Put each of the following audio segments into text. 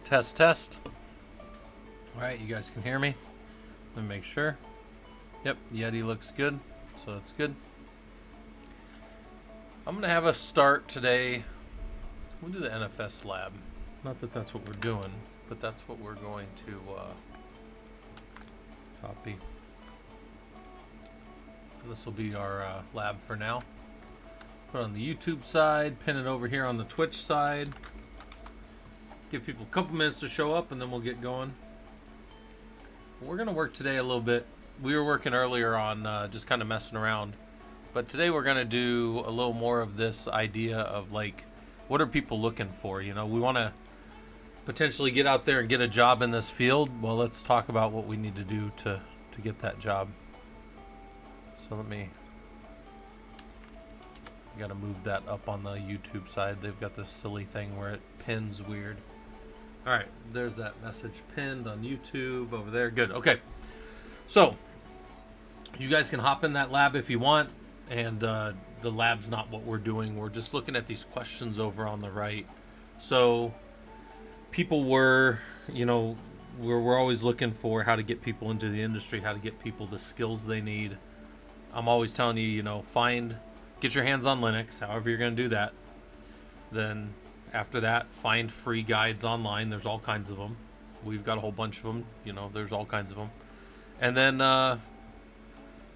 Test, test. All right, you guys can hear me. Let me make sure. Yep, Yeti looks good, so that's good. I'm going to have us start today. We'll do the NFS lab. Not that that's what we're doing, but that's what we're going to copy. And this will be our lab for now. Put it on the YouTube side, pin it over here on the Twitch side. Give people a couple minutes to show up, and then we'll get going. We're going to work today a little bit. We were working earlier on just kind of messing around. But today we're going to do a little more of this idea of, like, what are people looking for? You know, we want to potentially get out there and get a job in this field. Well, let's talk about what we need to do to get that job. So let me... got to move that up on the YouTube side. They've got this silly thing where it pins weird. All right, there's that message pinned on YouTube over there. Good. Okay. So you guys can hop in that lab if you want. And the lab's not what we're doing. We're just looking at these questions over on the right. So people were, you know, we're always looking for how to get people into the industry, how to get people the skills they need. I'm always telling you, you know, get your hands on Linux, however you're going to do that. Then after that, find free guides online. There's all kinds of them. We've got a whole bunch of them. You know, there's all kinds of them. And then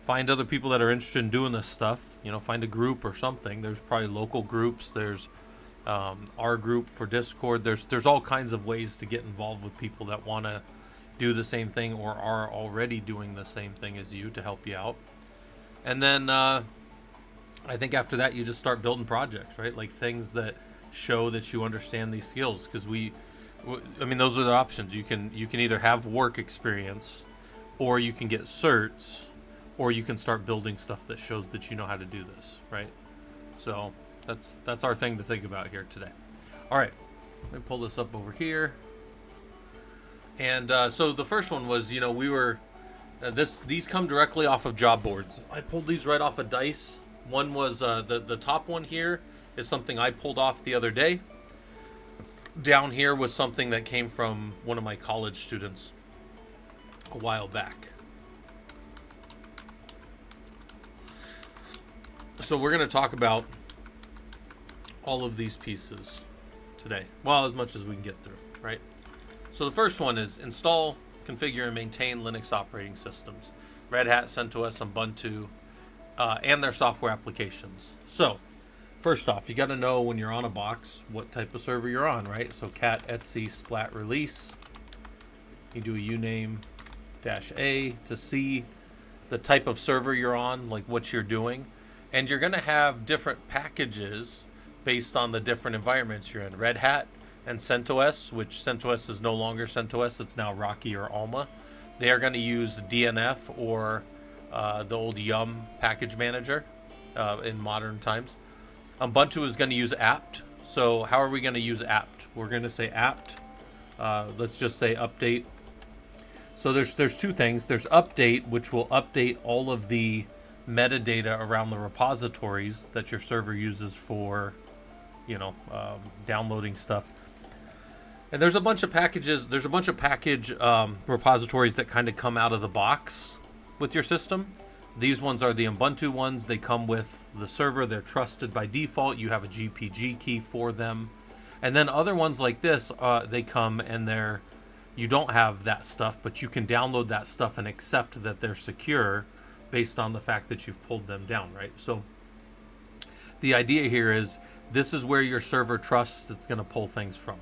find other people that are interested in doing this stuff. You know, find a group or something. There's probably local groups. There's our group for Discord. There's all kinds of ways to get involved with people that want to do the same thing or are already doing the same thing as you to help you out. And then I think after that, you just start building projects, right? Like things that show that you understand these skills. Because I mean, those are the options. You can either have work experience, or you can get certs, or you can start building stuff that shows that you know how to do this, right? So that's our thing to think about here today. All right, let me pull this up over here. And so the first one was, you know, we were these come directly off of job boards. I pulled these right off of Dice. One was the top one here is something I pulled off the other day. Down here was something that came from one of my college students a while back. So we're going to talk about all of these pieces today. Well, as much as we can get through, right? So the first one is install, configure, and maintain Linux operating systems. Red Hat, CentOS, Ubuntu, and their software applications. So, first off, you got to know when you're on a box what type of server you're on, right? So cat etc splat release. You do a uname -a to see the type of server you're on, like what you're doing. And you're going to have different packages based on the different environments you're in. Red Hat and CentOS, which CentOS is no longer CentOS, it's now Rocky or Alma. They are going to use DNF or the old Yum package manager in modern times. Ubuntu is going to use apt. So how are we going to use apt? We're going to say apt. Let's just say update. So there's two things. There's update, which will update all of the metadata around the repositories that your server uses for, you know, downloading stuff. And there's a bunch of packages. There's a bunch of package repositories that kind of come out of the box with your system. These ones are the Ubuntu ones. They come with the server. They're trusted by default. You have a GPG key for them. And then other ones like this, they come and you don't have that stuff, but you can download that stuff and accept that they're secure based on the fact that you've pulled them down, right? So the idea here is this is where your server trusts it's going to pull things from.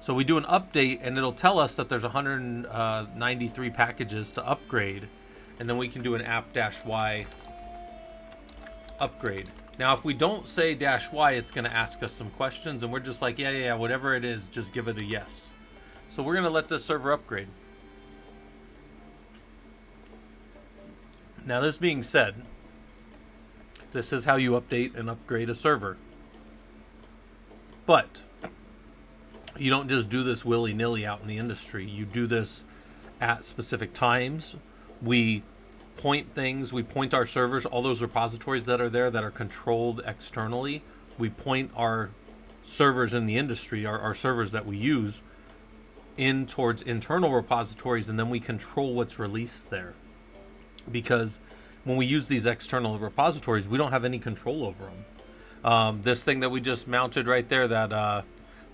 So we do an update, and it'll tell us that there's 193 packages to upgrade, and then we can do an app-y upgrade. Now, if we don't say -y, it's going to ask us some questions, and we're just like, yeah, whatever it is, just give it a yes. So we're going to let this server upgrade. Now, this being said, this is how you update and upgrade a server. But you don't just do this willy-nilly out in the industry. You do this at specific times. We point things, we point our servers, all those repositories that are there that are controlled externally. We point our servers in the industry, our servers that we use, in towards internal repositories, and then we control what's released there. Because when we use these external repositories, we don't have any control over them. This thing that we just mounted right there, that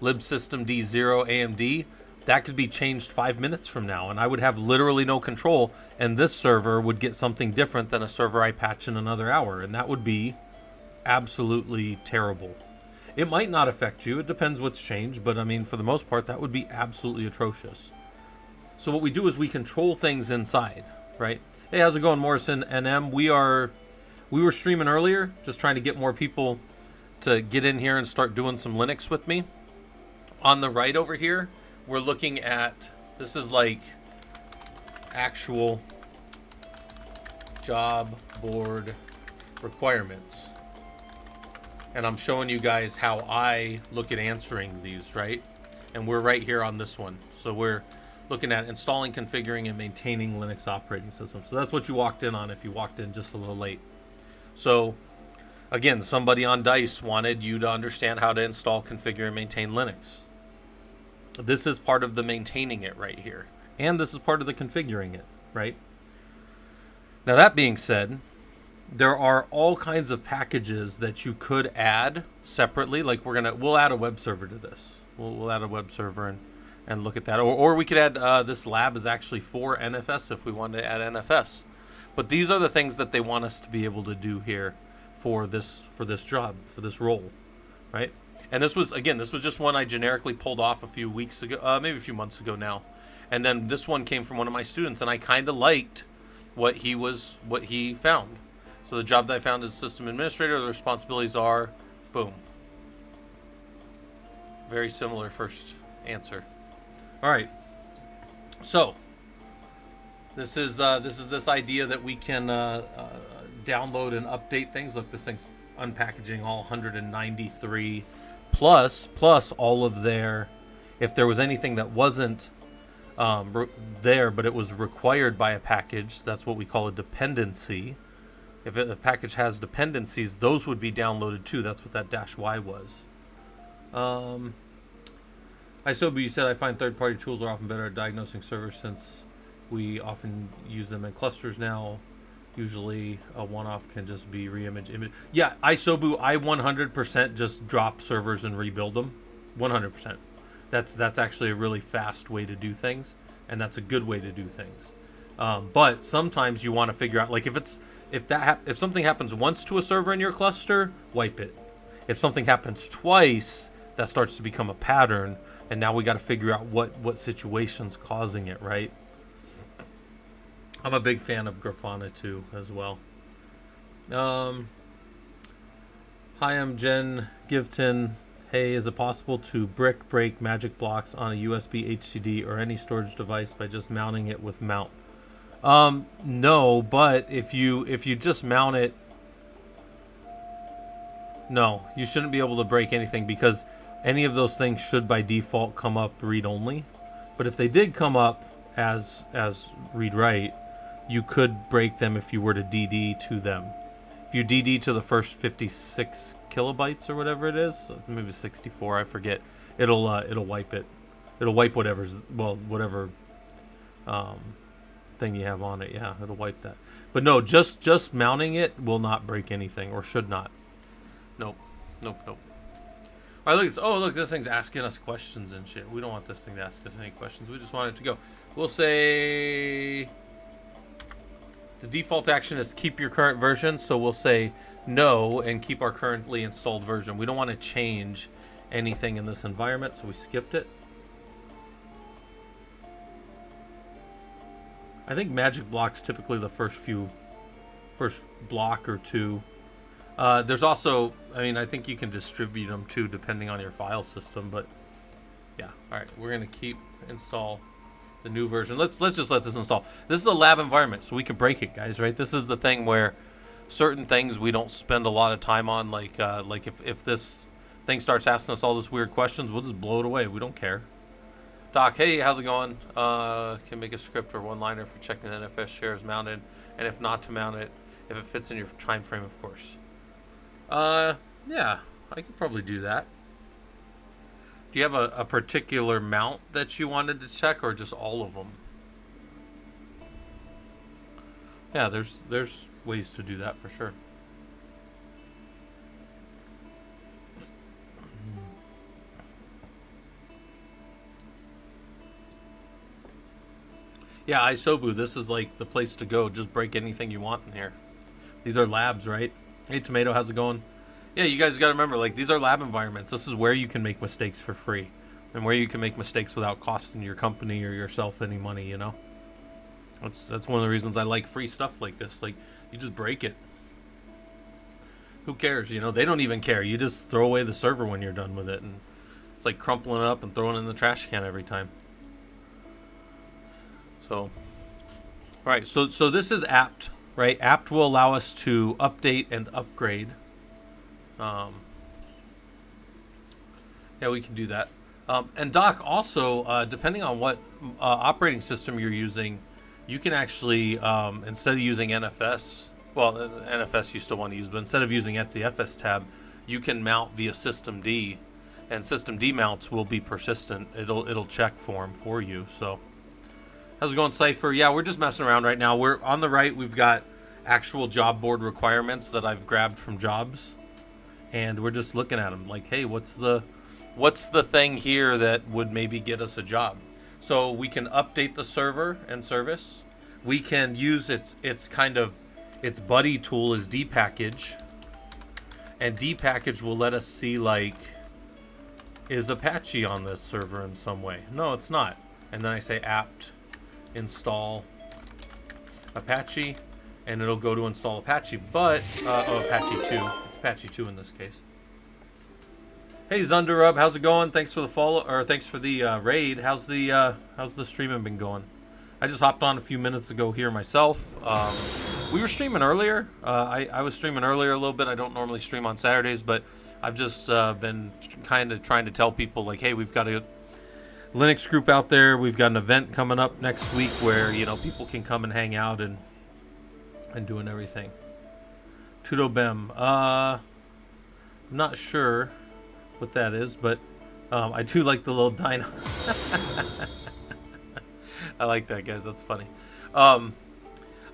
libsystem D0 AMD, that could be changed 5 minutes from now, and I would have literally no control, and this server would get something different than a server I patch in another hour, and that would be absolutely terrible. It might not affect you, it depends what's changed, but I mean, for the most part, that would be absolutely atrocious. So what we do is we control things inside, right? Hey, how's it going, Morrison NM? We were streaming earlier, just trying to get more people to get in here and start doing some Linux with me. On the right over here, we're looking at, this is like actual job board requirements. And I'm showing you guys how I look at answering these, right? And we're right here on this one. So we're looking at installing, configuring, and maintaining Linux operating systems. So that's what you walked in on if you walked in just a little late. So again, somebody on DICE wanted you to understand how to install, configure, and maintain Linux. This is part of the maintaining it right here. And this is part of the configuring it, right? Now that being said, there are all kinds of packages that you could add separately. Like we'll add a web server to this. We'll add a web server and look at that. Or we could add, this lab is actually for NFS if we wanted to add NFS. But these are the things that they want us to be able to do here for this job, for this role, right? And this was just one I generically pulled off a few weeks ago, maybe a few months ago now. And then this one came from one of my students, and I kind of liked what he found. So the job that I found is system administrator. The responsibilities are, boom. Very similar first answer. All right. So this is this idea that we can download and update things. Look, this thing's unpackaging all 193 plus all of their, if there was anything that wasn't there but it was required by a package, that's what we call a dependency. If a package has dependencies, those would be downloaded too. That's what that -y was. ISOBU, you said I find third-party tools are often better at diagnosing servers since we often use them in clusters now. Usually a one-off can just be re-image. Yeah, ISOBU, I 100% just drop servers and rebuild them. 100%. That's actually a really fast way to do things, and that's a good way to do things. But sometimes you want to figure out, like if something happens once to a server in your cluster, wipe it. If something happens twice, that starts to become a pattern, and now we got to figure out what situation's causing it, right? I'm a big fan of Grafana too, as well. Hi, I'm Jen Givton. Hey, is it possible to brick break magic blocks on a USB HDD or any storage device by just mounting it with mount? No, but if you just mount it, no, you shouldn't be able to break anything because any of those things should by default come up read-only. But if they did come up as read-write, you could break them if you were to DD to them. If you DD to the first 56 kilobytes or whatever it is, maybe 64, I forget, it'll wipe it. It'll wipe whatever thing you have on it. Yeah, it'll wipe that. But no, just mounting it will not break anything, or should not. Nope. All right, look at this. Oh, look, this thing's asking us questions and shit. We don't want this thing to ask us any questions. We just want it to go. We'll say the default action is keep your current version, so we'll say no and keep our currently installed version. We don't want to change anything in this environment, so we skipped it. I think magic blocks typically the first block or two. There's also, I mean, I think you can distribute them too depending on your file system, but yeah. All right, we're gonna keep install the new version. Let's just let this install. This is a lab environment, so we can break it, guys, right? This is the thing where certain things we don't spend a lot of time on, like if this thing starts asking us all these weird questions, we'll just blow it away. We don't care. Doc, hey, how's it going? Can make a script or one-liner for checking the NFS shares mounted, and if not, to mount it if it fits in your time frame, of course. Yeah, I could probably do that. Do you have a particular mount that you wanted to check, or just all of them? Yeah, there's ways to do that for sure. Yeah, Isobu, this is like the place to go. Just break anything you want in here. These are labs, right? Hey, Tomato, how's it going? Yeah, you guys got to remember, like, these are lab environments. This is where you can make mistakes for free, and where you can make mistakes without costing your company or yourself any money, you know? That's one of the reasons I like free stuff like this. Like, you just break it. Who cares? You know, they don't even care. You just throw away the server when you're done with it, and it's like crumpling it up and throwing it in the trash can every time. So, all right, so this is apt, right? Apt will allow us to update and upgrade. Yeah, we can do that. And Doc, also, depending on what operating system you're using, you can actually, instead of using NFS, well, NFS you still want to use, but instead of using etcfs tab, you can mount via systemd, and systemd mounts will be persistent. It'll check for them for you, so... How's it going, Cypher? Yeah, we're just messing around right now. We're on the right. We've got actual job board requirements that I've grabbed from jobs, and we're just looking at them. Like, hey, what's the thing here that would maybe get us a job? So we can update the server and service. We can use its buddy tool is dpackage, and dpackage will let us see, like, is Apache on this server in some way? No, it's not. And then I say apt install Apache, and it'll go to install Apache, but Apache 2. It's Apache 2 in this case. Hey Zunderub, how's it going? Thanks for the follow, or thanks for the raid. How's the streaming been going? I just hopped on a few minutes ago here myself. We were streaming earlier. I was streaming earlier a little bit. I don't normally stream on Saturdays, but I've just been kind of trying to tell people, like, hey, we've got a Linux group out there. We've got an event coming up next week where, you know, people can come and hang out and doing everything. Tudo Bem. I'm not sure what that is, but I do like the little dino. I like that, guys. That's funny. I'm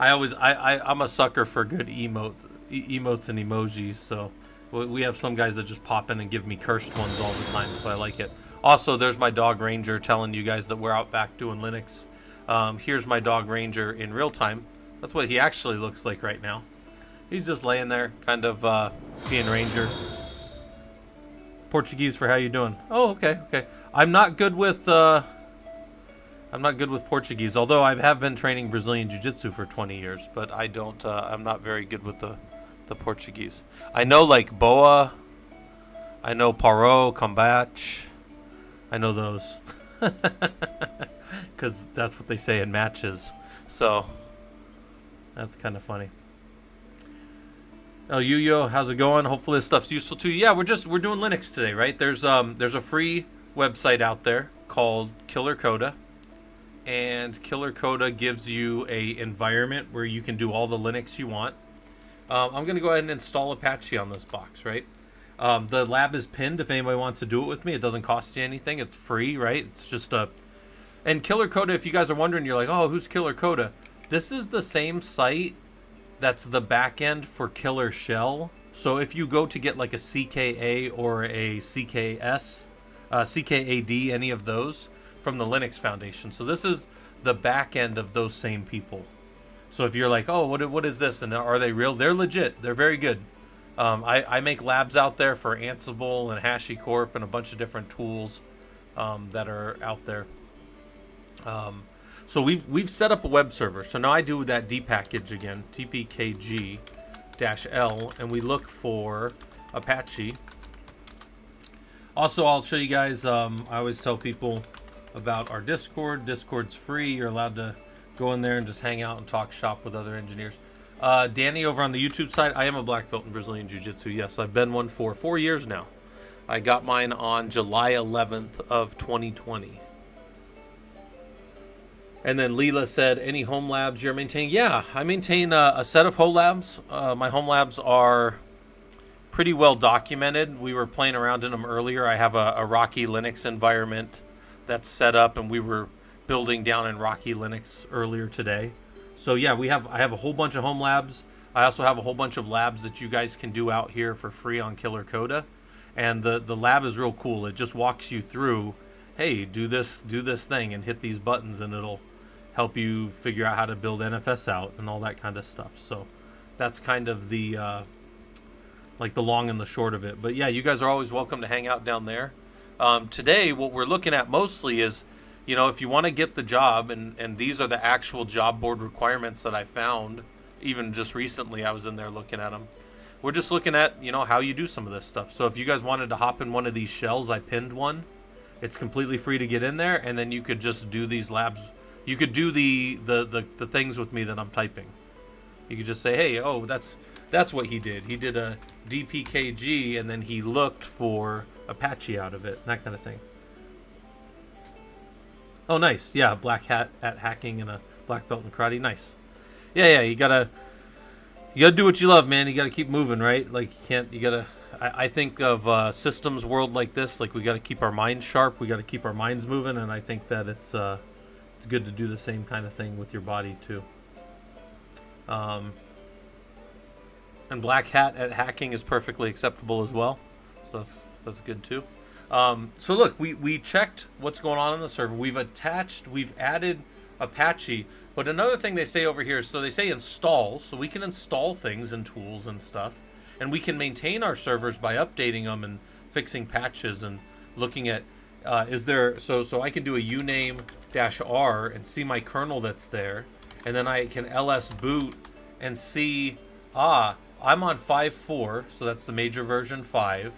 a sucker for good emotes and emojis, so we have some guys that just pop in and give me cursed ones all the time, so I like it. Also, there's my dog Ranger telling you guys that we're out back doing Linux. Here's my dog Ranger in real time. That's what he actually looks like right now. He's just laying there, kind of being Ranger. Portuguese for how you doing? Oh, okay. I'm not good with Portuguese, although I have been training Brazilian Jiu-Jitsu for 20 years, but I don't. I'm not very good with the Portuguese. I know, like, boa. I know paro, combate. I know those because that's what they say in matches. So that's kind of funny. Oh, Yuyo, how's it going? Hopefully this stuff's useful to you. Yeah, we're doing Linux today, right? There's a free website out there called Killer Coda, and Killer Coda gives you a environment where you can do all the Linux you want. I'm gonna go ahead and install Apache on this box, right? The lab is pinned if anybody wants to do it with me. It doesn't cost you anything. It's free, right? It's just and Killer Coda, if you guys are wondering, you're like, oh, who's Killer Coda? This is the same site that's the back end for Killer Shell. So if you go to get like a CKA or a CKS, CKAD, any of those from the Linux Foundation. So this is the back end of those same people. So if you're like, oh, what is this? And are they real? They're legit. They're very good. I make labs out there for Ansible and HashiCorp and a bunch of different tools that are out there. So we've set up a web server. So now I do that dpackage again, tpkg-l, and we look for Apache. Also, I'll show you guys, I always tell people about our Discord. Discord's free. You're allowed to go in there and just hang out and talk shop with other engineers. Danny over on the YouTube side, I am a black belt in Brazilian Jiu-Jitsu. Yes, I've been one for 4 years now. I got mine on July 11th of 2020. And then Leela said, any home labs you're maintaining? Yeah, I maintain a set of home labs. My home labs are pretty well documented. We were playing around in them earlier. I have a Rocky Linux environment that's set up, and we were building down in Rocky Linux earlier today. So yeah, I have a whole bunch of home labs. I also have a whole bunch of labs that you guys can do out here for free on Killer Coda. And the lab is real cool. It just walks you through, hey, do this thing and hit these buttons, and it'll help you figure out how to build NFS out and all that kind of stuff. So that's kind of the like the long and the short of it. But yeah, you guys are always welcome to hang out down there. Today, what we're looking at mostly is, you know, if you want to get the job, and these are the actual job board requirements that I found, even just recently I was in there looking at them. We're just looking at, you know, how you do some of this stuff. So if you guys wanted to hop in one of these shells, I pinned one. It's completely free to get in there, and then you could just do these labs. You could do the things with me that I'm typing. You could just say, hey, oh, that's what he did. He did a DPKG, and then he looked for Apache out of it, that kind of thing. Oh, nice. Yeah, black hat at hacking and a black belt in karate. Nice. Yeah, you gotta do what you love, man. You gotta keep moving, right? Like, I think of systems world like this, like we gotta keep our minds sharp. We gotta keep our minds moving, and I think that it's good to do the same kind of thing with your body too. And black hat at hacking is perfectly acceptable as well. So that's good too. So look, we checked what's going on the server. We've added Apache. But another thing they say over here is, so they say install, so we can install things and tools and stuff. And we can maintain our servers by updating them and fixing patches and looking at, so I can do a uname-r and see my kernel that's there. And then I can ls boot and see, I'm on 5.4, so that's the major version 5.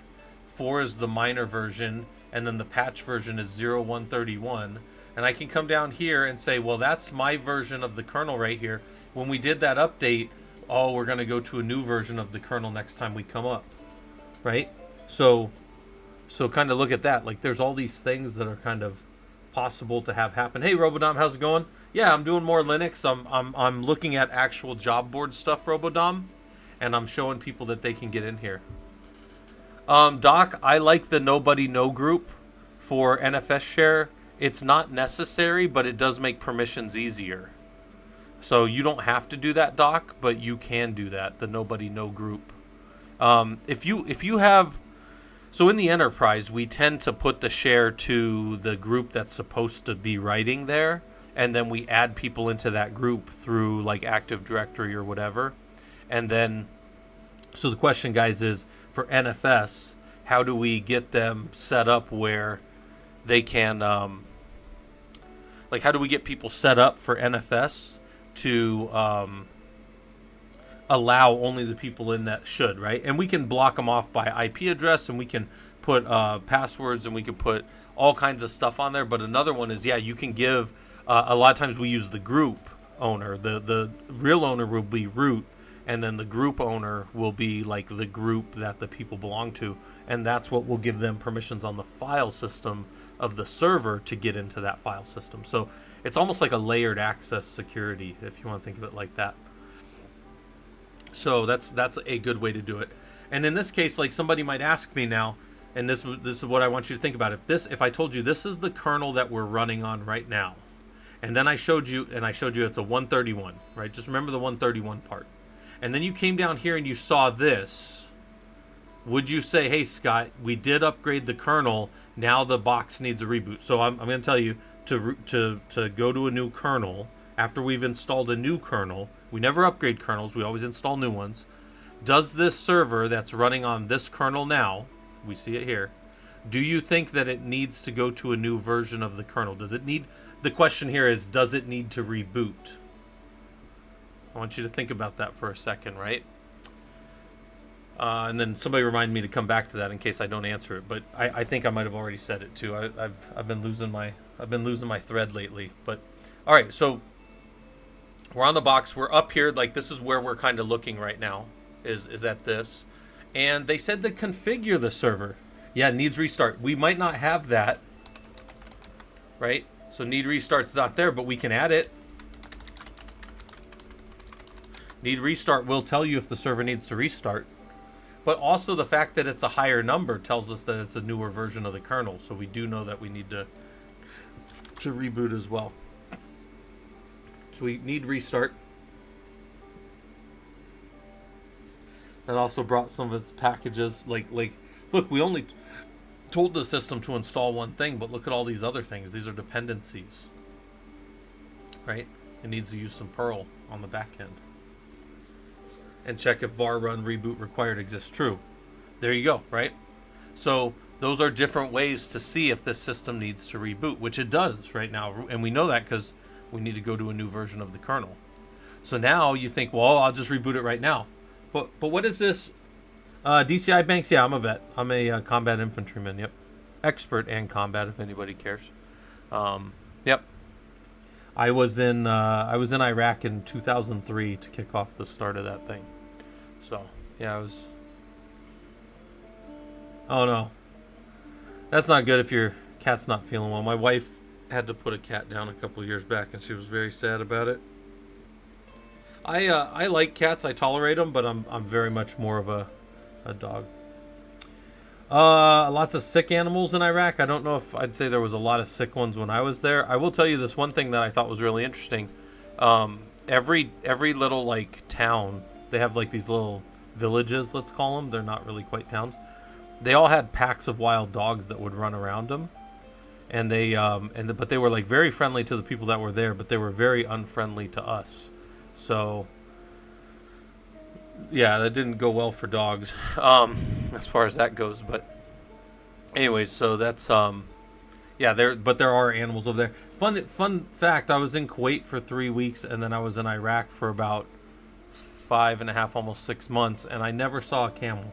4 is the minor version, and then the patch version is 0.131. And I can come down here and say, well, that's my version of the kernel right here. When we did that update, we're going to go to a new version of the kernel next time we come up, right? So kind of look at that. Like, there's all these things that are kind of possible to have happen. Hey, Robodom, how's it going? Yeah, I'm doing more Linux. I'm looking at actual job board stuff, Robodom, and I'm showing people that they can get in here. Doc, I like the Nobody No group for NFS share. It's not necessary, but it does make permissions easier. So you don't have to do that, Doc, but you can do that, the Nobody No group. If you have, so in the enterprise, we tend to put the share to the group that's supposed to be writing there, and then we add people into that group through like Active Directory or whatever. And then, so the question, guys, is for NFS, how do we get them set up where they can, like, how do we get people set up for NFS to allow only the people in that should, right? And we can block them off by IP address, and we can put passwords, and we can put all kinds of stuff on there. But another one is, yeah, you can give, a lot of times we use the group owner. The real owner will be root, and then the group owner will be like the group that the people belong to. And that's what will give them permissions on the file system of the server to get into that file system. So it's almost like a layered access security, if you want to think of it like that. So that's a good way to do it. And in this case, like, somebody might ask me now, and this is what I want you to think about. If I told you this is the kernel that we're running on right now, and then I showed you it's a 131, right? Just remember the 131 part. And then you came down here and you saw this. Would you say, hey, Scott, we did upgrade the kernel, now the box needs a reboot? So I'm going to tell you to go to a new kernel after we've installed a new kernel. We never upgrade kernels. We always install new ones. Does this server that's running on this kernel now, we see it here, do you think that it needs to go to a new version of the kernel? Does it need, the question here is, does it need to reboot? I want you to think about that for a second, right? And then somebody remind me to come back to that in case I don't answer it. But I think I might have already said it too. I've been losing my thread lately. But all right, so we're on the box. We're up here. Like, this is where we're kind of looking right now. Is at this, and they said to configure the server. Yeah, needs restart. We might not have that, right? So need restart's not there, but we can add it. Need restart will tell you if the server needs to restart. But also the fact that it's a higher number tells us that it's a newer version of the kernel. So we do know that we need to reboot as well. So we need restart. That also brought some of its packages. Like, look, we only told the system to install one thing, but look at all these other things. These are dependencies, right? It needs to use some Perl on the back end. And check if var run reboot required exists. True. There you go, right? So those are different ways to see if this system needs to reboot, which it does right now. And we know that because we need to go to a new version of the kernel. So now you think, well, I'll just reboot it right now. But what is this? DCI Banks? Yeah, I'm a vet. I'm a combat infantryman. Yep. Expert and combat, if anybody cares. Yep. I was in Iraq in 2003 to kick off the start of that thing. So yeah, I was. Oh no, that's not good if your cat's not feeling well. My wife had to put a cat down a couple of years back, and she was very sad about it. I like cats. I tolerate them, but I'm very much more of a dog. Lots of sick animals in Iraq. I don't know if I'd say there was a lot of sick ones when I was there. I will tell you this one thing that I thought was really interesting. Every little like town, they have like these little villages, let's call them. They're not really quite towns. They all had packs of wild dogs that would run around them, and but they were like very friendly to the people that were there, but they were very unfriendly to us. So yeah, that didn't go well for dogs, as far as that goes. But anyways, so that's yeah, there are animals over there. Fun fact: I was in Kuwait for 3 weeks, and then I was in Iraq for about 5.5, almost 6 months, and I never saw a camel.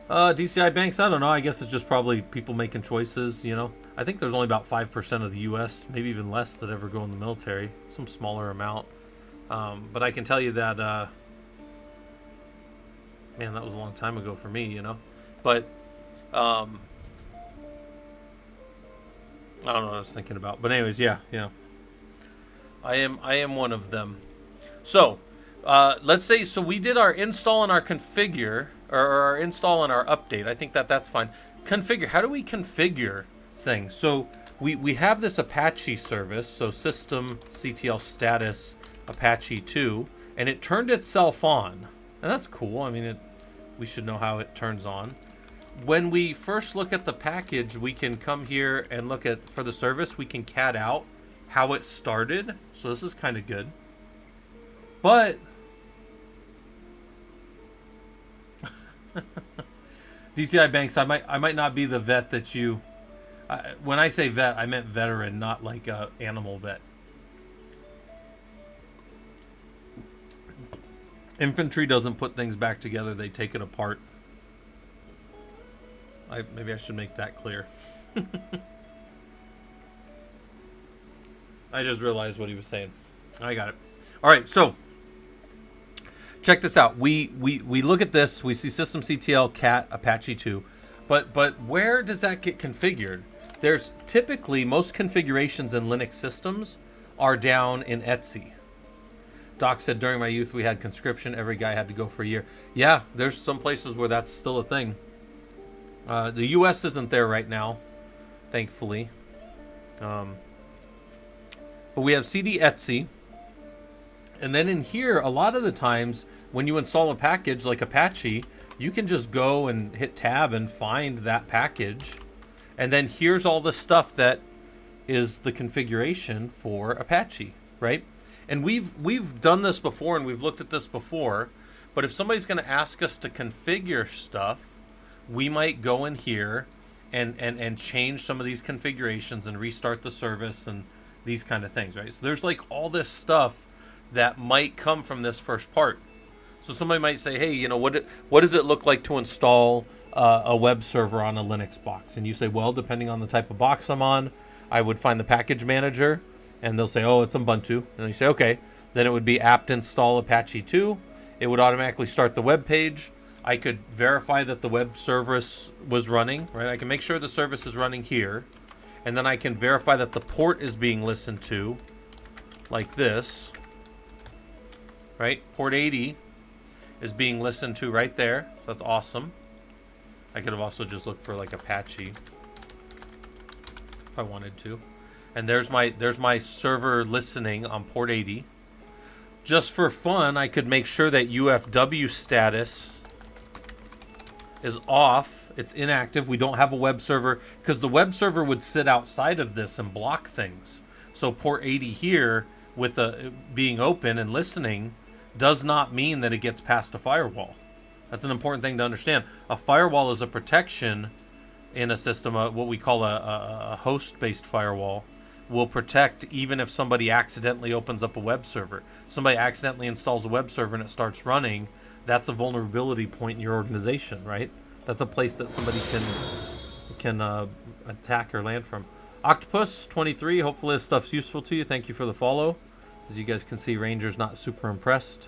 DCI Banks, I don't know. I guess it's just probably people making choices, you know. I think there's only about 5% of the U.S., maybe even less, that ever go in the military. Some smaller amount. But I can tell you that, man, that was a long time ago for me, you know. But, I don't know what I was thinking about. But anyways, yeah. I am one of them. So, let's say, so we did our install and our configure, or our install and our update. I think that's fine. Configure, how do we configure things? So we have this Apache service, so systemctl status Apache 2, and it turned itself on. And that's cool. I mean, we should know how it turns on. When we first look at the package, we can come here and look at, for the service, we can cat out how it started. So this is kind of good. But DCI Banks, I might not be the vet that you. When I say vet, I meant veteran, not like a animal vet. Infantry doesn't put things back together; they take it apart. Maybe I should make that clear. I just realized what he was saying. I got it. All right, so check this out. We look at this. We see systemctl cat Apache 2, but where does that get configured? There's typically, most configurations in Linux systems are down in Etsy. Doc said, during my youth we had conscription. Every guy had to go for a year. Yeah, there's some places where that's still a thing. The U.S. isn't there right now, thankfully. But we have CD Etsy. And then in here, a lot of the times, when you install a package like Apache, you can just go and hit tab and find that package. And then here's all the stuff that is the configuration for Apache, right? And we've done this before, and we've looked at this before. But if somebody's going to ask us to configure stuff, we might go in here and change some of these configurations and restart the service and these kind of things, right? So there's like all this stuff that might come from this first part. So somebody might say, hey, you know, what does it look like to install a web server on a Linux box? And you say, well, depending on the type of box I'm on, I would find the package manager, and they'll say, oh, it's Ubuntu. And you say, okay, then it would be apt install Apache 2. It would automatically start the web page. I could verify that the web service was running, right? I can make sure the service is running here. And then I can verify that the port is being listened to, like this, right? Port 80 is being listened to right there. So that's awesome. I could have also just looked for like Apache if I wanted to. And there's my server listening on port 80. Just for fun, I could make sure that UFW status is off. It's inactive. We don't have a web server, because the web server would sit outside of this and block things. So port 80 here with being open and listening does not mean that it gets past a firewall. That's an important thing to understand. A firewall is a protection in a system. What we call a host-based firewall will protect even if somebody accidentally opens up a web server. Somebody accidentally installs a web server and it starts running. That's a vulnerability point in your organization, right? That's a place that somebody can attack or land from. Octopus 23. Hopefully this stuff's useful to you. Thank you for the follow. As you guys can see, Ranger's not super impressed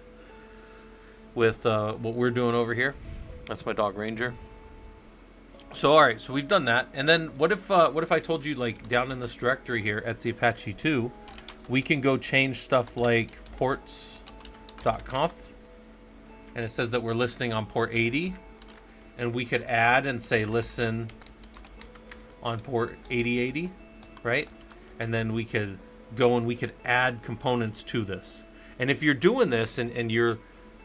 with what we're doing over here. That's my dog Ranger. So all right, so we've done that, and then what if I told you, like, down in this directory here, Etsy Apache 2, we can go change stuff like ports.conf, and it says that we're listening on port 80, and we could add and say listen on port 8080, right? And then we could go and we could add components to this. And if you're doing this and you're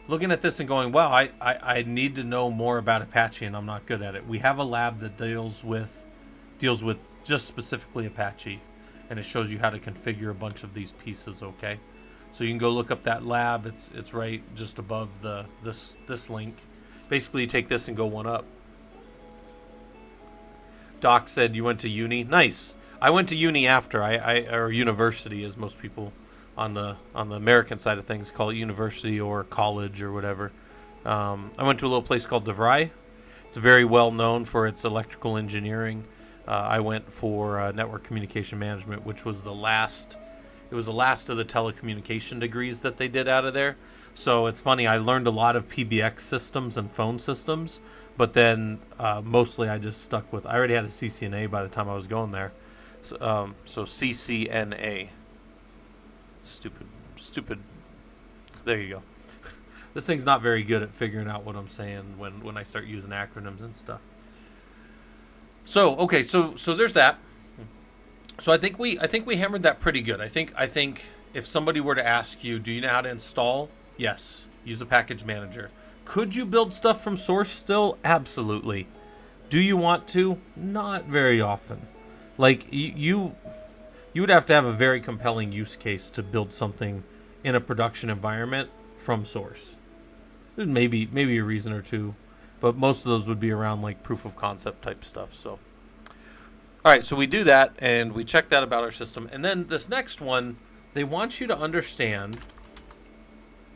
looking at this and going, wow, I need to know more about Apache and I'm not good at it, we have a lab that deals with just specifically Apache, and it shows you how to configure a bunch of these pieces, okay? So you can go look up that lab. It's right just above this link. Basically, you take this and go one up. Doc said you went to uni. Nice. I went to uni after or university, as most people on the American side of things call it, university or college or whatever. I went to a little place called DeVry. It's very well known for its electrical engineering. I went for network communication management, which was the last. It was the last of the telecommunication degrees that they did out of there. So it's funny. I learned a lot of PBX systems and phone systems, but then mostly I just stuck with. I already had a CCNA by the time I was going there. So CCNA. Stupid. There you go. This thing's not very good at figuring out what I'm saying when I start using acronyms and stuff. So okay, so there's that. So I think we hammered that pretty good. I think if somebody were to ask you, do you know how to install? Yes. Use a package manager. Could you build stuff from source still? Absolutely. Do you want to? Not very often. Like you would have to have a very compelling use case to build something in a production environment from source. There's maybe a reason or two, but most of those would be around like proof of concept type stuff. So, all right, so we do that and we check that about our system, and then this next one, they want you to understand.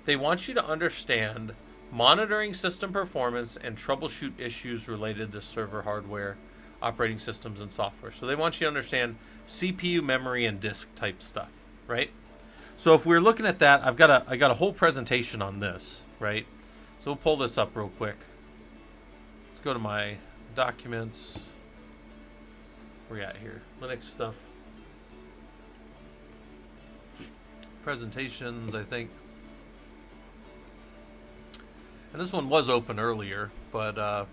They want you to understand monitoring system performance and troubleshoot issues related to server hardware, operating systems, and software. So they want you to understand CPU, memory, and disk type stuff, right? So if we're looking at that, I got a whole presentation on this, right? So we'll pull this up real quick. Let's go to my documents. Where we at here? Linux stuff. Presentations, I think. And this one was open earlier, but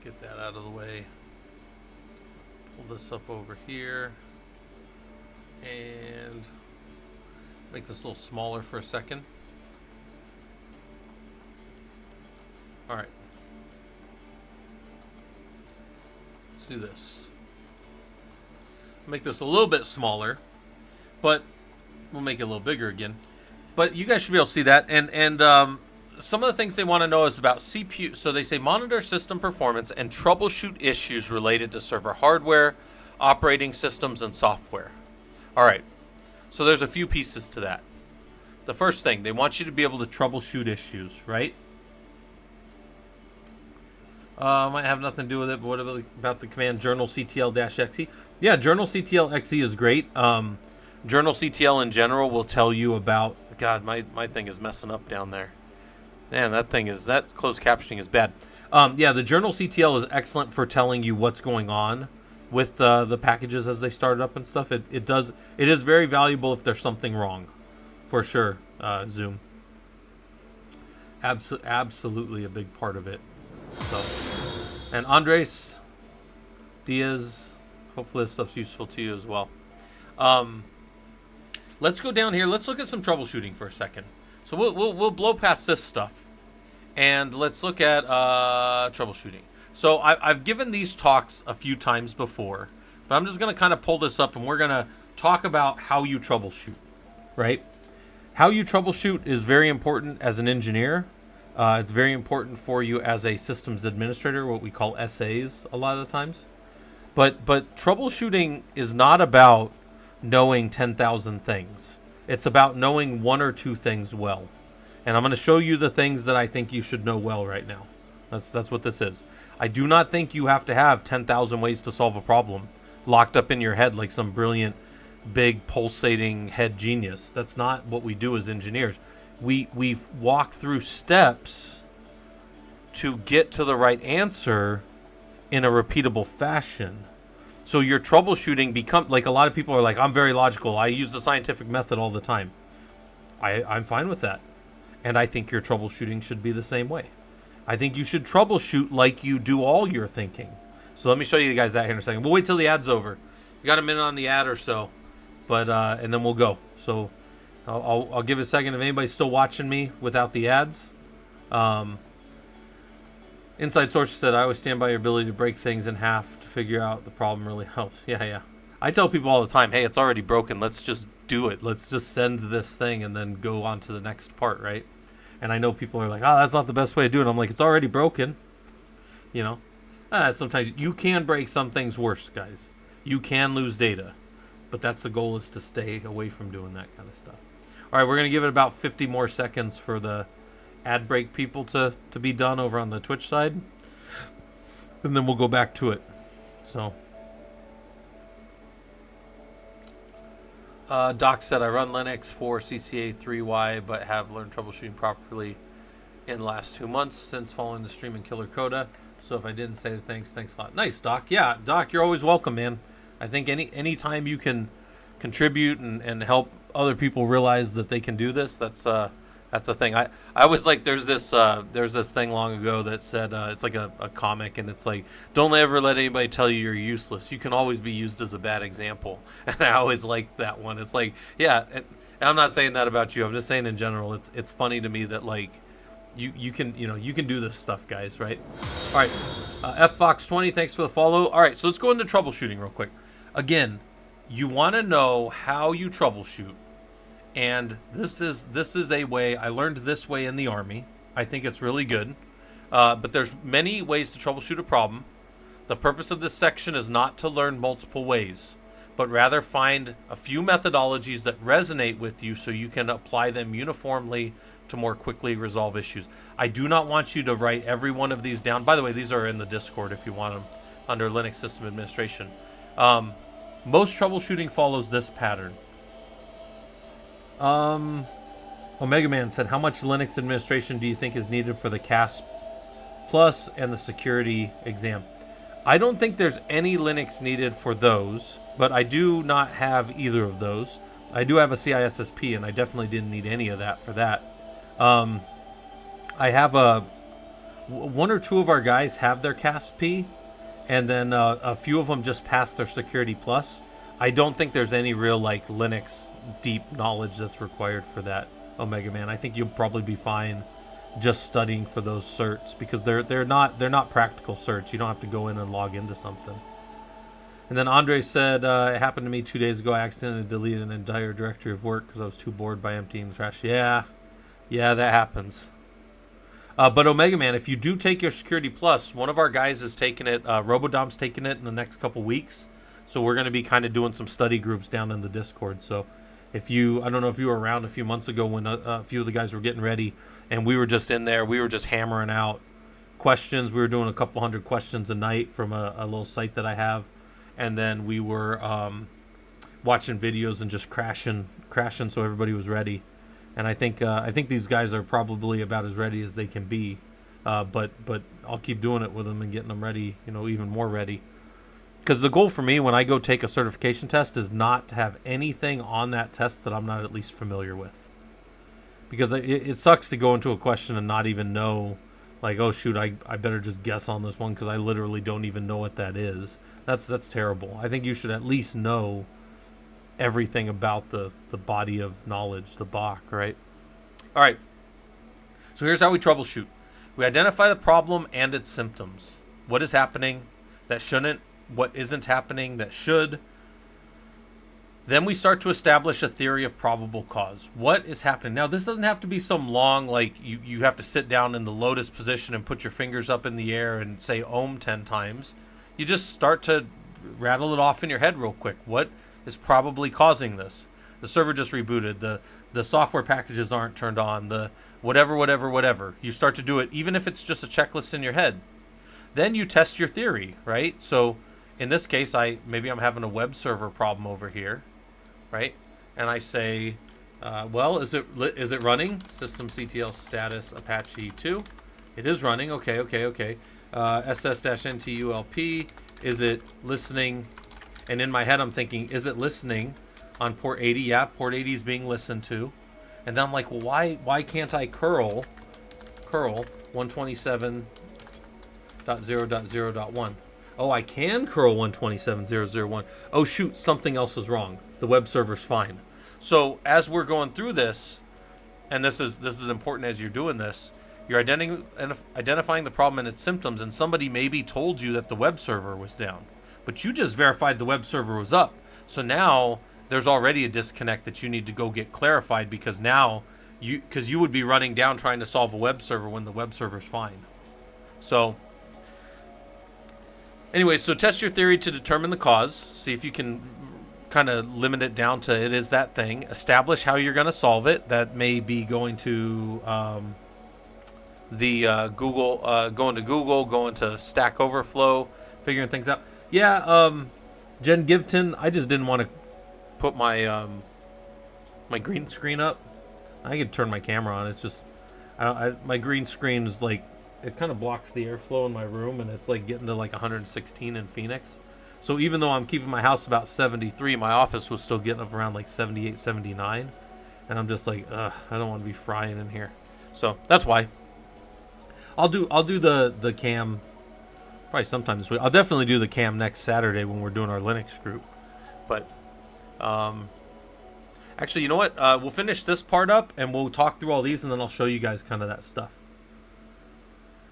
get that out of the way. Pull this up over here and make this a little smaller for a second. All right. Let's do this. Make this a little bit smaller, but we'll make it a little bigger again. But you guys should be able to see that. And some of the things they want to know is about CPU. So they say monitor system performance and troubleshoot issues related to server hardware, operating systems, and software. All right. So there's a few pieces to that. The first thing, they want you to be able to troubleshoot issues, right? Might have nothing to do with it, but what about the command journal ctl-xe? Yeah, journal ctl-xe is great. Journal CTL in general will tell you about. God, my thing is messing up down there. Man, that closed captioning is bad. Yeah, the journal CTL is excellent for telling you what's going on with the packages as they start up and stuff. It is very valuable if there's something wrong. for sure. Zoom, absolutely a big part of it. So, and Andres Diaz, hopefully this stuff's useful to you as well. Let's go down here. Let's look at some troubleshooting for a second. So we'll blow past this stuff, and let's look at troubleshooting. So I've given these talks a few times before, but I'm just going to kind of pull this up, and we're going to talk about how you troubleshoot, right? How you troubleshoot is very important as an engineer. It's very important for you as a systems administrator, what we call SAs a lot of the times. But troubleshooting is not about knowing 10,000 things. It's about knowing one or two things well. And I'm going to show you the things that I think you should know well right now. That's what this is. I do not think you have to have 10,000 ways to solve a problem locked up in your head like some brilliant, big, pulsating head genius. That's not what we do as engineers. We walk through steps to get to the right answer in a repeatable fashion. So your troubleshooting become like, a lot of people are like, I'm very logical. I use the scientific method all the time. I'm fine with that. And I think your troubleshooting should be the same way. I think you should troubleshoot like you do all your thinking. So let me show you guys that here in a second. We'll wait till the ad's over. You got a minute on the ad or so, but and then we'll go. So I'll give it a second if anybody's still watching me without the ads. Inside Source said, I always stand by your ability to break things in half to figure out the problem really helps. Yeah. I tell people all the time, hey, it's already broken. Let's just do it. Let's just send this thing and then go on to the next part, right? And I know people are like, oh, that's not the best way to do it. I'm like, it's already broken. You know? Sometimes you can break some things worse, guys. You can lose data. But that's the goal, is to stay away from doing that kind of stuff. All right, we're going to give it about 50 more seconds for the ad break people to be done over on the Twitch side. And then we'll go back to it. So, Doc said, I run Linux for CCA 3Y, but have learned troubleshooting properly in the last 2 months since following the stream in Killer Coda. So if I didn't say thanks a lot. Nice, Doc. Yeah, Doc, you're always welcome, man. I think any time you can contribute and help other people realize that they can do this, that's a thing. I was like, there's this thing long ago that said, it's like a comic, and it's like, don't ever let anybody tell you you're useless. You can always be used as a bad example. And I always like that one. It's like, yeah, and I'm not saying that about you. I'm just saying in general, it's funny to me that, like, you can do this stuff, guys, right? All right, FFox20, thanks for the follow. All right, so let's go into troubleshooting real quick. Again, you want to know how you troubleshoot. And this is a way, I learned this way in the Army. I think it's really good. But there's many ways to troubleshoot a problem. The purpose of this section is not to learn multiple ways, but rather find a few methodologies that resonate with you so you can apply them uniformly to more quickly resolve issues. I do not want you to write every one of these down. By the way, these are in the Discord if you want them, under Linux System Administration. Most troubleshooting follows this pattern. Omega Man said, how much Linux administration do you think is needed for the CASP Plus and the security exam? I don't think there's any Linux needed for those, but I do not have either of those. I do have a CISSP, and I definitely didn't need any of that for that. I have one or two of our guys have their CASP, and then a few of them just passed their security plus. I don't think there's any real like Linux deep knowledge that's required for that, Omega Man. I think you'll probably be fine just studying for those certs, because they're not practical certs. You don't have to go in and log into something. And then Andre said, it happened to me 2 days ago. I accidentally deleted an entire directory of work because I was too bored by emptying the trash. Yeah, that happens. But Omega Man, if you do take your Security Plus, one of our guys is taking it. Robodom's taking it in the next couple weeks. So we're going to be kind of doing some study groups down in the Discord. So I don't know if you were around a few months ago when a few of the guys were getting ready, and we were just in there. We were just hammering out questions. We were doing a couple hundred questions a night from a little site that I have. And then we were watching videos and just crashing so everybody was ready. And I think these guys are probably about as ready as they can be. But I'll keep doing it with them and getting them ready, even more ready. Because the goal for me when I go take a certification test is not to have anything on that test that I'm not at least familiar with. because it sucks to go into a question and not even know, like, oh shoot, I better just guess on this one because I literally don't even know what that is. That's terrible. I think you should at least know everything about the body of knowledge, the Bach, right? All right. So here's how we troubleshoot. We identify the problem and its symptoms. What is happening that shouldn't? What isn't happening that should? Then we start to establish a theory of probable cause. What is happening? Now, this doesn't have to be some long, like you have to sit down in the lotus position and put your fingers up in the air and say Om 10 times. You just start to rattle it off in your head real quick. What is probably causing this? The server just rebooted. The software packages aren't turned on. The whatever. You start to do it, even if it's just a checklist in your head. Then you test your theory, right? So in this case, maybe I'm having a web server problem over here, right? And I say, well, is it running? Systemctl status Apache 2. It is running. Okay. ss-ntulp. Is it listening? And in my head, I'm thinking, is it listening on port 80? Yeah, port 80 is being listened to. And then I'm like, well, why can't I curl 127.0.0.1? Oh, I can curl 127.0.0.1. Oh, shoot, something else is wrong. The web server's fine. So as we're going through this, and this is important as you're doing this, you're identifying the problem and its symptoms, and somebody maybe told you that the web server was down, but you just verified the web server was up. So now there's already a disconnect that you need to go get clarified, because now you would be running down trying to solve a web server when the web server's fine. So anyway, so test your theory to determine the cause. See if you can kind of limit it down to it is that thing. Establish how you're going to solve it. That may be going to Google, going to Stack Overflow, figuring things out. Yeah, Jen Gibton, I just didn't want to put my my green screen up. I could turn my camera on. It's just my green screen is like, it kind of blocks the airflow in my room, and it's like getting to like 116 in Phoenix. So even though I'm keeping my house about 73, my office was still getting up around like 78, 79. And I'm just like, I don't want to be frying in here. So that's why. I'll do the cam probably sometime this week. I'll definitely do the cam next Saturday when we're doing our Linux group. But actually, you know what? We'll finish this part up and we'll talk through all these, and then I'll show you guys kind of that stuff.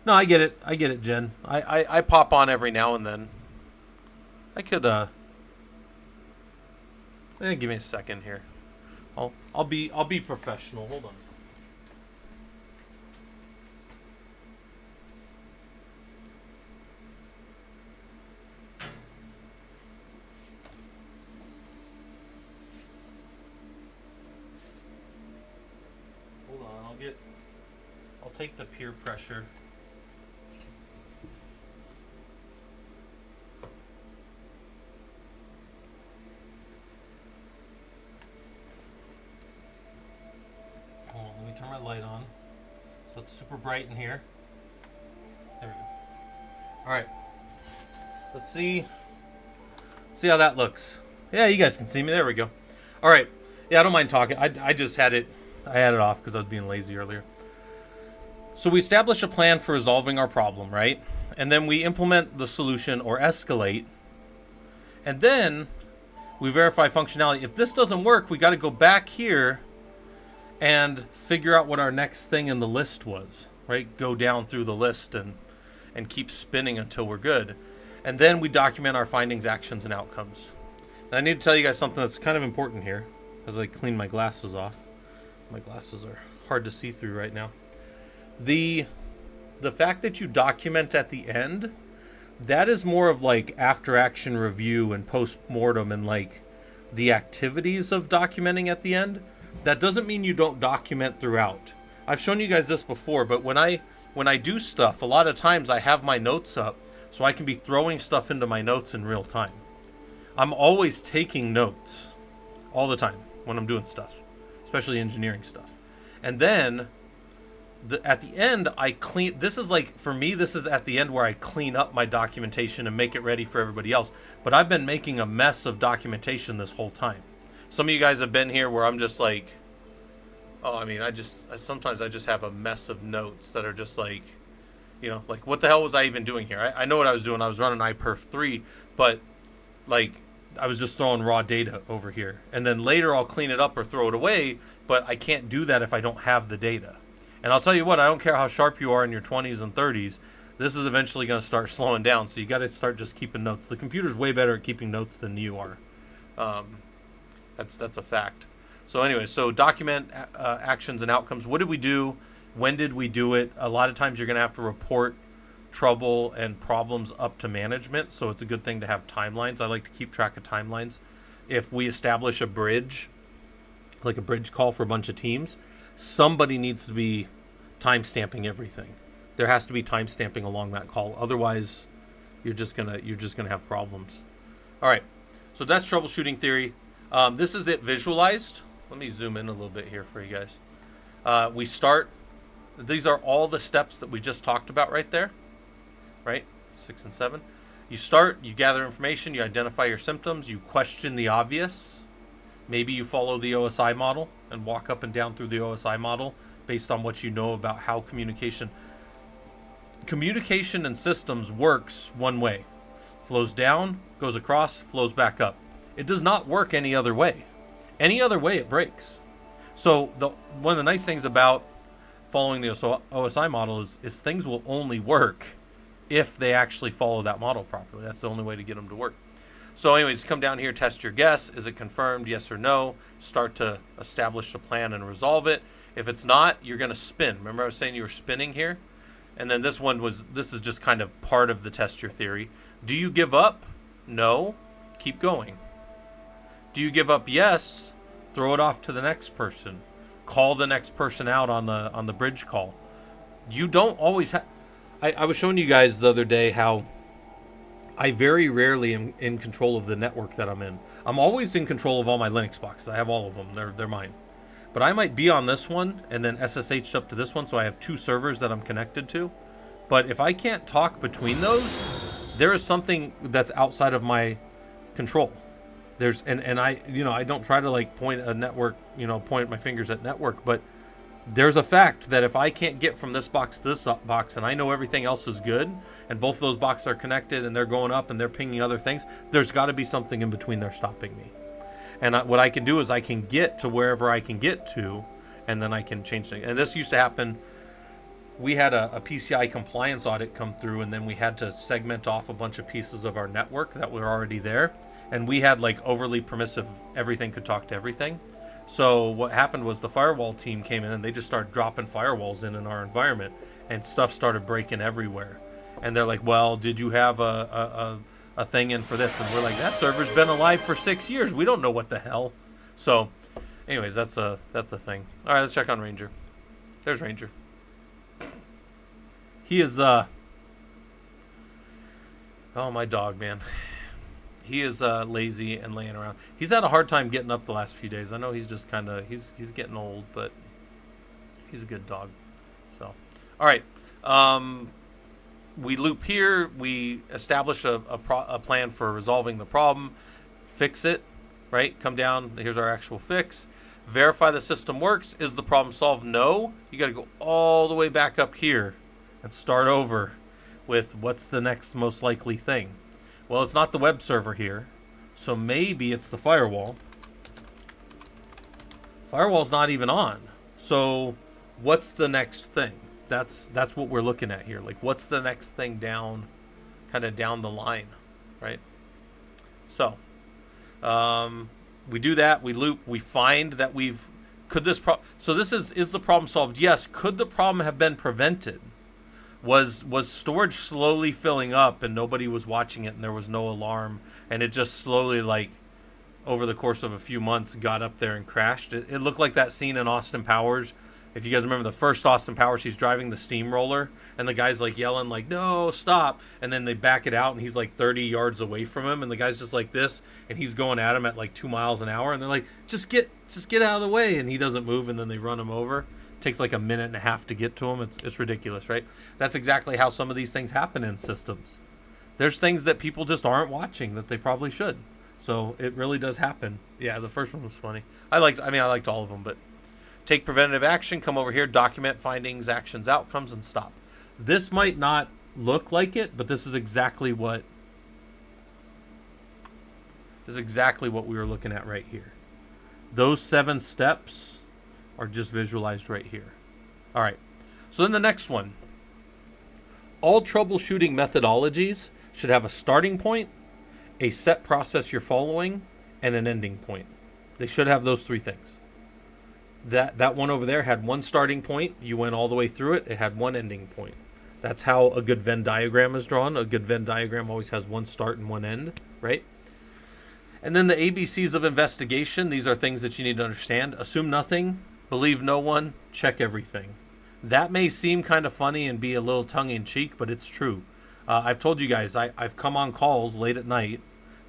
No, I get it, Jen. I pop on every now and then. I could give me a second here. I'll be professional. Hold on. Hold on. I'll take the peer pressure. Turn my light on so it's super bright in here. There we go. All right, let's see how that looks. Yeah, you guys can see me. There we go. All right. Yeah, I don't mind talking. I just had it off because I was being lazy earlier. So we establish a plan for resolving our problem, right? And then we implement the solution or escalate, and then we verify functionality. If this doesn't work, we got to go back here and figure out what our next thing in the list was, right? Go down through the list and keep spinning until we're good. And then we document our findings, actions, and outcomes. And I need to tell you guys something that's kind of important here as I clean my glasses off. My glasses are hard to see through right now. The fact that you document at the end, that is more of like after action review and post-mortem and like the activities of documenting at the end. That doesn't mean you don't document throughout. I've shown you guys this before, but when I do stuff, a lot of times I have my notes up so I can be throwing stuff into my notes in real time. I'm always taking notes all the time when I'm doing stuff, especially engineering stuff. And then at the end, I clean. This is like, for me, this is at the end where I clean up my documentation and make it ready for everybody else. But I've been making a mess of documentation this whole time. Some of you guys have been here where I'm just like, Oh, I mean, sometimes I just have a mess of notes that are just like, like what the hell was I even doing here? I know what I was doing. I was running iPerf 3, but like I was just throwing raw data over here. And then later I'll clean it up or throw it away, but I can't do that if I don't have the data. And I'll tell you what, I don't care how sharp you are in your 20s and 30s, this is eventually going to start slowing down. So you got to start just keeping notes. The computer's way better at keeping notes than you are. That's a fact. So anyway, so document actions and outcomes. What did we do? When did we do it? A lot of times you're going to have to report trouble and problems up to management. So it's a good thing to have timelines. I like to keep track of timelines. If we establish a bridge, like a bridge call for a bunch of teams, somebody needs to be timestamping everything. There has to be timestamping along that call. Otherwise, you're just gonna have problems. All right. So that's troubleshooting theory. This is it visualized. Let me zoom in a little bit here for you guys. We start. These are all the steps that we just talked about right there. Right? 6 and 7. You start, you gather information, you identify your symptoms, you question the obvious. Maybe you follow the OSI model and walk up and down through the OSI model based on what you know about how communication and systems works one way. Flows down, goes across, flows back up. It does not work any other way. Any other way, it breaks. So one of the nice things about following the OSI model is things will only work if they actually follow that model properly. That's the only way to get them to work. So anyways, come down here, test your guess. Is it confirmed? Yes or no? Start to establish a plan and resolve it. If it's not, you're going to spin. Remember I was saying you were spinning here? And then this is just kind of part of the test your theory. Do you give up? No. Keep going. Do you give up? Yes. Throw it off to the next person. Call the next person out on the bridge call. You don't always have... I was showing you guys the other day how I very rarely am in control of the network that I'm in. I'm always in control of all my Linux boxes. I have all of them. They're mine. But I might be on this one and then SSH up to this one, so I have 2 servers that I'm connected to. But if I can't talk between those, there is something that's outside of my control. And I don't try to like point at my fingers at network, but there's a fact that if I can't get from this box to this box and I know everything else is good and both of those boxes are connected and they're going up and they're pinging other things, there's got to be something in between there stopping me. And what I can do is I can get to wherever I can get to, and then I can change things. And this used to happen. We had a PCI compliance audit come through, and then we had to segment off a bunch of pieces of our network that were already there. And we had like overly permissive, everything could talk to everything. So what happened was the firewall team came in and they just started dropping firewalls in our environment, and stuff started breaking everywhere. And they're like, well, did you have a thing in for this? And we're like, that server's been alive for 6 years. We don't know what the hell. So anyways, that's a thing. All right, let's check on Ranger. There's Ranger. He is oh, my dog, man. He is lazy and laying around. He's had a hard time getting up the last few days. I know he's just kind of he's getting old, but he's a good dog. So, all right. We loop here. We establish a plan for resolving the problem. Fix it, right? Come down. Here's our actual fix. Verify the system works. Is the problem solved? No. You got to go all the way back up here and start over with what's the next most likely thing. Well, it's not the web server here, so maybe it's the firewall. Firewall's not even on. So what's the next thing? That's what we're looking at here. Like, what's the next thing down, kind of down the line, right? So we do that. We loop. We find that so this is the problem solved? Yes. Could the problem have been prevented? Was storage slowly filling up and nobody was watching it and there was no alarm, and it just slowly, like, over the course of a few months got up there and crashed? It looked like that scene in Austin Powers. If you guys remember the first Austin Powers, he's driving the steamroller and the guy's like yelling like, no, stop. And then they back it out and he's like 30 yards away from him and the guy's just like this and he's going at him at like 2 miles an hour and they're like, just get out of the way, and he doesn't move and then they run him over. Takes like a minute and a half to get to them. It's ridiculous, right? That's exactly how some of these things happen in systems. There's things that people just aren't watching that they probably should. So it really does happen. Yeah, the first one was funny. I liked all of them, but Take preventative action, come over here, document findings, actions, outcomes, and stop. This might not look like it, but this is exactly what we were looking at right here. Those 7 steps are just visualized right here. All right. So then the next one. All troubleshooting methodologies should have a starting point, a set process you're following, and an ending point. They should have those 3 things. That one over there had one starting point. You went all the way through it. It had one ending point. That's how a good Venn diagram is drawn. A good Venn diagram always has one start and one end, right? And then the ABCs of investigation. These are things that you need to understand. Assume nothing, believe no one, check everything. That may seem kind of funny and be a little tongue-in-cheek, but it's true. I've told you guys, I've come on calls late at night.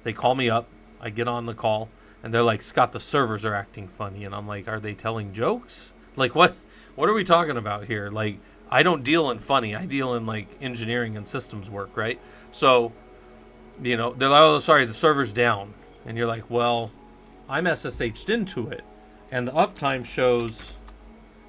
They call me up. I get on the call. And they're like, Scott, the servers are acting funny. And I'm like, are they telling jokes? Like, what are we talking about here? Like, I don't deal in funny. I deal in, like, engineering and systems work, right? So, they're like, oh, sorry, the server's down. And you're like, well, I'm SSH'd into it. And the uptime shows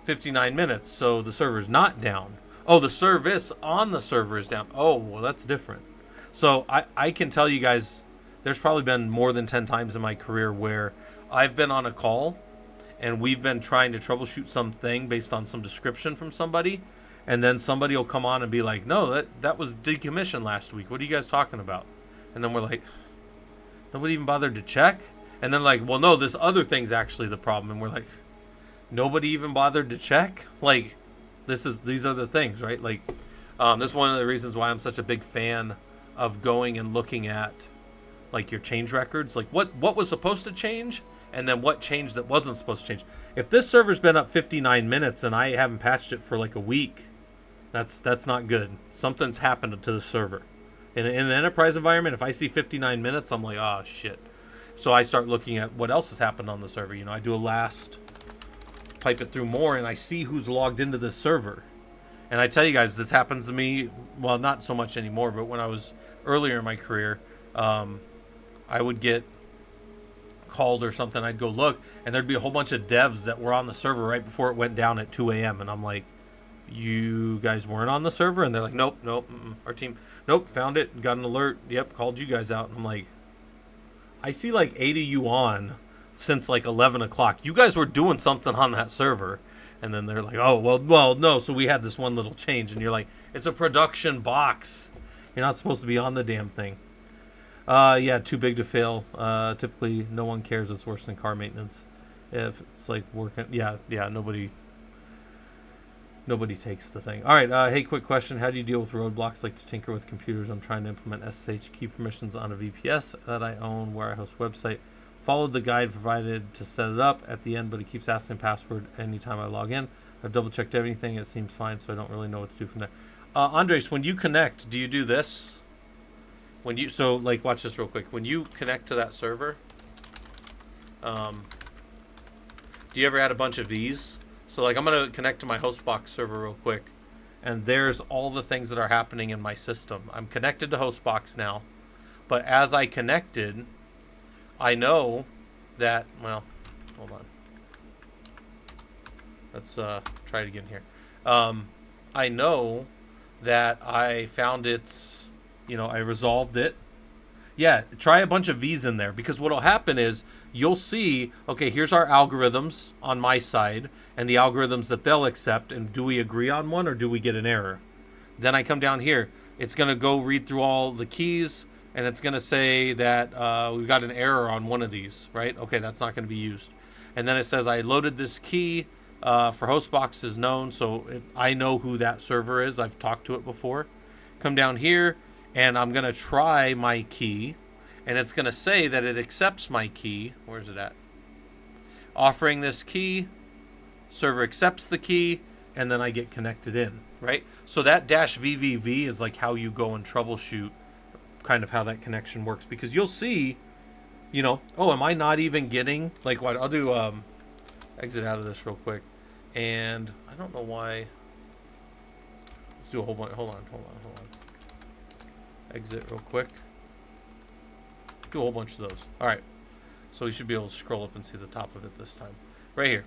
59 minutes, so the server's not down. Oh, the service on the server is down. Oh, well, that's different. So I can tell you guys, there's probably been more than 10 times in my career where I've been on a call and we've been trying to troubleshoot something based on some description from somebody, and then somebody will come on and be like, no, that was decommissioned last week. What are you guys talking about? And then we're like, nobody even bothered to check? And then like, well, no, this other thing's actually the problem. And we're like, nobody even bothered to check? Like, these are the things, right? Like, this is one of the reasons why I'm such a big fan of going and looking at like your change records, like what was supposed to change and then what changed that wasn't supposed to change. If this server's been up 59 minutes and I haven't patched it for like a week, that's not good. Something's happened to the server. In an enterprise environment, if I see 59 minutes, I'm like, oh shit. So I start looking at what else has happened on the server. I do a last, pipe it through more, and I see who's logged into this server. And I tell you guys, this happens to me, well, not so much anymore, but when I was earlier in my career, I would get called or something. I'd go look, and there'd be a whole bunch of devs that were on the server right before it went down at 2 a.m. And I'm like, you guys weren't on the server? And they're like, nope, our team, nope, found it, got an alert, yep, called you guys out. And I'm like, I see like 8 of you on since like 11 o'clock. You guys were doing something on that server. And then they're like, oh, well, no, so we had this one little change. And you're like, it's a production box. You're not supposed to be on the damn thing. Yeah, too big to fail. Typically, no one cares. It's worse than car maintenance. If it's like working, yeah, nobody takes the thing. All right, hey, quick question. How do you deal with roadblocks like to tinker with computers? I'm trying to implement SSH key permissions on a VPS that I own where I host website. Followed the guide provided to set it up at the end, but it keeps asking password anytime I log in. I've double-checked everything. It seems fine, so I don't really know what to do from there. Andres, when you connect, do you do this? So like, watch this real quick. When you connect to that server, do you ever add a bunch of V's? So like, I'm going to connect to my hostbox server real quick, and there's all the things that are happening in my system. I'm connected to hostbox now, but as I connected, I know that, well, hold on. Let's try it again here. I know that I found its, I resolved it. Yeah, try a bunch of V's in there, because what will happen is you'll see, okay, here's our algorithms on my side and the algorithms that they'll accept, and do we agree on one or do we get an error? Then I come down here. It's going to go read through all the keys, and it's going to say that we've got an error on one of these, right? Okay, that's not going to be used. And then it says I loaded this key for hostbox is known, so I know who that server is. I've talked to it before. Come down here, and I'm going to try my key, and it's going to say that it accepts my key. Where's it at? Offering this key, server accepts the key, and then I get connected in, right? So that -VVV is like how you go and troubleshoot kind of how that connection works, because you'll see, oh, am I not even getting, like, what I'll do, exit out of this real quick, and I don't know why. Let's do a whole bunch. Hold on. Exit real quick. Do a whole bunch of those. All right. So you should be able to scroll up and see the top of it this time. Right here.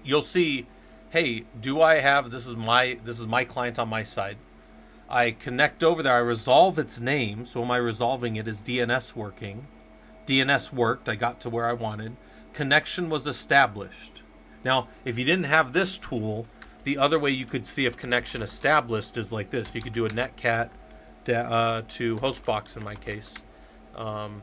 you'll see, hey, do I have, this is my client on my side. I connect over there, I resolve its name. So am I resolving it? Is DNS working? DNS worked, I got to where I wanted. Connection was established. Now, if you didn't have this tool, the other way you could see if connection established is like this. You could do a netcat to hostbox in my case, on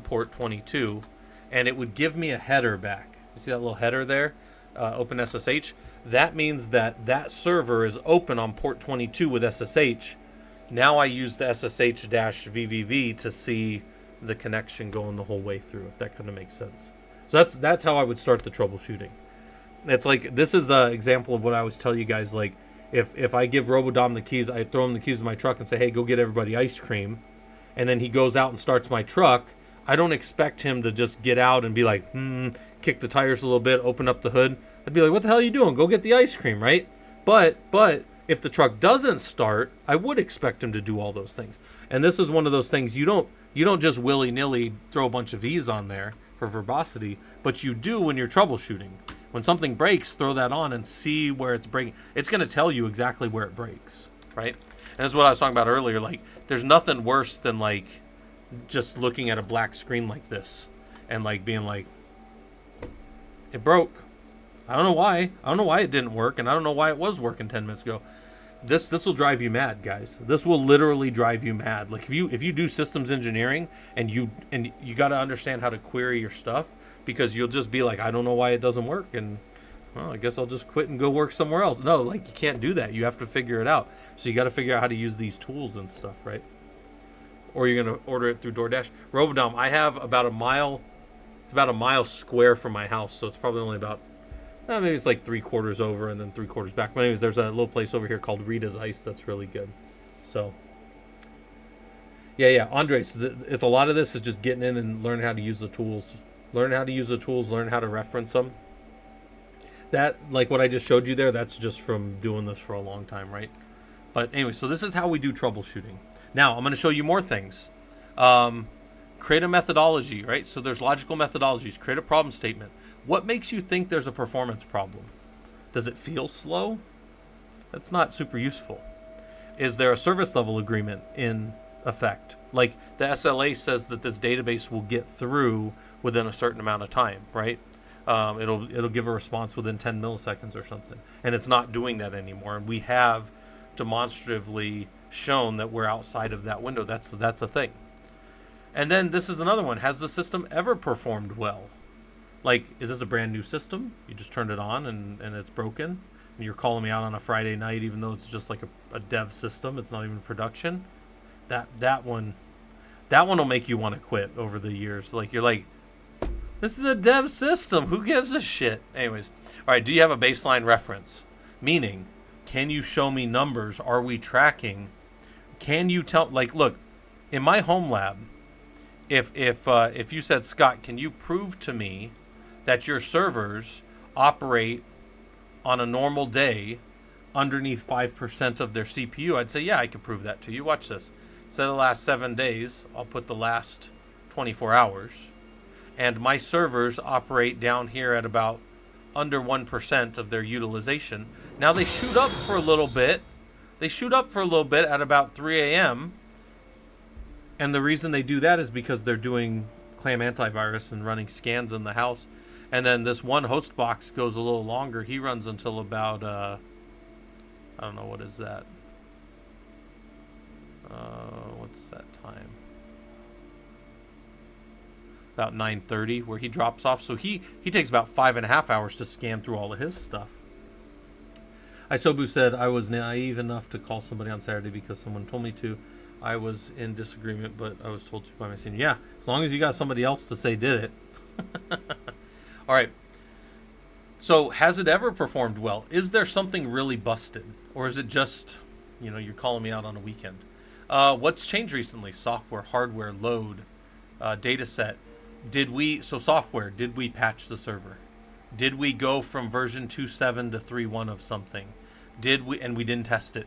port 22, and it would give me a header back. You see that little header there? Open SSH. That means that that server is open on port 22 with SSH. Now I use the SSH-VVV to see the connection going the whole way through, if that kind of makes sense. So that's how I would start the troubleshooting. It's like, this is an example of what I always tell you guys. Like, if I give Robodom the keys, I throw him the keys of my truck and say, hey, go get everybody ice cream, and then he goes out and starts my truck, I don't expect him to just get out and be like, kick the tires a little bit, open up the hood. I'd be like, what the hell are you doing? Go get the ice cream, right? But if the truck doesn't start, I would expect him to do all those things. And this is one of those things, you don't just willy-nilly throw a bunch of V's on there for verbosity, but you do when you're troubleshooting. When something breaks, throw that on and see where it's breaking. It's going to tell you exactly where it breaks, right? And that's what I was talking about earlier. Like, there's nothing worse than, like, just looking at a black screen like this and, like, being like, it broke. I don't know why. I don't know why it didn't work, and I don't know why it was working 10 minutes ago. This will drive you mad, guys. This will literally drive you mad. Like, if you do systems engineering and you got to understand how to query your stuff, because you'll just be like, I don't know why it doesn't work, and well, I guess I'll just quit and go work somewhere else. No, like, you can't do that. You have to figure it out. So you got to figure out how to use these tools and stuff, right? Or you're going to order it through DoorDash. Robodom, I have about a mile. It's about a mile square from my house, so it's probably only about, maybe it's like 3/4 over and then 3/4 back. But anyways, there's a little place over here called Rita's Ice that's really good. So, yeah, Andres, it's a lot of this is just getting in and learning how to use the tools. Learn how to use the tools, learn how to reference them. That, like what I just showed you there, that's just from doing this for a long time, right? But anyway, so this is how we do troubleshooting. Now, I'm going to show you more things. Create a methodology, right? So there's logical methodologies. Create a problem statement. What makes you think there's a performance problem? Does it feel slow? That's not super useful. Is there a service level agreement in effect? Like, the SLA says that this database will get through within a certain amount of time, right? It'll give a response within 10 milliseconds or something. And it's not doing that anymore. And we have demonstratively shown that we're outside of that window. That's a thing. And then this is another one. Has the system ever performed well? Like, is this a brand new system? You just turned it on and it's broken? And you're calling me out on a Friday night even though it's just like a dev system. It's not even production. That one will make you want to quit over the years. Like, you're like, this is a dev system. Who gives a shit? Anyways. All right. Do you have a baseline reference? Meaning, can you show me numbers? Are we tracking? Can you tell, like, look, in my home lab, if you said, Scott, can you prove to me that your servers operate on a normal day underneath 5% of their CPU? I'd say, yeah, I can prove that to you. Watch this. Instead of the last 7 days, I'll put the last 24 hours. And my servers operate down here at about under 1% of their utilization. Now they shoot up for a little bit. They shoot up for a little bit at about 3 a.m. And the reason they do that is because they're doing Clam antivirus and running scans in the house. And then this one host box goes a little longer. He runs until about, I don't know, what is that? What's that time? About 9:30 where he drops off. So he takes about 5.5 hours to scan through all of his stuff. Isobu said, I was naive enough to call somebody on Saturday because someone told me to. I was in disagreement, but I was told to by my senior. Yeah, as long as you got somebody else to say did it. All right. So has it ever performed well? Is there something really busted? Or is it just, you're calling me out on a weekend? What's changed recently? Software, hardware, load, data set. Software, did we patch the server? Did we go from version 2.7 to 3.1 of something? And we didn't test it.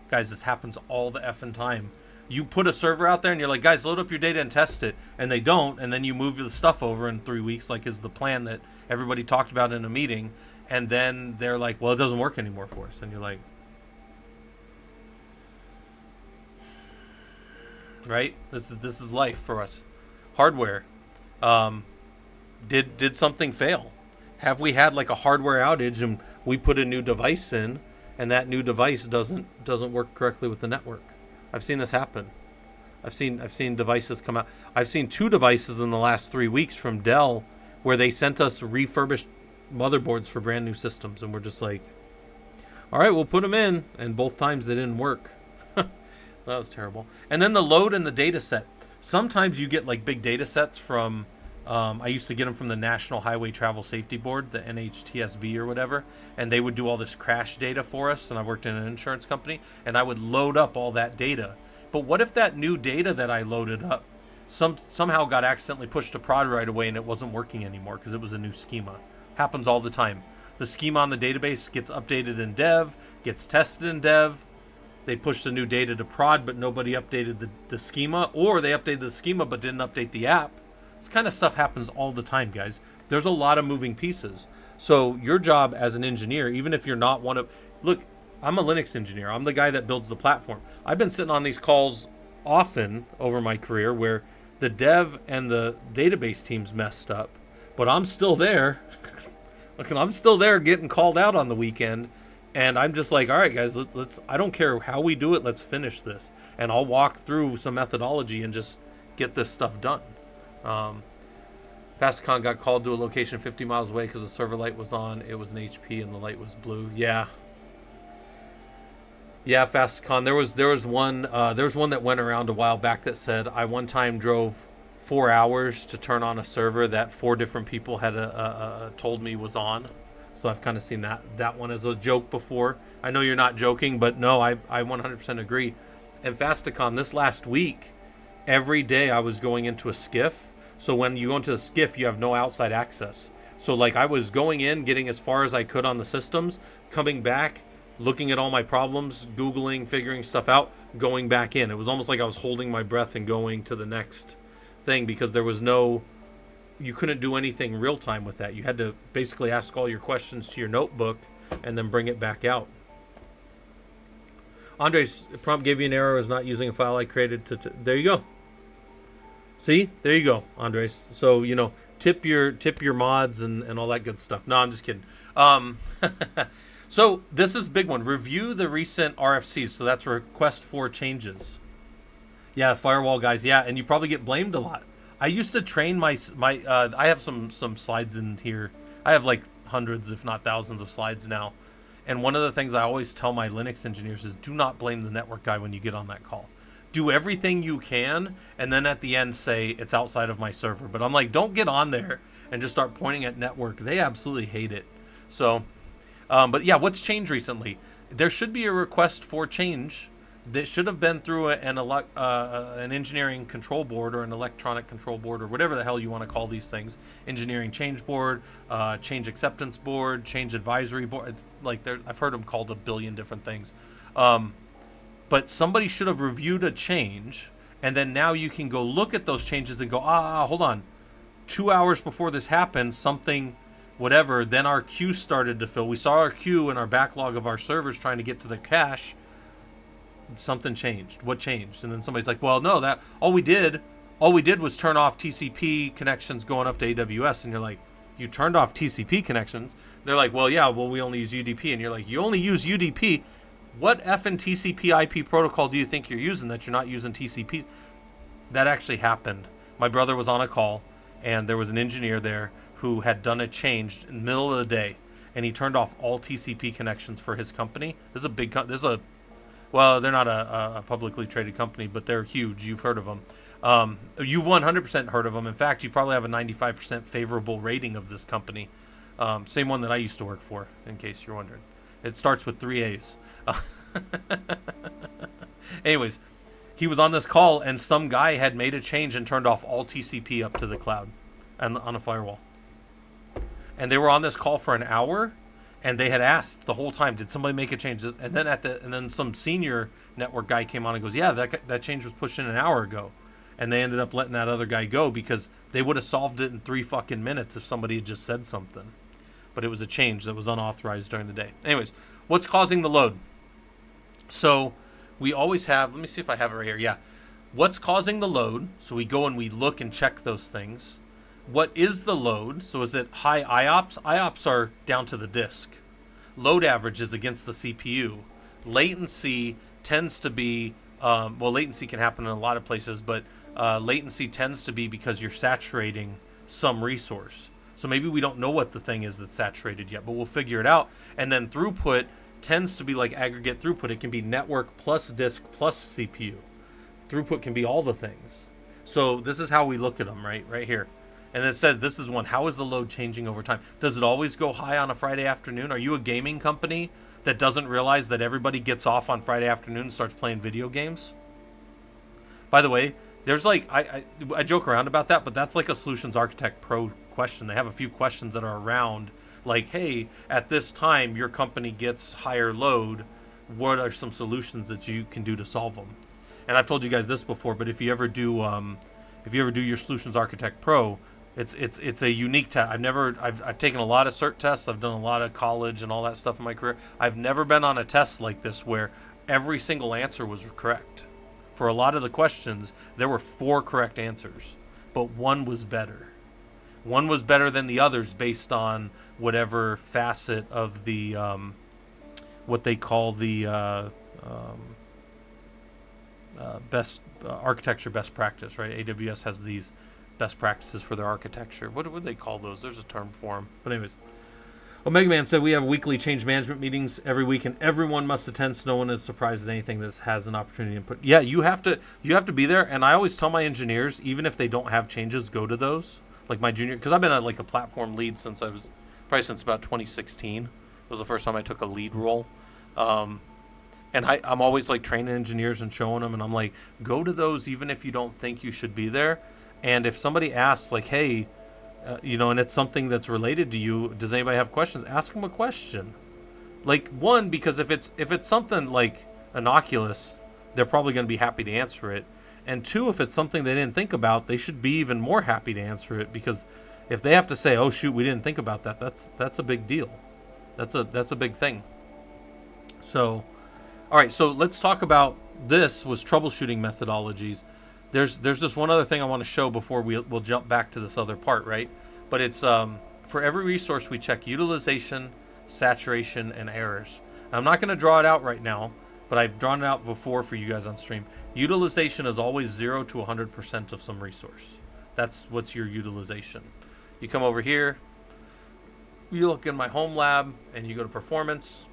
Guys, this happens all the effing time. You put a server out there and you're like, guys, load up your data and test it. And they don't. And then you move the stuff over in 3 weeks, like is the plan that everybody talked about in a meeting. And then they're like, well, it doesn't work anymore for us. And you're like, right? This is life for us. Hardware. Did something fail? Have we had like a hardware outage and we put a new device in and that new device doesn't work correctly with the network? I've seen this happen. I've seen devices come out. I've seen 2 devices in the last 3 weeks from Dell where they sent us refurbished motherboards for brand new systems, and we're just like, all right, we'll put them in, and both times they didn't work. That was terrible. And then the load and the data set. Sometimes you get like big data sets from, I used to get them from the National Highway Travel Safety Board, the NHTSB or whatever, and they would do all this crash data for us, and I worked in an insurance company, and I would load up all that data. But what if that new data that I loaded up somehow got accidentally pushed to prod right away and it wasn't working anymore because it was a new schema? Happens all the time. The schema on the database gets updated in dev, gets tested in dev. They pushed the new data to prod, but nobody updated the schema, or they updated the schema but didn't update the app. This kind of stuff happens all the time, guys. There's a lot of moving pieces. So your job as an engineer, even if you're not one of... Look, I'm a Linux engineer. I'm the guy that builds the platform. I've been sitting on these calls often over my career where the dev and the database teams messed up, but I'm still there. Look, I'm still there getting called out on the weekend, and I'm just like, all right, guys, let's. I don't care how we do it. Let's finish this, and I'll walk through some methodology and just get this stuff done. Fastcon got called to a location 50 miles away because the server light was on. It was an HP and the light was blue. Yeah, Fastcon. There was one that went around a while back that said I one time drove 4 hours to turn on a server that 4 different people had told me was on. So I've kind of seen that one as a joke before. I know you're not joking, but no, I 100% agree. And Fastcon this last week, every day I was going into a skiff. So when you go into the skiff, you have no outside access. So like I was going in, getting as far as I could on the systems, coming back, looking at all my problems, Googling, figuring stuff out, going back in. It was almost like I was holding my breath and going to the next thing because there was you couldn't do anything real time with that. You had to basically ask all your questions to your notebook and then bring it back out. Andre's prompt gave you an error, is not using a file I created there you go. See, there you go, Andres. So, tip your mods and all that good stuff. No, I'm just kidding. So this is a big one. Review the recent RFCs. So that's request for changes. Yeah, firewall guys. Yeah, and you probably get blamed a lot. I used to train my I have some slides in here. I have like hundreds, if not thousands of slides now. And one of the things I always tell my Linux engineers is do not blame the network guy when you get on that call. Do everything you can, and then at the end say it's outside of my server. But I'm like, don't get on there and just start pointing at network. They absolutely hate it. So, but yeah, what's changed recently? There should be a request for change that should have been through an engineering control board or an electronic control board or whatever the hell you want to call these things. Engineering change board, change acceptance board, change advisory board. Like I've heard them called a billion different things. But somebody should have reviewed a change, and then now you can go look at those changes and go, hold on. 2 hours before this happened, something, whatever, then our queue started to fill. We saw our queue and our backlog of our servers trying to get to the cache. Something changed. What changed? And then somebody's like, well, no, that all we did was turn off TCP connections going up to AWS. And you're like, you turned off TCP connections? They're like, well, yeah, we only use UDP. And you're like, you only use UDP? What effing TCP IP protocol do you think you're using that you're not using TCP? That actually happened. My brother was on a call, and there was an engineer there who had done a change in the middle of the day, and he turned off all TCP connections for his company. This is a big well, they're not a publicly traded company, but they're huge. You've heard of them. You've 100% heard of them. In fact, you probably have a 95% favorable rating of this company. Same one that I used to work for, in case you're wondering. It starts with 3 A's. Anyways, he was on this call, and some guy had made a change and turned off all TCP up to the cloud and on a firewall. And they were on this call for an hour, and they had asked the whole time, did somebody make a change? And then some senior network guy came on and goes, yeah, that change was pushed in an hour ago. And they ended up letting that other guy go because they would have solved it in 3 fucking minutes if somebody had just said something. but it was a change that was unauthorized during the day. Anyways, what's causing the load? So we always have, let me see if I have it right here. Yeah. What's causing the load? So we go and we look and check those things. What is the load? So is it high IOPS? IOPS are down to the disk. Load average is against the CPU. Latency tends to be, well, latency can happen in a lot of places, but latency tends to be because you're saturating some resource. So maybe we don't know what the thing is that's saturated yet, but we'll figure it out. And then throughput tends to be like aggregate throughput. It can be network plus disk plus CPU. Throughput can be all the things. So this is how we look at them, right here. And it says this is one. How is the load changing over time? Does it always go high on a Friday afternoon? Are you a gaming company that doesn't realize that everybody gets off on Friday afternoon and starts playing video games? By the way, there's like, I joke around about that, but that's like a Solutions Architect Pro question. They have a few questions that are around like, hey, at this time your company gets higher load. What are some solutions that you can do to solve them? And I've told you guys this before, but if you ever do your Solutions Architect Pro, it's a unique test. I've taken a lot of cert tests. I've done a lot of college and all that stuff in my career. I've never been on a test like this where every single answer was correct. For a lot of the questions, there were 4 correct answers, but one was better. One was better than the others based on whatever facet of the what they call the best architecture best practice, right? AWS has these best practices for their architecture. What would they call those? There's a term for them. But anyways, Omega Man said we have weekly change management meetings every week, and everyone must attend, so no one is surprised at anything that has an opportunity to input. Yeah, you have to be there. And I always tell my engineers, even if they don't have changes, go to those. Like my junior, because I've been a platform lead since about 2016. It was the first time I took a lead role. And I'm always like training engineers and showing them, and I'm like, go to those even if you don't think you should be there. And if somebody asks like, hey, and it's something that's related to you, does anybody have questions? Ask them a question. Like, one, because if it's something like innocuous, they're probably going to be happy to answer it. And 2, if it's something they didn't think about, they should be even more happy to answer it, because if they have to say, oh shoot, we didn't think about that, that's a big deal. That's a big thing. So, all right, so let's talk about this was troubleshooting methodologies. There's just one other thing I want to show before we'll jump back to this other part, right? But it's for every resource we check utilization, saturation, and errors. I'm not going to draw it out right now, but I've drawn it out before for you guys on stream. Utilization is always 0 to 100% of some resource. That's what's your utilization. You come over here, you look in my home lab, and you go to performance.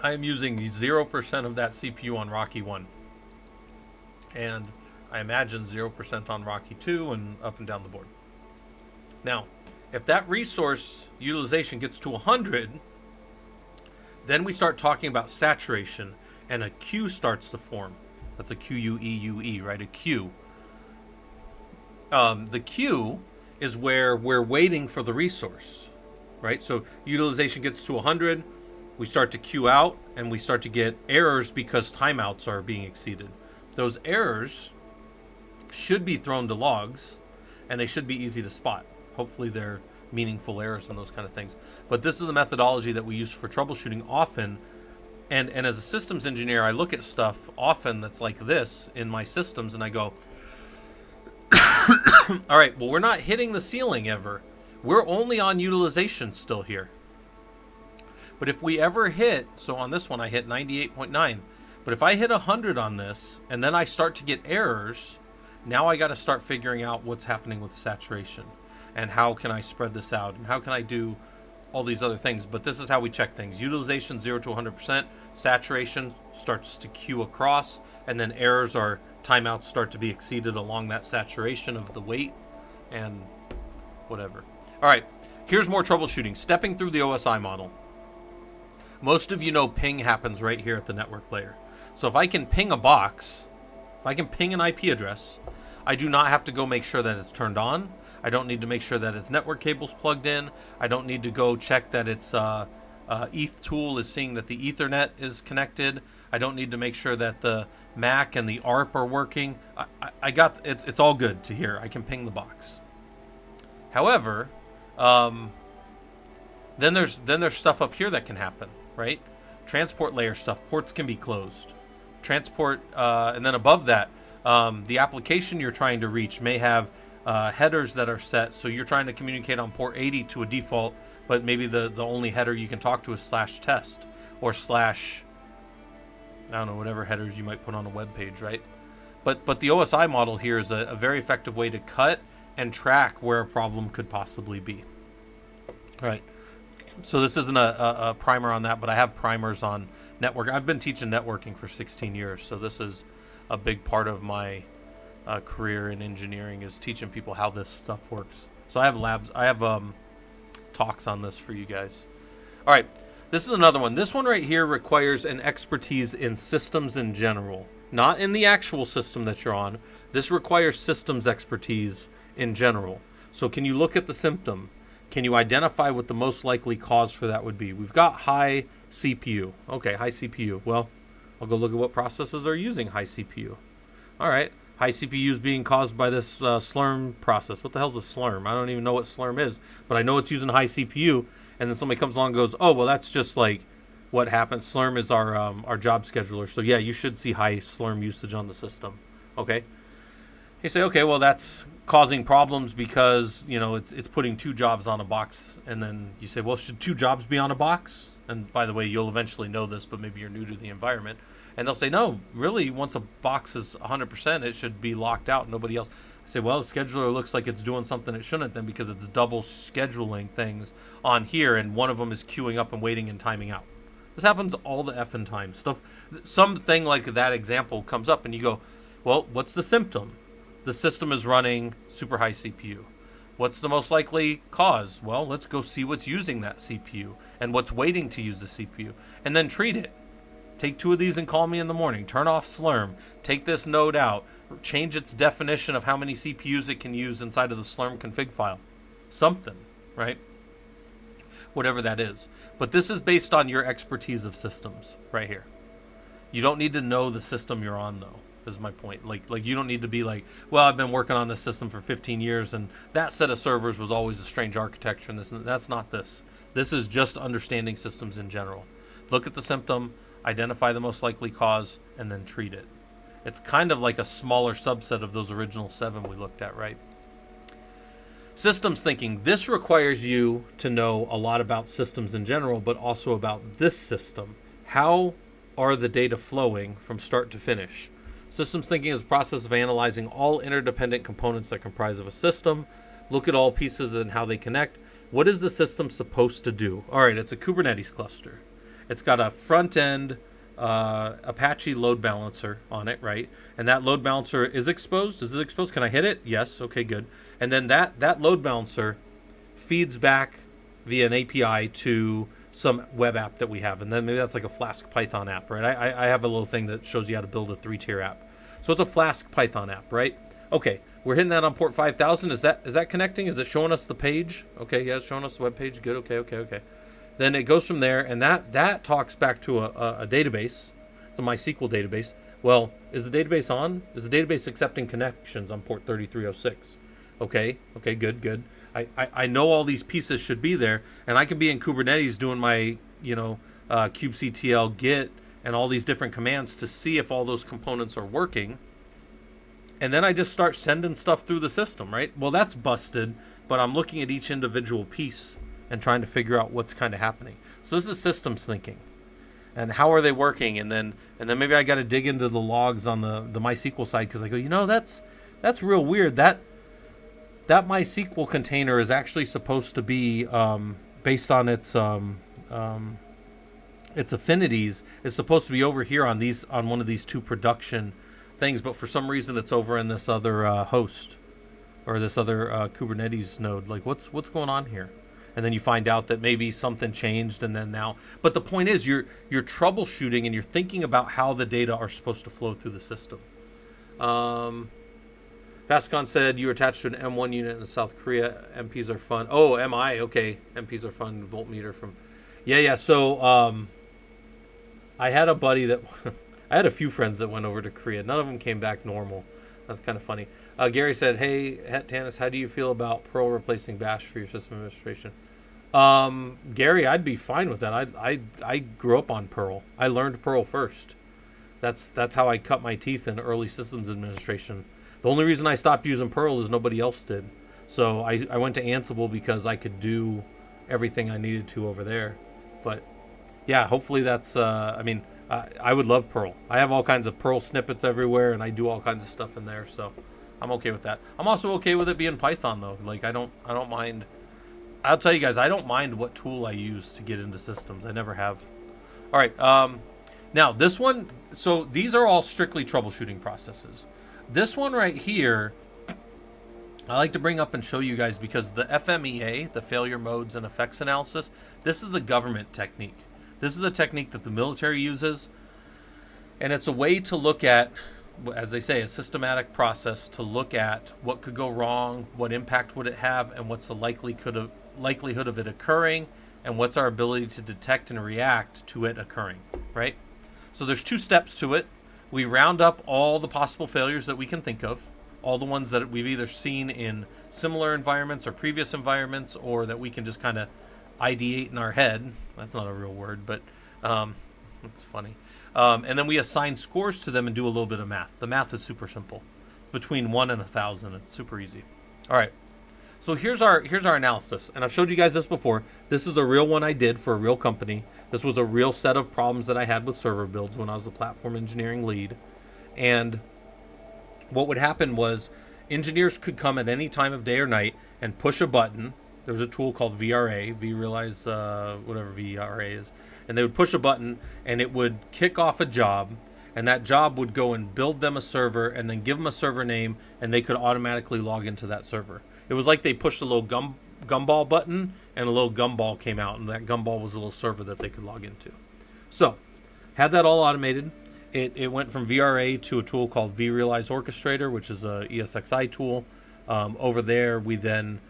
I am using 0% of that CPU on Rocky 1. And I imagine 0% on Rocky 2 and up and down the board. Now, if that resource utilization gets to 100, then we start talking about saturation, and a queue starts to form. That's a Q-U-E-U-E, right? A queue. The queue is where we're waiting for the resource, right? So utilization gets to 100. We start to queue out, and we start to get errors because timeouts are being exceeded. Those errors should be thrown to logs, and they should be easy to spot. Hopefully they're meaningful errors and those kind of things. But this is a methodology that we use for troubleshooting often. And as a systems engineer, I look at stuff often that's like this in my systems, and I go, all right, well, we're not hitting the ceiling ever. We're only on utilization still here. But if we ever hit, so on this one I hit 98.9, but if I hit 100 on this and then I start to get errors, now I got to start figuring out what's happening with saturation and how can I spread this out and how can I do all these other things. But this is how we check things. Utilization 0 to 100%, saturation starts to queue across, and then errors or timeouts start to be exceeded along that saturation of the weight and whatever. All right, here's more troubleshooting. Stepping through the OSI model. Most of you know ping happens right here at the network layer. So if I can ping a box, if I can ping an IP address, I do not have to go make sure that it's turned on. I don't need to make sure that its network cable's plugged in. I don't need to go check that its ETH tool is seeing that the Ethernet is connected. I don't need to make sure that the MAC and the ARP are working. I got it's all good to here. I can ping the box. However, then there's stuff up here that can happen, right? Transport layer stuff. Ports can be closed. Transport, and then above that, the application you're trying to reach may have headers that are set. So you're trying to communicate on port 80 to a default, but maybe the only header you can talk to is /test or / I don't know, whatever headers you might put on a web page, right? But the OSI model here is a very effective way to cut and track where a problem could possibly be. All right. So this isn't a primer on that, but I have primers on network. I've been teaching networking for 16 years, so this is a big part of my career in engineering, is teaching people how this stuff works. So I have labs, I have talks on this for you guys. All right, this is another one. This one right here requires an expertise in systems in general, not in the actual system that you're on. This requires systems expertise in general. So can you look at the symptom? Can you identify what the most likely cause for that would be? We've got high CPU. Okay, high CPU. Well, I'll go look at what processes are using high CPU. All right, high CPU is being caused by this Slurm process. What the hell's a Slurm? I don't even know what Slurm is, but I know it's using high CPU. And then somebody comes along and goes, oh, well, that's just like what happens. Slurm is our job scheduler. So yeah, you should see high Slurm usage on the system. Okay. You say, okay, well, that's causing problems because, you know, it's putting 2 jobs on a box. And then you say, well, should 2 jobs be on a box? And by the way, you'll eventually know this, but maybe you're new to the environment. And they'll say, no, really, once a box is 100%, it should be locked out. Nobody else. I say, well, the scheduler looks like it's doing something it shouldn't then, because it's double scheduling things on here, and one of them is queuing up and waiting and timing out. This happens all the effing time. Something like that example comes up, and you go, well, what's the symptom? The system is running super high CPU. What's the most likely cause? Well, let's go see what's using that CPU and what's waiting to use the CPU, and then treat it. Take 2 of these and call me in the morning. Turn off Slurm. Take this node out. Change its definition of how many CPUs it can use inside of the Slurm config file. Something, right? Whatever that is. But this is based on your expertise of systems right here. You don't need to know the system you're on, though, is my point. Like you don't need to be like, well, I've been working on this system for 15 years, and that set of servers was always a strange architecture, and this. That's not this. This is just understanding systems in general. Look at the symptom, identify the most likely cause, and then treat it. It's kind of like a smaller subset of those original 7 we looked at, right? Systems thinking. This requires you to know a lot about systems in general, but also about this system. How are the data flowing from start to finish? Systems thinking is a process of analyzing all interdependent components that comprise of a system. Look at all pieces and how they connect. What is the system supposed to do? All right, it's a Kubernetes cluster. It's got a front end Apache load balancer on it, right? And that load balancer is exposed. Is it exposed? Can I hit it? Yes. Okay, good. And then that load balancer feeds back via an API to some web app that we have. And then maybe that's like a Flask Python app, right? I have a little thing that shows you how to build a 3-tier app. So it's a Flask Python app, right? Okay, we're hitting that on port 5000. Is that connecting? Is it showing us the page? Okay, yeah, it's showing us the web page. Good. Okay. Then it goes from there, and that talks back to a database. It's a MySQL database. Well, is the database on? Is the database accepting connections on port 3306? Okay, good. I know all these pieces should be there, and I can be in Kubernetes doing my, kubectl git and all these different commands to see if all those components are working. And then I just start sending stuff through the system, right? Well, that's busted, but I'm looking at each individual piece and trying to figure out what's kind of happening. So this is systems thinking. And how are they working? And then maybe I got to dig into the logs on the MySQL side, because I go, that's real weird. That MySQL container is actually supposed to be based on its affinities. It's supposed to be over here on one of these 2 production things, but for some reason it's over in this other host or this other Kubernetes node. Like, what's going on here? And then you find out that maybe something changed, and then now. But the point is, you're troubleshooting and you're thinking about how the data are supposed to flow through the system. Vascon said you were attached to an M1 unit in South Korea. MPs are fun. Oh, MI. Okay, MPs are fun. Voltmeter from. Yeah. So I had a buddy that I had a few friends that went over to Korea. None of them came back normal. That's kind of funny. Gary said, "Hey, Tanis, how do you feel about Perl replacing Bash for your system administration?" Gary, I'd be fine with that. I grew up on Perl. I learned Perl first. That's how I cut my teeth in early systems administration. The only reason I stopped using Perl is nobody else did. So I went to Ansible because I could do everything I needed to over there. But yeah, hopefully that's. I would love Perl. I have all kinds of Perl snippets everywhere, and I do all kinds of stuff in there. So I'm okay with that. I'm also okay with it being Python though. Like I don't mind. I'll tell you guys, I don't mind what tool I use to get into systems. I never have. All right. Now this one. So these are all strictly troubleshooting processes. This one right here, I like to bring up and show you guys because the FMEA, the failure modes and effects analysis, this is a government technique. This is a technique that the military uses, and it's a way to look at, as they say, a systematic process to look at what could go wrong, what impact would it have, and what's the likelihood of it occurring, and what's our ability to detect and react to it occurring, right? So there's 2 steps to it. We round up all the possible failures that we can think of, all the ones that we've either seen in similar environments or previous environments, or that we can just kind of ideate in our head. That's not a real word, but it's funny. And then we assign scores to them and do a little bit of math. The math is super simple. Between 1 and 1,000, it's super easy. All right. So here's our analysis, and I've showed you guys this before. This is a real one I did for a real company. This was a real set of problems that I had with server builds when I was the platform engineering lead. And what would happen was engineers could come at any time of day or night and push a button. There was a tool called VRA, whatever VRA is, and they would push a button and it would kick off a job, and that job would go and build them a server and then give them a server name, and they could automatically log into that server. It was like they pushed a little gumball button and a little gumball came out, and that gumball was a little server that they could log into. So, had that all automated. It went from VRA to a tool called vRealize Orchestrator, which is a ESXi tool. Over there, we then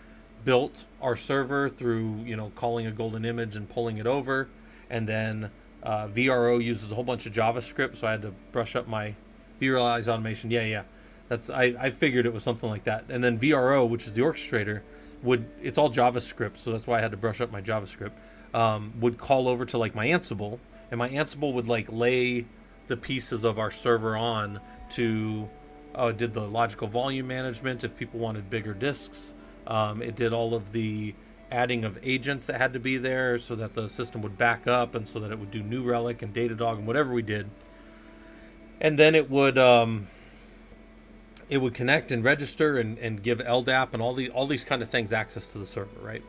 built our server through, calling a golden image and pulling it over. And then VRO uses a whole bunch of JavaScript, so I had to brush up my vRealize automation. Yeah. I figured it was something like that. And then VRO, which is the orchestrator, it's all JavaScript, so that's why I had to brush up my JavaScript, would call over to like my Ansible, and my Ansible would like lay the pieces of our server on to, it did the logical volume management if people wanted bigger disks. It did all of the adding of agents that had to be there so that the system would back up and so that it would do New Relic and Datadog and whatever we did. And then it would connect and register and give LDAP and all these kind of things access to the server, right?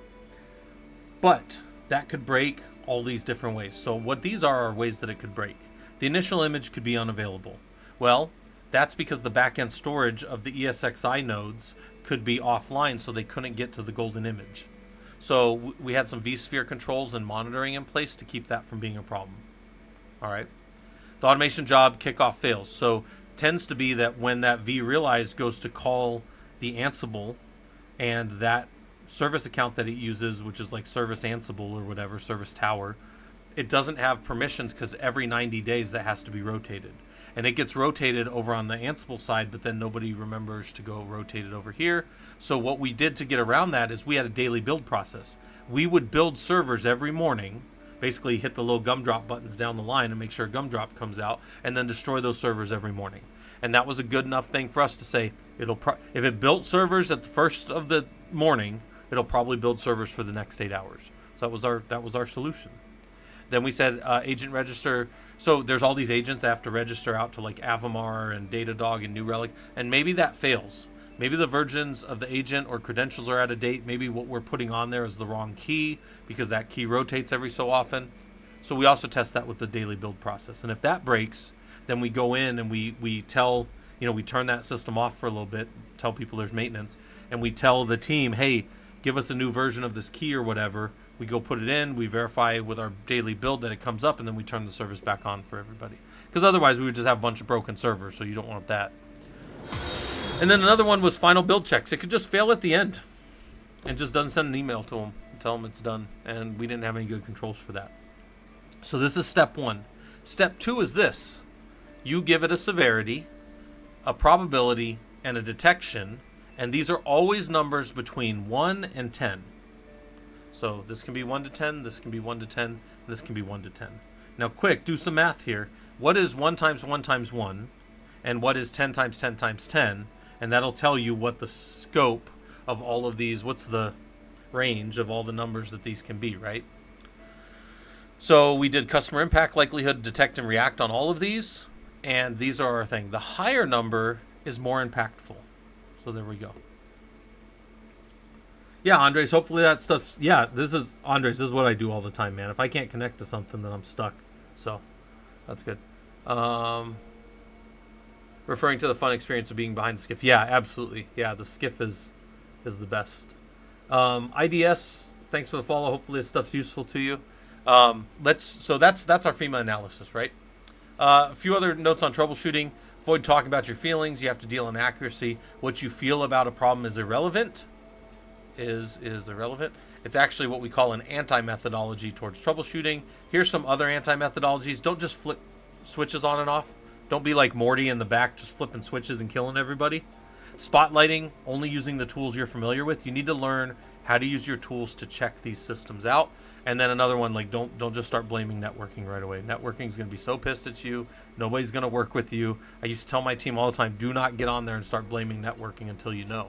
But that could break all these different ways. So what these are ways that it could break. The initial image could be unavailable. Well, that's because the backend storage of the ESXi nodes could be offline, so they couldn't get to the golden image. So we had some vSphere controls and monitoring in place to keep that from being a problem. All right. The automation job kickoff fails. So tends to be that when that vRealize goes to call the Ansible and that service account that it uses, which is like Service Ansible or whatever, Service Tower, it doesn't have permissions because every 90 days that has to be rotated. And it gets rotated over on the Ansible side, but then nobody remembers to go rotate it over here. So what we did to get around that is we had a daily build process. We would build servers every morning, basically hit the little gumdrop buttons down the line and make sure gumdrop comes out, and then destroy those servers every morning. And that was a good enough thing for us to say, if it built servers at the first of the morning, it'll probably build servers for the next 8 hours. So that was our solution. Then we said agent register. So there's all these agents that have to register out to like Avamar and Datadog and New Relic, and maybe that fails. Maybe the versions of the agent or credentials are out of date. Maybe what we're putting on there is the wrong key because that key rotates every so often. So we also test that with the daily build process. And if that breaks, then we go in and we tell, we turn that system off for a little bit, tell people there's maintenance, and we tell the team, hey, give us a new version of this key or whatever. We go put it in, we verify with our daily build that it comes up, and then we turn the service back on for everybody. Because otherwise we would just have a bunch of broken servers, so you don't want that. And then another one was final build checks. It could just fail at the end and just doesn't send an email to them and tell them it's done. And we didn't have any good controls for that. So this is step 1. Step 2 is this. You give it a severity, a probability, and a detection, and these are always numbers between 1 and 10. So this can be 1 to 10, this can be 1 to 10, this can be 1 to 10. Now quick, do some math here. What is 1 times 1 times 1? And what is 10 times 10 times 10? And that'll tell you what the scope of all of these, what's the range of all the numbers that these can be, right? So we did customer impact, likelihood, detect, and react on all of these. And these are our thing. The higher number is more impactful. So there we go. Yeah, Andres, hopefully that stuff's... Yeah, Andres, this is what I do all the time, man. If I can't connect to something, then I'm stuck. So, that's good. Referring to the fun experience of being behind the skiff. Yeah, absolutely. Yeah, the skiff is the best. IDS, thanks for the follow. Hopefully this stuff's useful to you. So that's our FEMA analysis, right? A few other notes on troubleshooting. Avoid talking about your feelings. You have to deal in accuracy. What you feel about a problem is irrelevant. Is irrelevant. It's actually what we call an anti-methodology towards troubleshooting. Here's some other anti-methodologies. Don't just flip switches on and off. Don't be like Morty in the back, just flipping switches and killing everybody. Spotlighting, only using the tools you're familiar with. You need to learn how to use your tools to check these systems out. And then another one, like don't just start blaming networking right away. Networking is going to be so pissed at you. Nobody's going to work with you. I used to tell my team all the time, do not get on there and start blaming networking until you know.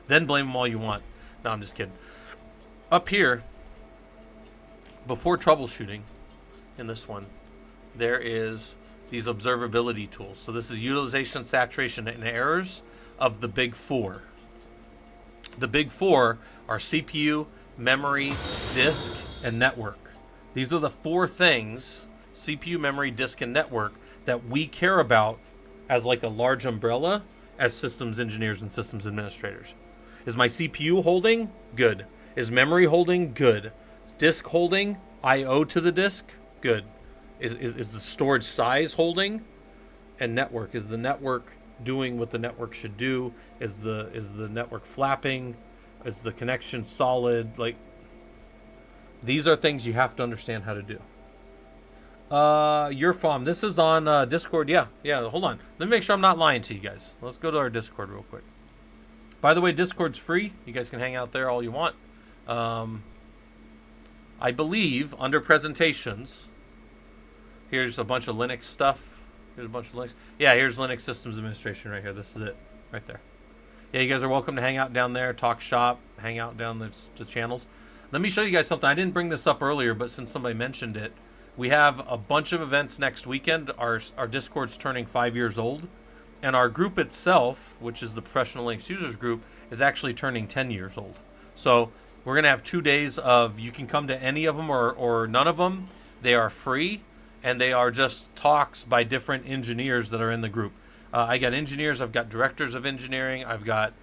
Then blame them all you want. No, I'm just kidding. Up here, before troubleshooting, in this one, there is these observability tools. So this is utilization, saturation, and errors of the big four. The big four are CPU, memory, disk, and network. These are the four things, CPU, memory, disk, and network, that we care about as like a large umbrella as systems engineers and systems administrators. Is my CPU holding? Good. Is memory holding? Good. Disk holding? I/O to the disk? Good. Is the storage size holding? And network. Is the network doing what the network should do? Is the network flapping? Is the connection solid? Like, these are things you have to understand how to do. Your farm. This is on Discord. Yeah. Hold on. Let me make sure I'm not lying to you guys. Let's go to our Discord real quick. By the way, Discord's free. You guys can hang out there all you want. I believe under presentations, here's a bunch of Linux stuff. Here's a bunch of Linux. Yeah, here's Linux Systems Administration right here. This is it right there. Yeah, you guys are welcome to hang out down there, talk shop, hang out down the channels. Let me show you guys something. I didn't bring this up earlier, but since somebody mentioned it, we have a bunch of events next weekend. Our Discord's turning 5 years old. And our group itself, which is the Professional Linux Users Group, is actually turning 10 years old. So we're going to have 2 days of, you can come to any of them or none of them. They are free, and they are just talks by different engineers that are in the group. I got engineers, I've got directors of engineering, I've got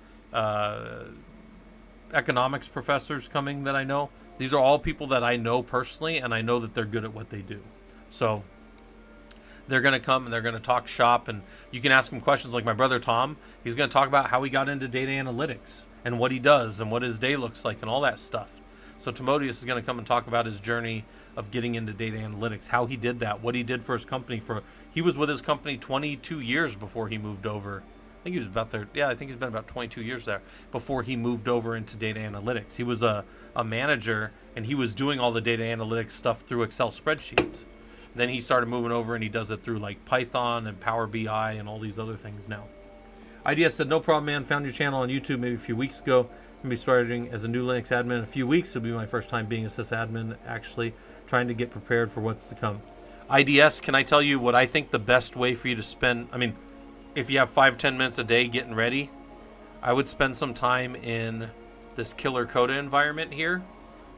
economics professors coming that I know. These are all people that I know personally, and I know that they're good at what they do. So they're going to come and they're going to talk shop, and you can ask them questions like my brother Tom. He's going to talk about how he got into data analytics and what he does and what his day looks like and all that stuff. So Timothius is going to come and talk about his journey of getting into data analytics, how he did that, what he did for his company. He was with his company 22 years before he moved over. I think he was about there. Yeah, I think he's been about 22 years there before he moved over into data analytics. He was a manager, and he was doing all the data analytics stuff through Excel spreadsheets. Then he started moving over, and he does it through like Python and Power BI and all these other things now. IDS said, no problem, man. Found your channel on YouTube maybe a few weeks ago. I'm going to be starting as a new Linux admin in a few weeks. It'll be my first time being a sysadmin, actually, trying to get prepared for what's to come. IDS, can I tell you what I think the best way for you to spend, if you have 5-10 minutes a day getting ready, I would spend some time in this Killer Coda environment here.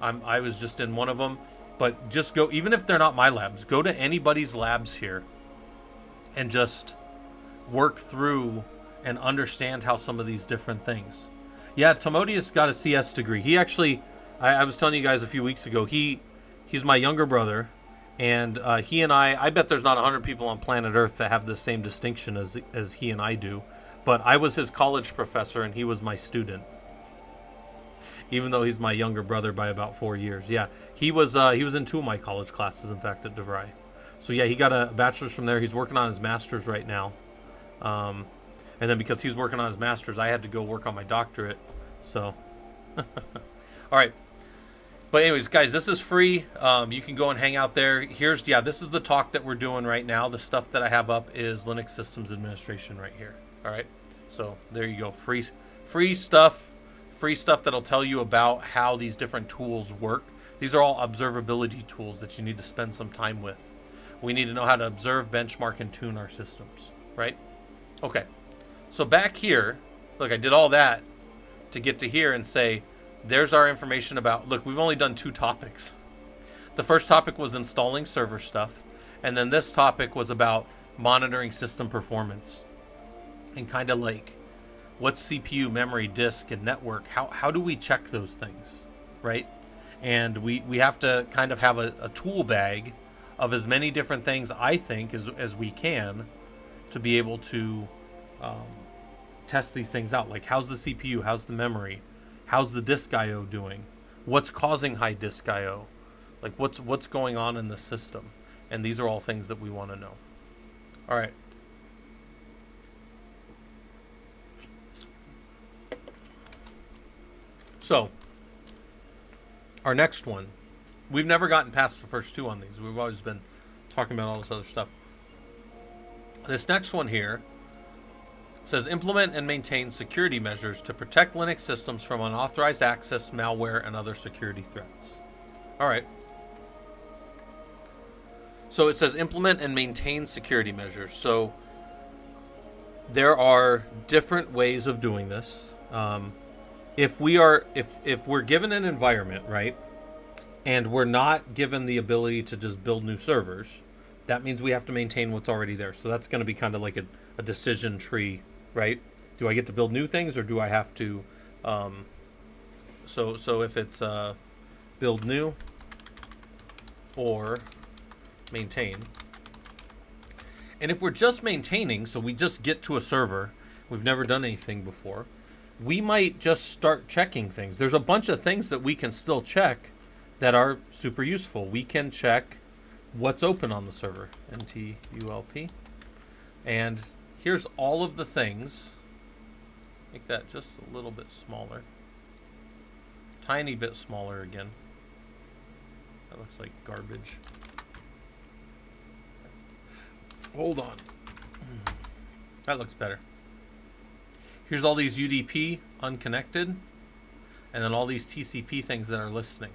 I was just in one of them. But just go, even if they're not my labs, go to anybody's labs here and just work through and understand how some of these different things. Yeah, Timothius got a CS degree. He actually, I was telling you guys a few weeks ago, he's my younger brother, and he and I bet there's not 100 people on planet Earth that have the same distinction as he and I do. But I was his college professor, and he was my student. Even though he's my younger brother by about 4 years. Yeah, he was in 2 of my college classes, in fact, at DeVry. So yeah, he got a bachelor's from there. He's working on his master's right now. And And then because he's working on his master's, I had to go work on my doctorate. So, all right. But anyways, guys, this is free. You can go and hang out there. This is the talk that we're doing right now. The stuff that I have up is Linux Systems Administration right here. All right. So there you go. Free stuff that'll tell you about how these different tools work. These are all observability tools that you need to spend some time with. We need to know how to observe, benchmark, and tune our systems, right? Okay. So back here, look, I did all that to get to here and say, there's our information about, look, we've only done 2 topics. The first topic was installing server stuff. And then this topic was about monitoring system performance. And kind of like, what's CPU, memory, disk, and network? How do we check those things, right? And we have to kind of have a tool bag of as many different things, I think, as we can to be able to test these things out. Like, how's the CPU? How's the memory? How's the disk I/O doing? What's causing high disk I/O? Like, what's going on in the system? And these are all things that we want to know. All right. So, our next one, we've never gotten past the first 2 on these. We've always been talking about all this other stuff. This next one here says implement and maintain security measures to protect Linux systems from unauthorized access, malware, and other security threats. All right. So it says implement and maintain security measures. So there are different ways of doing this. If we're given an environment, right, and we're not given the ability to just build new servers, that means we have to maintain what's already there. So that's going to be kind of like a decision tree, right? Do I get to build new things, or do I have to? So if it's build new or maintain, and if we're just maintaining, so we just get to a server, we've never done anything before, we might just start checking things. There's a bunch of things that we can still check that are super useful. We can check what's open on the server, NTULP. And here's all of the things. Make that just a little bit smaller. Tiny bit smaller again. That looks like garbage. Hold on. That looks better. Here's all these UDP unconnected, and then all these TCP things that are listening.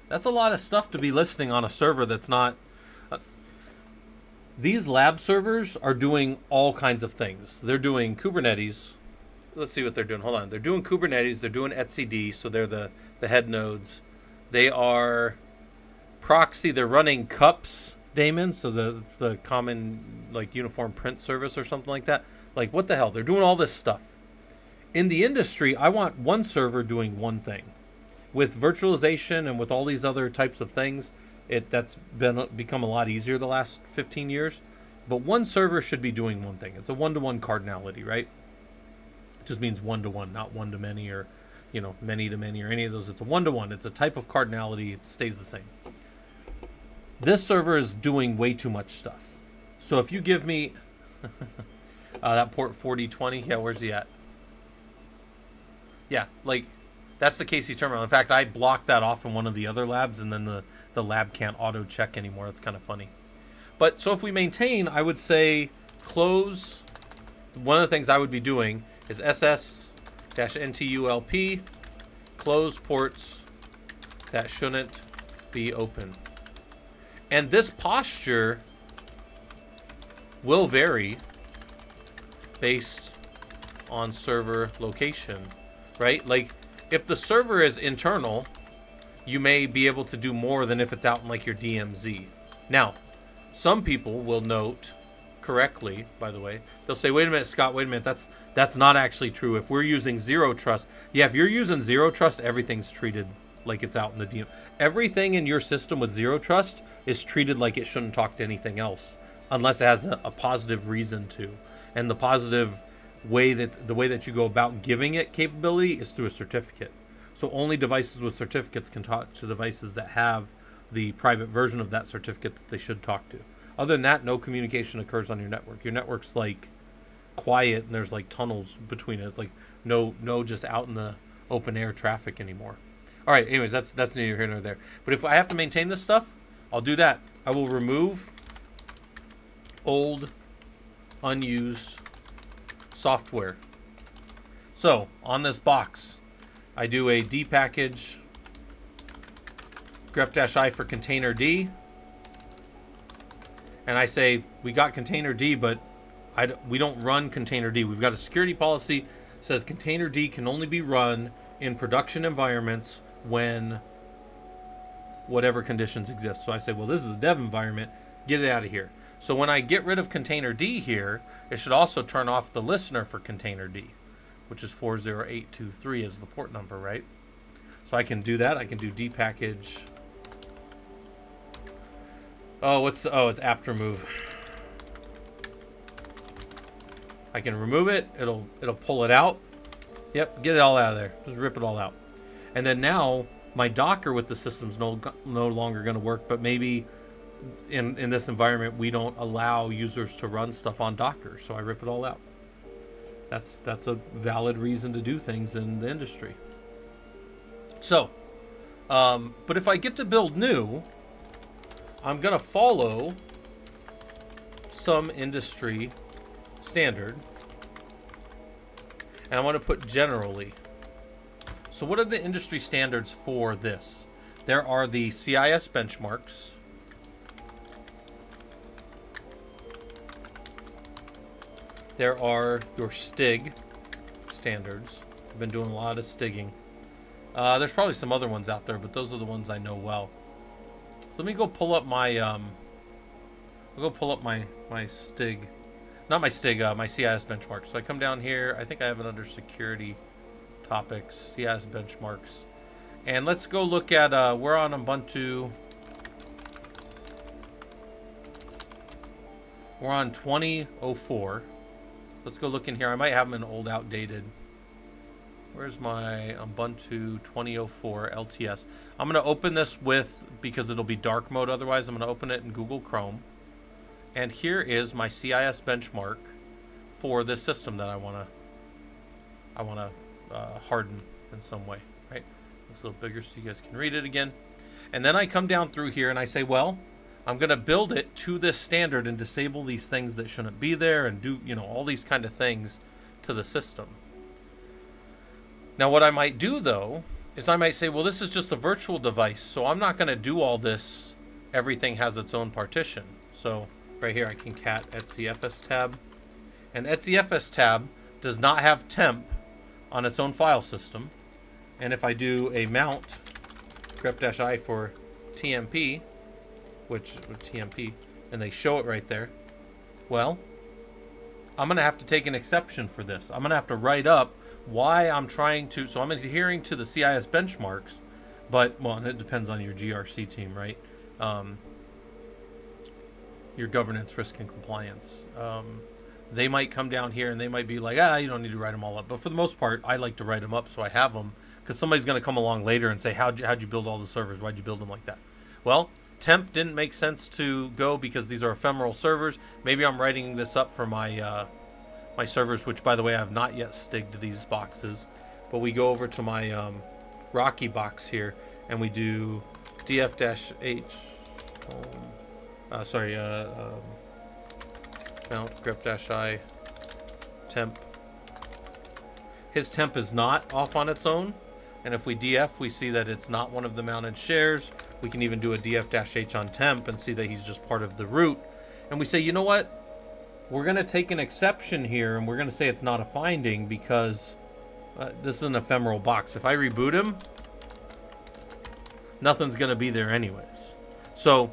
That's a lot of stuff to be listening on a server that's not... These lab servers are doing all kinds of things. They're doing Kubernetes. Let's see what they're doing. Hold on. They're doing Kubernetes. They're doing etcd, so they're the head nodes. They are proxy. They're running cups daemon, so it's the common like uniform print service or something like that. Like, what the hell? They're doing all this stuff. In the industry, I want one server doing one thing. With virtualization and with all these other types of things, that's become a lot easier the last 15 years. But one server should be doing one thing. It's a one-to-one cardinality, right? It just means one-to-one, not one-to-many or, many-to-many or any of those. It's a one-to-one. It's a type of cardinality. It stays the same. This server is doing way too much stuff. So if you give me that port 4020, yeah, where's he at? Yeah, like, that's the KC terminal. In fact, I blocked that off in one of the other labs, and then the lab can't auto-check anymore. It's kind of funny. But, so if we maintain, I would say close. One of the things I would be doing is ss-ntulp, close ports that shouldn't be open. And this posture will vary based on server location, right? Like, if the server is internal, you may be able to do more than if it's out in like your DMZ. Now, some people will note correctly, by the way, they'll say, wait a minute, Scott, wait a minute, that's not actually true. If we're using zero trust, yeah, if you're using zero trust, everything's treated like it's out in the DM. Everything in your system with zero trust is treated like it shouldn't talk to anything else, unless it has a positive reason to. And the positive way that you go about giving it capability is through a certificate. So only devices with certificates can talk to devices that have the private version of that certificate that they should talk to. Other than that, no communication occurs on your network. Your network's like quiet and there's like tunnels between it. It's like no just out in the open air traffic anymore. All right, anyways, that's neither here nor there. But if I have to maintain this stuff, I'll do that. I will remove old, unused software. So on this box, I do a D package grep-i for container D, and I say we got container D, but we don't run container D. We've got a security policy that says container D can only be run in production environments when whatever conditions exist. So I say, well, this is a dev environment, get it out of here. So when I get rid of container D here, it should also turn off the listener for container D, which is 40823 is the port number, right? So I can do that. I can do D package. It's apt remove. I can remove it. It'll pull it out. Yep, get it all out of there. Just rip it all out. And then now my Docker with the system's no longer going to work, but maybe in this environment we don't allow users to run stuff on Docker, so I rip it all out. That's a valid reason to do things in the industry. So, but if I get to build new, I'm going to follow some industry standard, and I want to put generally. So what are the industry standards for this? There are the CIS benchmarks. There are your STIG standards. I've been doing a lot of STIGing. There's probably some other ones out there, but those are the ones I know well. So let me go pull up my my STIG, not my STIG, my CIS benchmarks. So I come down here. I think I have it under security topics, CIS benchmarks, and let's go look at. We're on Ubuntu. We're on 2004. Let's go look in here. I might have them in old, outdated. Where's my Ubuntu 2004 LTS? I'm going to open this because it'll be dark mode otherwise, I'm going to open it in Google Chrome. And here is my CIS benchmark for this system that I want to harden in some way, right? It's a little bigger so you guys can read it again. And then I come down through here and I say, well, I'm going to build it to this standard and disable these things that shouldn't be there and do, all these kind of things to the system. Now, what I might do, though, is I might say, well, this is just a virtual device, so I'm not going to do all this. Everything has its own partition. So right here, I can cat etcfs tab. And etcfs tab does not have temp on its own file system. And if I do a mount grep-i for TMP, which TMP, and they show it right there, well, I'm going to have to take an exception for this. I'm going to have to write up why I'm trying to, so I'm adhering to the CIS benchmarks, but, well, and it depends on your GRC team, right? Your governance, risk, and compliance. They might come down here and they might be like, you don't need to write them all up. But for the most part, I like to write them up so I have them, because somebody's going to come along later and say, how'd you build all the servers? Why'd you build them like that? Well, temp didn't make sense to go because these are ephemeral servers. Maybe I'm writing this up for my my servers, which, by the way, I have not yet stigged these boxes. But we go over to my Rocky box here, and we do df-h, mount grep-i temp. His temp is not off on its own, and if we df, we see that it's not one of the mounted shares. We can even do a df-h on temp and see that he's just part of the root. And we say, you know what? We're going to take an exception here, and we're going to say it's not a finding because this is an ephemeral box. If I reboot him, nothing's going to be there anyways. So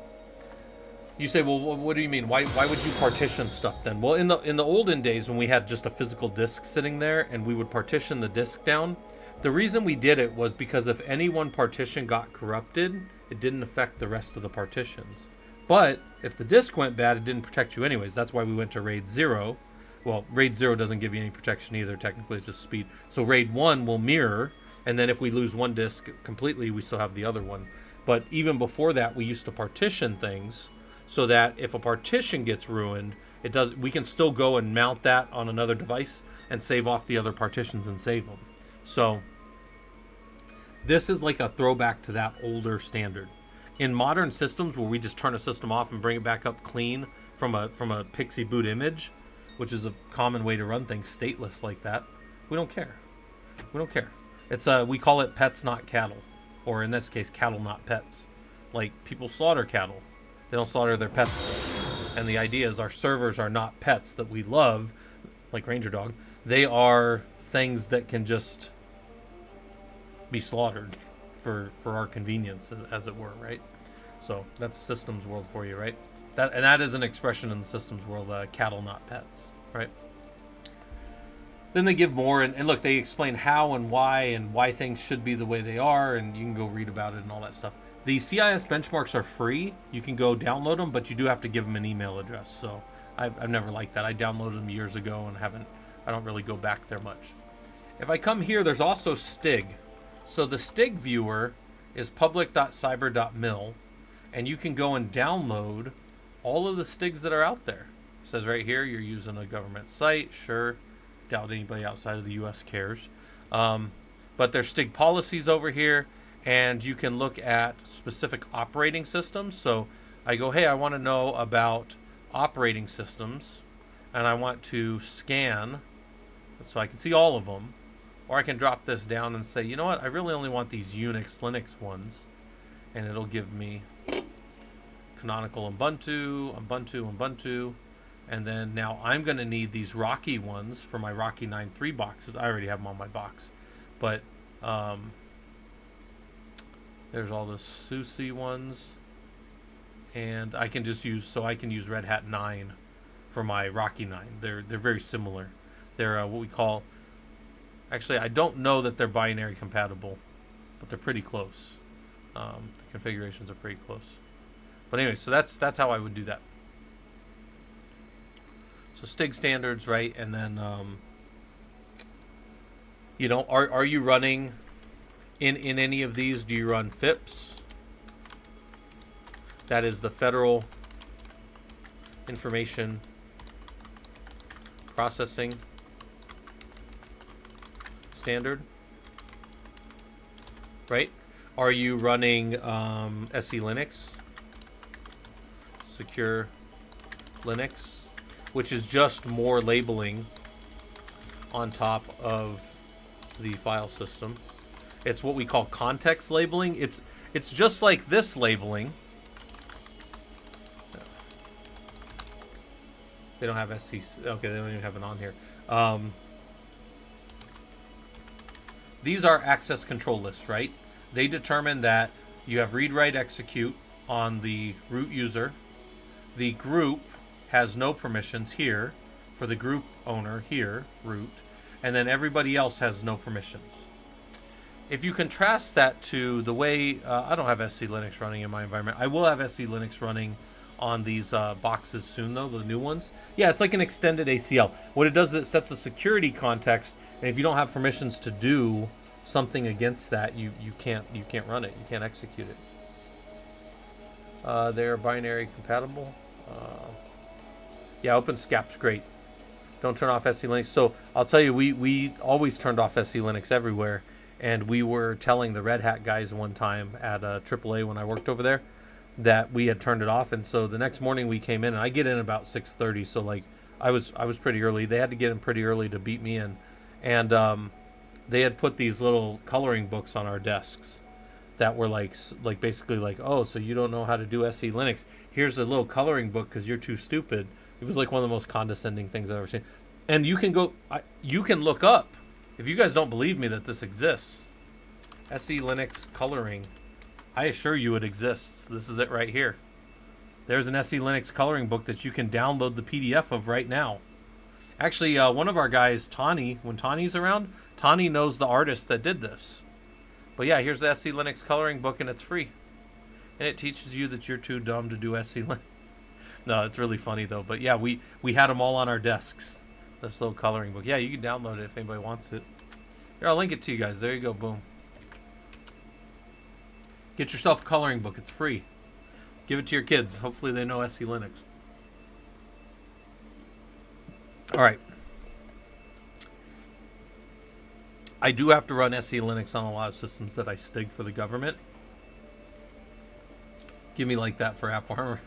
you say, well, what do you mean? Why would you partition stuff then? Well, in the olden days when we had just a physical disk sitting there and we would partition the disk down, the reason we did it was because if any one partition got corrupted, it didn't affect the rest of the partitions. But if the disk went bad, it didn't protect you anyways. That's why we went to RAID 0. Well, RAID 0 doesn't give you any protection either. Technically, it's just speed. So RAID 1 will mirror, and then if we lose one disk completely, we still have the other one. But even before that, we used to partition things so that if a partition gets ruined, It does. We can still go and mount that on another device and save off the other partitions and save them. So this is like a throwback to that older standard. In modern systems where we just turn a system off and bring it back up clean from a Pixie boot image, which is a common way to run things stateless like that, we don't care. We don't care. It's we call it pets not cattle, or in this case cattle not pets. Like, people slaughter cattle, they don't slaughter their pets. And the idea is our servers are not pets that we love, like Ranger Dog. They are things that can just be slaughtered for our convenience, as it were, right? So that's systems world for you, right? That is an expression in the systems world, cattle not pets, right? Then they give more, and look, they explain how and why things should be the way they are, and you can go read about it and all that stuff. The CIS benchmarks are free. You can go download them, but you do have to give them an email address. So I've never liked that. I downloaded them years ago and I don't really go back there much. If I come here, there's also STIG. So the STIG viewer is public.cyber.mil, and you can go and download all of the STIGs that are out there. It says right here, you're using a government site. Sure, doubt anybody outside of the US cares. But there's STIG policies over here, and you can look at specific operating systems. So I go, hey, I want to know about operating systems, and I want to scan so I can see all of them. Or I can drop this down and say, you know what, I really only want these Unix, Linux ones. And it'll give me Canonical Ubuntu. And then now I'm going to need these Rocky ones for my Rocky 9.3 boxes. I already have them on my box. But there's all the SUSE ones. And I can just use Red Hat 9 for my Rocky 9. They're very similar. They're what we call... Actually, I don't know that they're binary compatible, but they're pretty close. The configurations are pretty close. But anyway, so that's how I would do that. So STIG standards, right? And then, you know, are you running in any of these? Do you run FIPS? That is the Federal Information Processing Standard, right? Are you running SE Linux, Secure Linux, which is just more labeling on top of the file system? It's what we call context labeling. It's just like this labeling. They don't have SE. Okay, they don't even have it on here. These are access control lists, right? They determine that you have read, write, execute on the root user. The group has no permissions here for the group owner here, root, and then everybody else has no permissions. If you contrast that to the way, I don't have SC Linux running in my environment. I will have SC Linux running on these boxes soon, though, the new ones. Yeah, it's like an extended ACL. What it does is it sets a security context, and if you don't have permissions to do something against that, you can't run it. You can't execute it. They're binary compatible. Yeah, OpenSCAP's great. Don't turn off SC Linux. So I'll tell you, we always turned off SC Linux everywhere, and we were telling the Red Hat guys one time at AAA when I worked over there that we had turned it off. And so the next morning we came in, and I get in about 6:30. So like I was pretty early. They had to get in pretty early to beat me in, and they had put these little coloring books on our desks that were like basically like, oh, so you don't know how to do SE Linux? Here's a little coloring book because you're too stupid. It was like one of the most condescending things I've ever seen. And you can you can look up, if you guys don't believe me that this exists, SE Linux coloring. I assure you it exists. This is it right here. There's an SE Linux coloring book that you can download the PDF of right now. Actually, one of our guys, Tawny, when Tawny's around, Tawny knows the artist that did this. But yeah, here's the SE Linux coloring book, and it's free. And it teaches you that you're too dumb to do SE Linux. No, it's really funny, though. But yeah, we had them all on our desks, this little coloring book. Yeah, you can download it if anybody wants it. Here, I'll link it to you guys. There you go. Boom. Get yourself a coloring book. It's free. Give it to your kids. Hopefully they know SE Linux. All right. I do have to run SE Linux on a lot of systems that I stig for the government. Give me like that for AppArmor.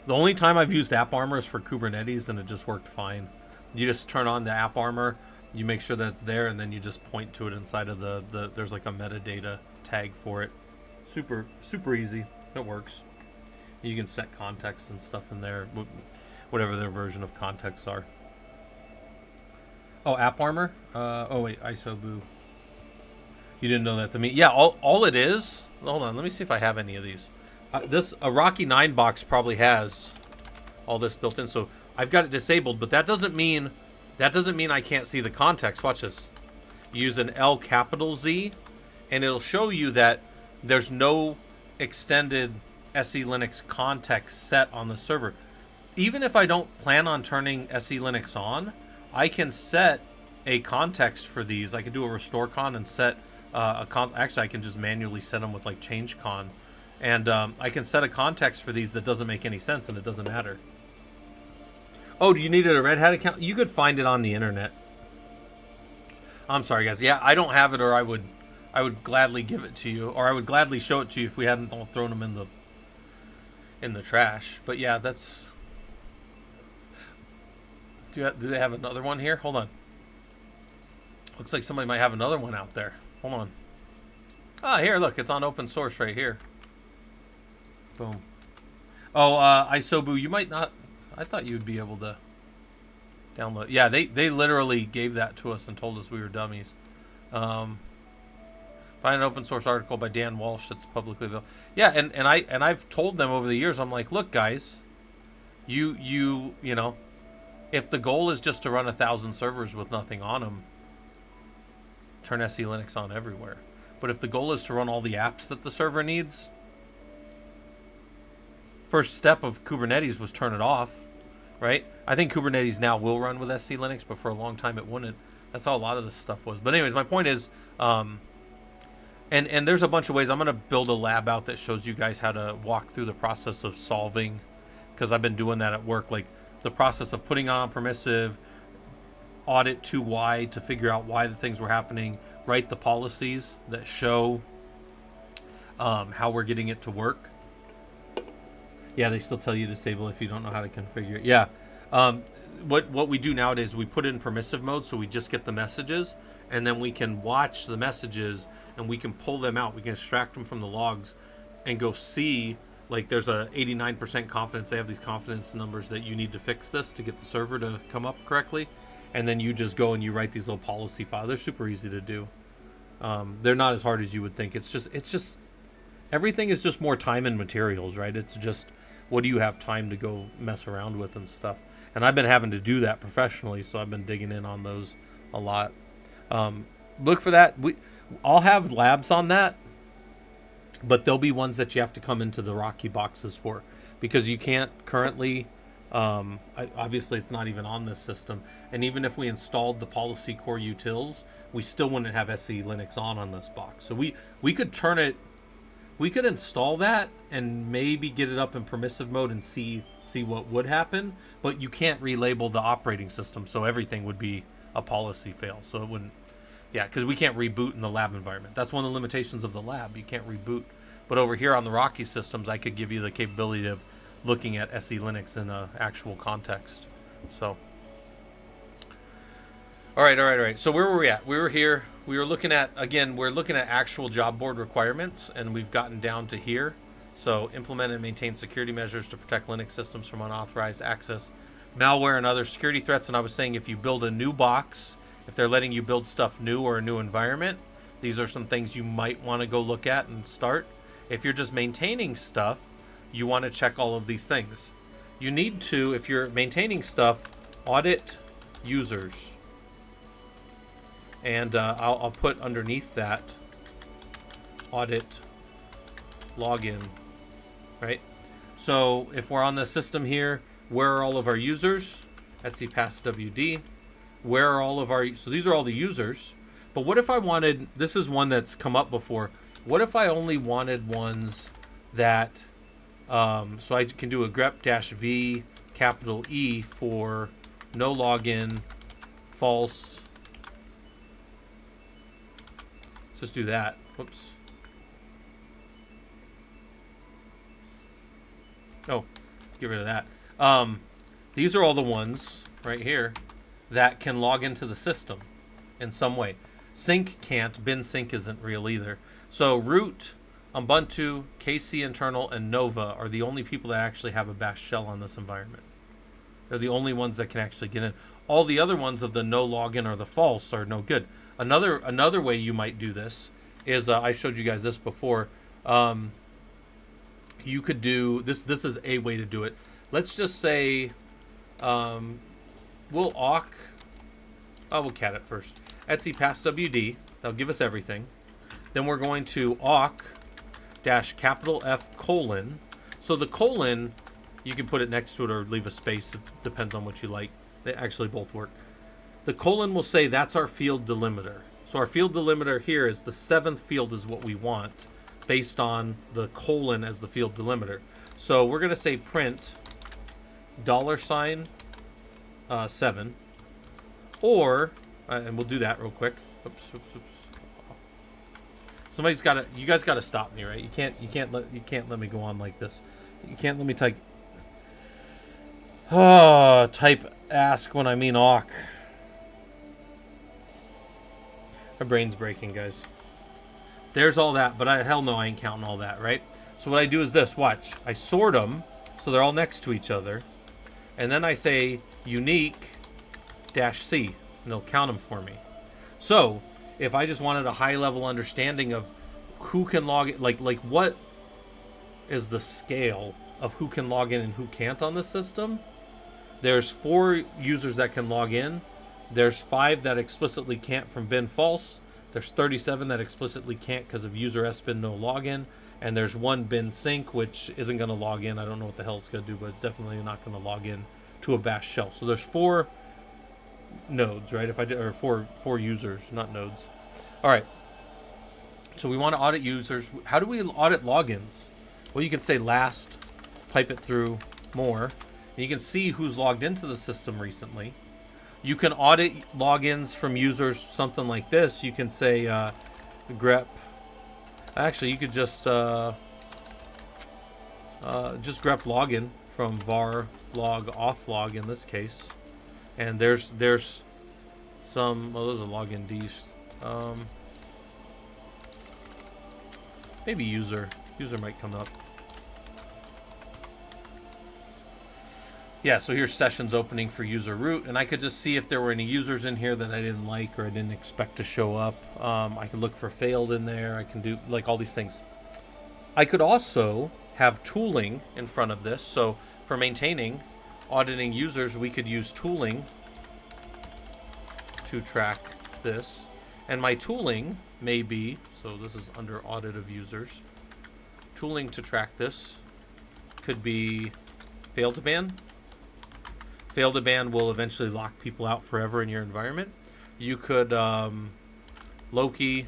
The only time I've used AppArmor is for Kubernetes, and it just worked fine. You just turn on the AppArmor, you make sure that it's there, and then you just point to it inside of there's like a metadata tag for it. Super, super easy. It works. You can set context and stuff in there, whatever their version of contexts are. Oh, AppArmor? Oh, wait, ISOBoo. You didn't know that to me. Yeah, all it is... Hold on, let me see if I have any of these. A Rocky 9 box probably has all this built in, so I've got it disabled, but that doesn't mean I can't see the context. Watch this. You use an L capital Z, and it'll show you that there's no extended SE Linux context set on the server. Even if I don't plan on turning SE Linux on, I can set a context for these. I can do a restore con and set actually I can just manually set them with like change con, and I can set a context for these that doesn't make any sense, and it doesn't matter. Oh, do you need a Red Hat account? You could find it on the internet. I'm sorry, guys. Yeah, I don't have it, or I would gladly give it to you, or I would gladly show it to you if we hadn't all thrown them in the trash. But yeah, that's... Do they have another one here? Hold on. Looks like somebody might have another one out there. Hold on. Ah, here, look. It's on open source right here. Boom. Oh, ISOBoo, you might not... I thought you'd be able to download... Yeah, they literally gave that to us and told us we were dummies. Find an open source article by Dan Walsh that's publicly available. Yeah, and I've told them over the years, I'm like, look, guys, you know, if the goal is just to run 1,000 servers with nothing on them, turn SE Linux on everywhere. But if the goal is to run all the apps that the server needs, first step of Kubernetes was turn it off, right? I think Kubernetes now will run with SE Linux, but for a long time it wouldn't. That's how a lot of this stuff was. But anyways, my point is, and there's a bunch of ways. I'm going to build a lab out that shows you guys how to walk through the process of solving, because I've been doing that at work, like the process of putting on permissive, audit to why to figure out why the things were happening, write the policies that show how we're getting it to work. Yeah, they still tell you to disable if you don't know how to configure it. Yeah. What we do nowadays, we put it in permissive mode, so we just get the messages, and then we can watch the messages, and we can pull them out. We can extract them from the logs and go see, like there's a 89% confidence. They have these confidence numbers that you need to fix this to get the server to come up correctly. And then you just go and you write these little policy files. They're super easy to do. They're not as hard as you would think. It's just everything is just more time and materials, right? It's just, what do you have time to go mess around with and stuff? And I've been having to do that professionally, so I've been digging in on those a lot. Look for that. I'll have labs on that, but there'll be ones that you have to come into the Rocky boxes for, because you can't currently... obviously it's not even on this system, and even if we installed the policy core utils, we still wouldn't have SE Linux on this box. So we could turn it, we could install that and maybe get it up in permissive mode and see what would happen, but you can't relabel the operating system, so everything would be a policy fail. So it wouldn't, yeah, because we can't reboot in the lab environment. That's one of the limitations of the lab. You can't reboot. But over here on the Rocky systems, I could give you the capability of looking at SE Linux in an actual context. So, all right. So where were we at? We were here. We were looking at, again, we're looking at actual job board requirements, and we've gotten down to here. So implement and maintain security measures to protect Linux systems from unauthorized access, malware, and other security threats. And I was saying, if you build a new box, if they're letting you build stuff new or a new environment, these are some things you might want to go look at and start. If you're just maintaining stuff, you want to check all of these things. You need to, if you're maintaining stuff, audit users. And I'll put underneath that audit login, right? So if we're on the system here, where are all of our users? Etsy pass WD. Where are all of our, so these are all the users. But what if I wanted, this is one that's come up before. What if I only wanted ones that, so I can do a grep-v capital E for no login, false. Let's just do that. Whoops. Oh, get rid of that. These are all the ones right here that can log into the system in some way. Sync can't. Bin sync isn't real either. So root, Ubuntu, KC internal, and Nova are the only people that actually have a bash shell on this environment. They're the only ones that can actually get in. All the other ones of the no login or the false are no good. Another way you might do this is, I showed you guys this before. You could do this. This is a way to do it. Let's just say we'll awk. We'll cat it first. Etsy pass WD. That'll give us everything. Then we're going to awk dash capital F colon. So the colon, you can put it next to it or leave a space. It depends on what you like. They actually both work. The colon will say that's our field delimiter. So our field delimiter here is the 7th field is what we want based on the colon as the field delimiter. So we're going to say print $7, or and we'll do that real quick. Oops. Somebody's got to. You guys got to stop me, right? You can't let me go on like this. You can't let me type ask when I mean awk. My brain's breaking, guys. There's all that, but hell no, I ain't counting all that, right? So what I do is this. Watch. I sort them so they're all next to each other, and then I say unique -C, and it'll count them for me. So if I just wanted a high-level understanding of who can log in, like what is the scale of who can log in and who can't on the system, there's 4 users that can log in. There's 5 that explicitly can't from bin false. There's 37 that explicitly can't because of user sbin no login. And there's 1 bin sync, which isn't going to log in. I don't know what the hell it's going to do, but it's definitely not going to log in to a bash shell. So there's 4 nodes, right? If I did, or four users, not nodes. All right. So we want to audit users. How do we audit logins? Well, you can say last, pipe it through more, and you can see who's logged into the system recently. You can audit logins from users, something like this. You can say grep. Actually, you could just grep login from var log auth log in this case. And there's some. Well, those are login Ds. Maybe user might come up. Yeah, so here's sessions opening for user root, and I could just see if there were any users in here that I didn't like or I didn't expect to show up. I could look for failed in there. I can do like all these things. I could also have tooling in front of this. So for maintaining, auditing users, we could use tooling to track this. And my tooling may be, so this is under audit of users. Tooling to track this could be fail to ban. Fail to ban will eventually lock people out forever in your environment. You could Loki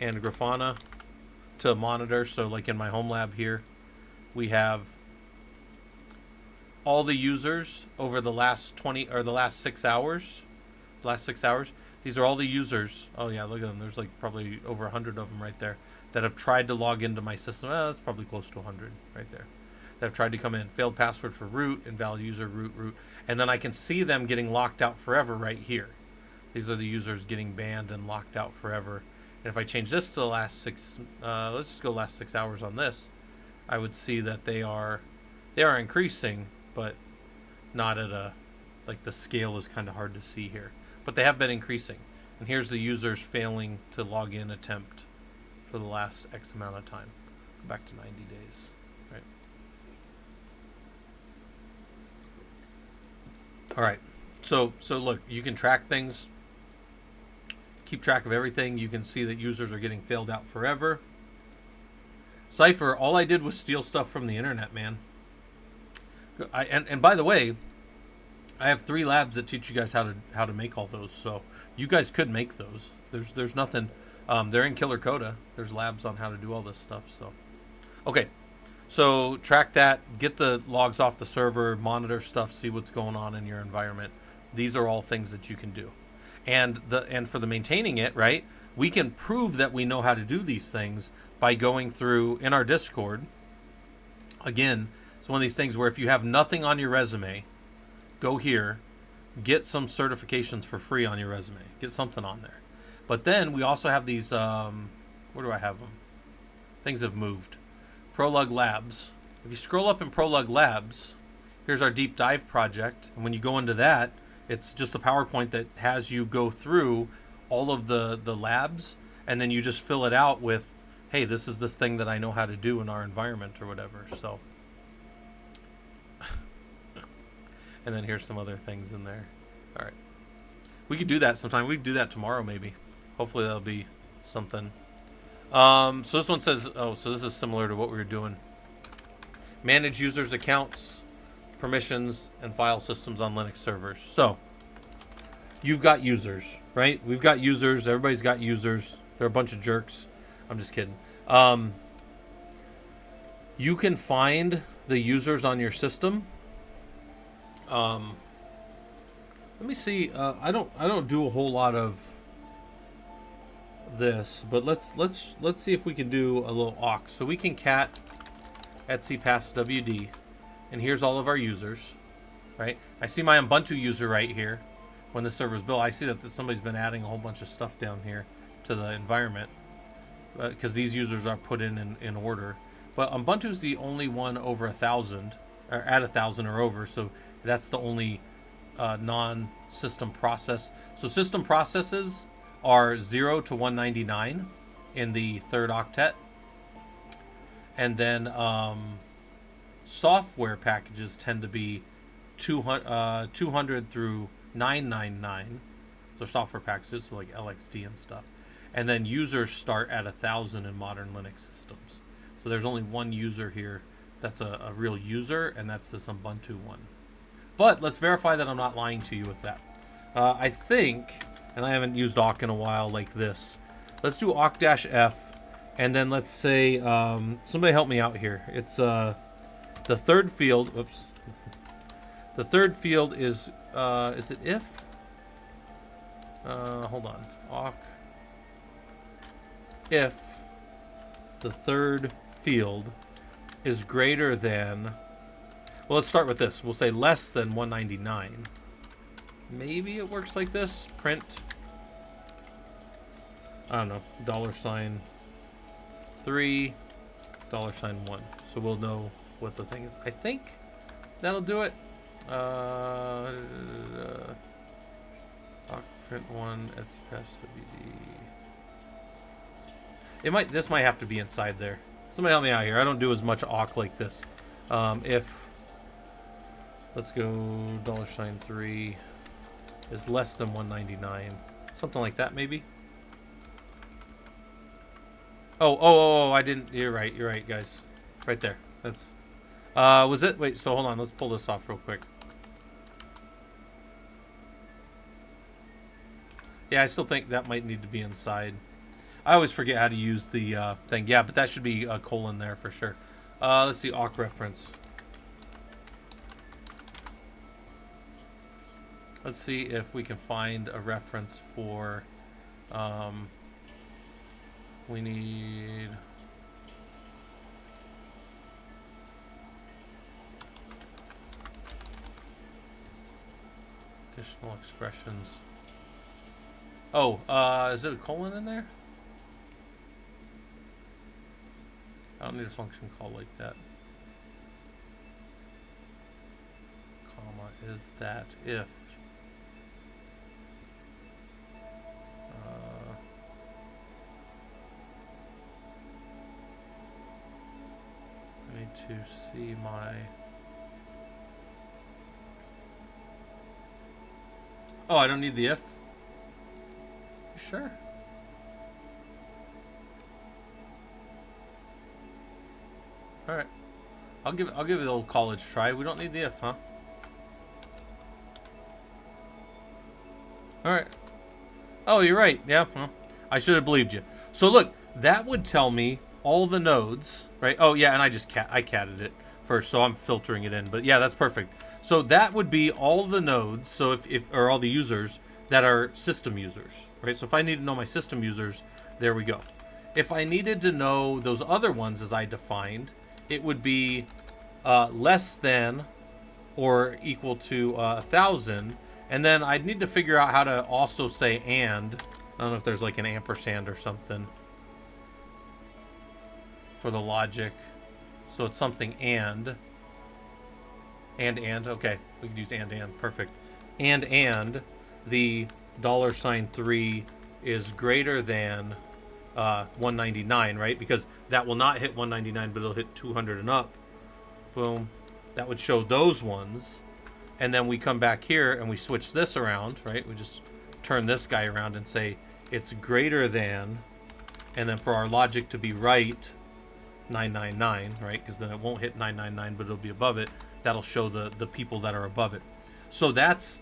and Grafana to monitor. So like in my home lab here, we have all the users over the last 20 or the last 6 hours. These are all the users. Oh yeah, look at them. There's like probably over 100 of them right there that have tried to log into my system. That's probably close to 100 right there. That have tried to come in. Failed password for root, invalid user, root. And then I can see them getting locked out forever right here. These are the users getting banned and locked out forever. And if I change this to the last 6, let's just go last 6 hours on this, I would see that they are increasing, but not at a, like the scale is kind of hard to see here. But they have been increasing. And here's the users failing to log in attempt for the last X amount of time. Go back to 90 days. Right. All right. So look, you can track things. Keep track of everything. You can see that users are getting failed out forever. Cypher, all I did was steal stuff from the internet, man. And by the way, I have 3 labs that teach you guys how to make all those. So you guys could make those. There's nothing. They're in Killer Coda. There's labs on how to do all this stuff. So, okay. So track that, get the logs off the server, monitor stuff, see what's going on in your environment. These are all things that you can do. And for the maintaining it, right, we can prove that we know how to do these things by going through in our Discord. Again, it's one of these things where if you have nothing on your resume, go here, get some certifications for free on your resume. Get something on there. But then we also have these, where do I have them? Things have moved. Prolog Labs. If you scroll up in Prolog Labs, here's our deep dive project. And when you go into that, it's just a PowerPoint that has you go through all of the labs, and then you just fill it out with, hey, this is this thing that I know how to do in our environment or whatever. So, and then here's some other things in there. All right. We could do that sometime. We could do that tomorrow maybe. Hopefully that'll be something. So this one says, oh, so this is similar to what we were doing. Manage users' accounts, permissions, and file systems on Linux servers. So you've got users, right? We've got users. Everybody's got users. They're a bunch of jerks. I'm just kidding. You can find the users on your system. Let me see. I don't do a whole lot of this, but let's see if we can do a little awk. So we can cat etc pass wd, and here's all of our users, right? I see my Ubuntu user right here. When the server's built, I see that somebody's been adding a whole bunch of stuff down here to the environment because these users are put in order. But Ubuntu's the only one over 1,000 or at 1,000 or over, so that's the only non-system process. So system processes are 0 to 199 in the third octet, and then software packages tend to be 200 through 999. So software packages, so like LXD and stuff, and then users start at 1,000 in modern Linux systems. So there's only one user here that's a real user, and that's this Ubuntu one. But let's verify that I'm not lying to you with that. I think, and I haven't used awk in a while like this. Let's do awk-f, and then let's say, somebody help me out here. It's the third field. Oops. The third field is it if? Hold on. Awk. If the third field is greater than, well, let's start with this. We'll say less than 199. Maybe it works like this. Print, I don't know, $3, $1. So we'll know what the thing is. I think that'll do it. Print 1 etc pass wd. This might have to be inside there. Somebody help me out here. I don't do as much awk like this. If, let's go $3 is less than 199, something like that maybe. Oh, I didn't. You're right, guys. Right there. That's. Was it? Wait. So hold on. Let's pull this off real quick. Yeah, I still think that might need to be inside. I always forget how to use the thing. Yeah, but that should be a colon there for sure. Let's see, awk reference. Let's see if we can find a reference for. We need. Additional expressions. Oh, is it a colon in there? I don't need a function called like that. Comma, is that if? I need to see my. Oh, I don't need the if. You sure? All right. I'll give it the old college try. We don't need the if, huh? All right. Oh, you're right. Yeah. Well, I should have believed you. So look, that would tell me all the nodes, right? Oh yeah, and I catted it first, so I'm filtering it in. But yeah, that's perfect. So that would be all the nodes. So if or all the users that are system users, right? So if I need to know my system users, there we go. If I needed to know those other ones as I defined, it would be less than or equal to 1,000, and then I'd need to figure out how to also say and. I don't know if there's like an ampersand or something for the logic. So it's something and. Okay, we could use and, perfect. And the $3 is greater than 199, right? Because that will not hit 199, but it'll hit 200 and up. Boom. That would show those ones. And then we come back here and we switch this around, right? We just turn this guy around and say it's greater than, and then for our logic to be right, 999, right? Because then it won't hit 999, but it'll be above it. That'll show the people that are above it. So that's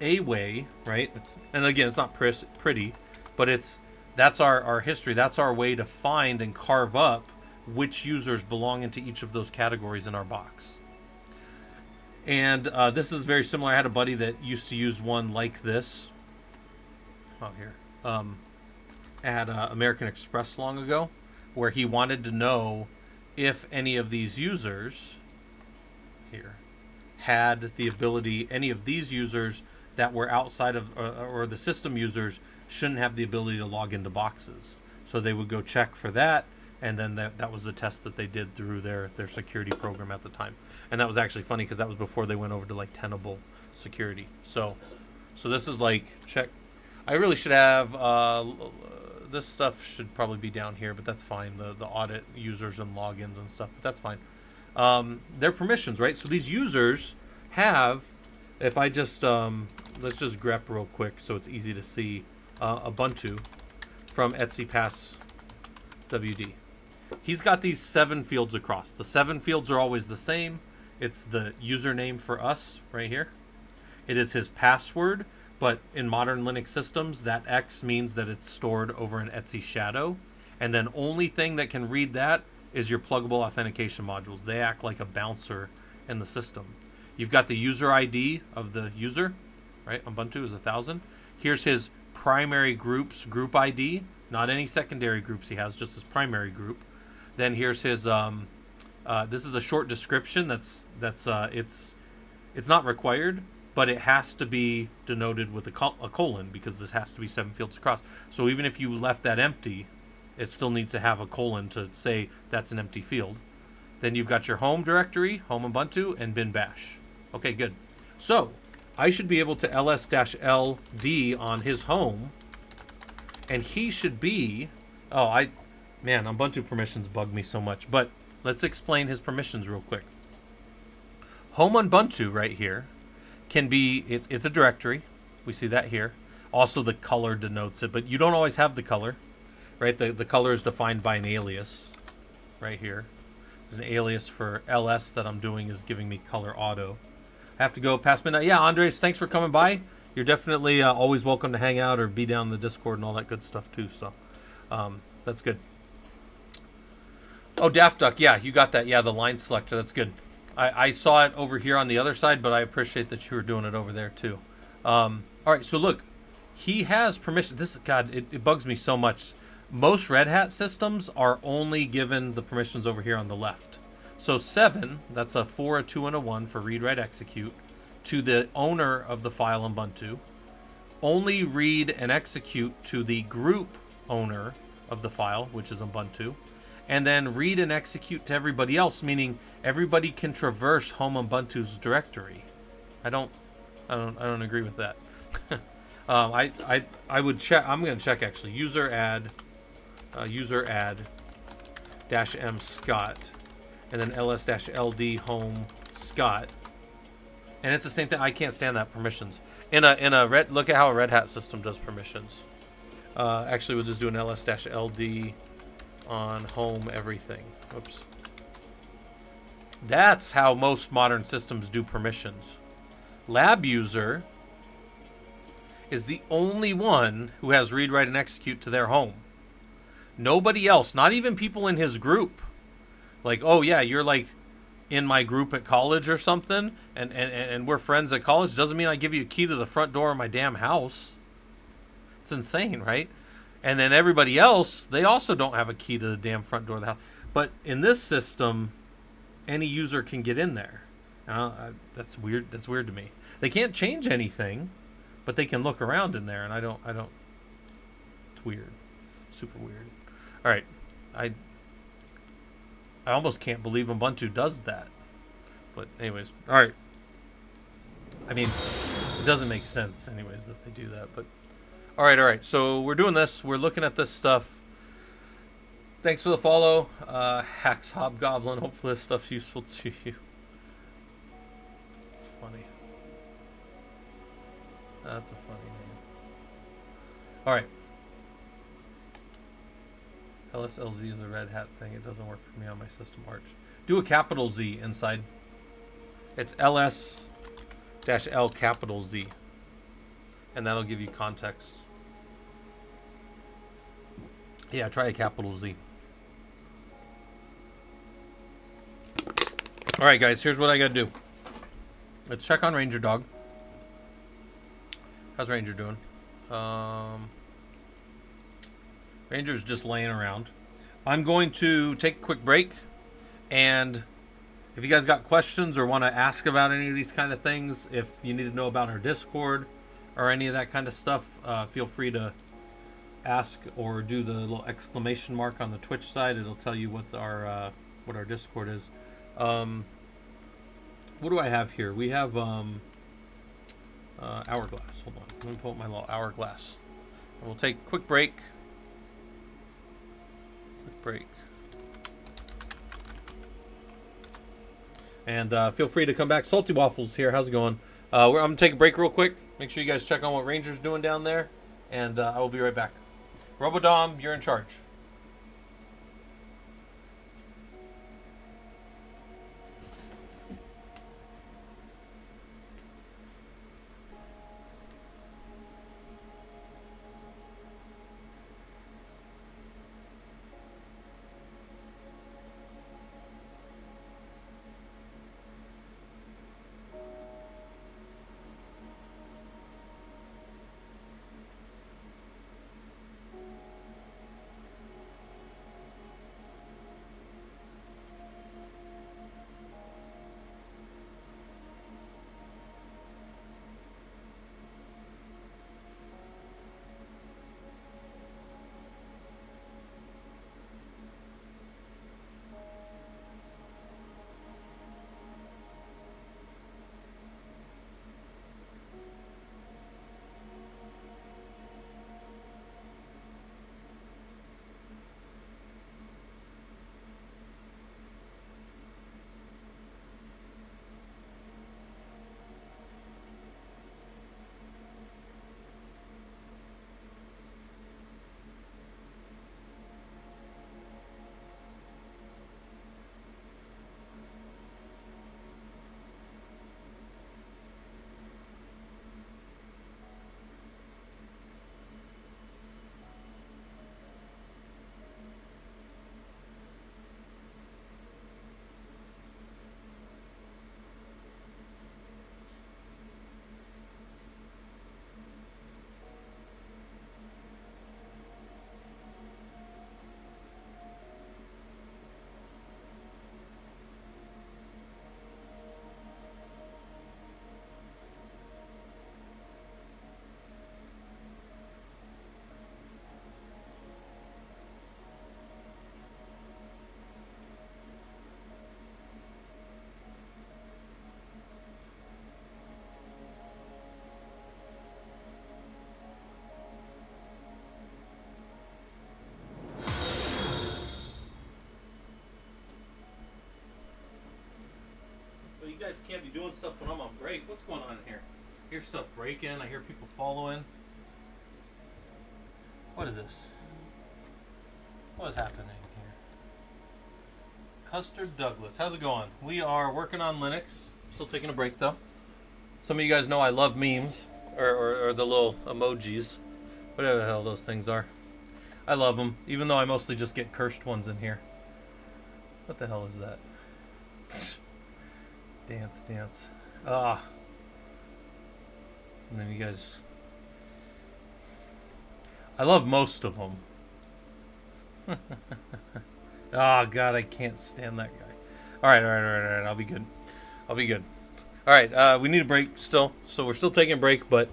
a way, right? And again, it's not pretty, but that's our history. That's our way to find and carve up which users belong into each of those categories in our box. And this is very similar. I had a buddy that used to use one like this. Oh, here. At American Express long ago, where he wanted to know if any of these users here had the ability, any of these users that were outside of, or the system users shouldn't have the ability to log into boxes. So they would go check for that, and then that was the test that they did through their security program at the time. And that was actually funny because that was before they went over to like Tenable security. So this is like check. I really should have this stuff should probably be down here, but that's fine. The audit users and logins and stuff, but that's fine. Their permissions, right? So these users have, if I just let's just grep real quick so it's easy to see, Ubuntu from Etsy Pass WD. He's got these 7 fields across. The 7 fields are always the same. It's the username for us right here. It is his password, but in modern Linux systems, that X means that it's stored over an Etsy shadow. And then only thing that can read that is your pluggable authentication modules. They act like a bouncer in the system. You've got the user ID of the user, right? Ubuntu is 1,000. Here's his primary group's group ID, not any secondary groups he has, just his primary group. Then here's his, this is a short description it's not required, but it has to be denoted with a colon because this has to be 7 fields across. So even if you left that empty, it still needs to have a colon to say that's an empty field. Then you've got your home directory, home Ubuntu, and bin bash. Okay, good. So I should be able to ls-ld on his home, and he should be, man, Ubuntu permissions bug me so much, but let's explain his permissions real quick. Home Ubuntu right here can be, it's a directory. We see that here. Also the color denotes it, but you don't always have the color, right? The color is defined by an alias right here. There's an alias for ls that I'm doing is giving me color auto. I have to go past midnight. Yeah, Andres, thanks for coming by. You're definitely always welcome to hang out or be down in the Discord and all that good stuff too. So that's good. Oh, Daft Duck. Yeah, you got that. Yeah, the line selector. That's good. I saw it over here on the other side, but I appreciate that you were doing it over there too. All right, so look, he has permission. It bugs me so much. Most Red Hat systems are only given the permissions over here on the left. So 7, that's a 4, a 2, and a 1 for read, write, execute, to the owner of the file Ubuntu. Only read and execute to the group owner of the file, which is Ubuntu. And then read and execute to everybody else, meaning everybody can traverse home Ubuntu's directory. I don't agree with that. I would check. I'm going to check actually. User add -m Scott, and then ls-ld home Scott, and it's the same thing. I can't stand that permissions in a red. Look at how a Red Hat system does permissions. Actually, we'll just do an ls-ld on home everything. Oops. That's how most modern systems do permissions. Lab user is the only one who has read, write, and execute to their home. Nobody else, not even people in his group. Like, oh yeah, you're like in my group at college or something, and we're friends at college, doesn't mean I give you a key to the front door of my damn house. It's insane, right? And then everybody else, they also don't have a key to the damn front door of the house. But in this system, any user can get in there. That's weird. That's weird to me. They can't change anything, but they can look around in there, and I don't. It's weird, super weird. All right, I almost can't believe Ubuntu does that. But anyways, all right. I mean, it doesn't make sense, anyways, that they do that. But all right. So we're doing this. We're looking at this stuff. Thanks for the follow, Hacks Hobgoblin. Hopefully this stuff's useful to you. It's funny. That's a funny name. All right. LSLZ is a Red Hat thing. It doesn't work for me on my system Arch. Do a capital Z inside. It's LS-L capital Z. And that'll give you context. Yeah, try a capital Z. All right, guys, here's what I got to do. Let's check on Ranger Dog. How's Ranger doing? Ranger's just laying around. I'm going to take a quick break, and if you guys got questions or want to ask about any of these kind of things, if you need to know about our Discord or any of that kind of stuff, feel free to ask or do the little exclamation mark on the Twitch side. It'll tell you what our Discord is. What do I have here? We have hourglass. Hold on. Let me pull up my little hourglass. And we'll take a quick break. And feel free to come back. Salty Waffles here. How's it going? I'm going to take a break real quick. Make sure you guys check on what Ranger's doing down there. And I will be right back. Robodom, you're in charge. You guys can't be doing stuff when I'm on break. What's going on in here? I hear stuff breaking. I hear people following. What is this? What is happening here? Custard Douglas. How's it going? We are working on Linux. Still taking a break, though. Some of you guys know I love memes. Or the little emojis. Whatever the hell those things are. I love them, even though I mostly just get cursed ones in here. What the hell is that? Dance. Ah. And then you guys... I love most of them. Oh, God, I can't stand that guy. All right. I'll be good. All right, we need a break still. So we're still taking a break, but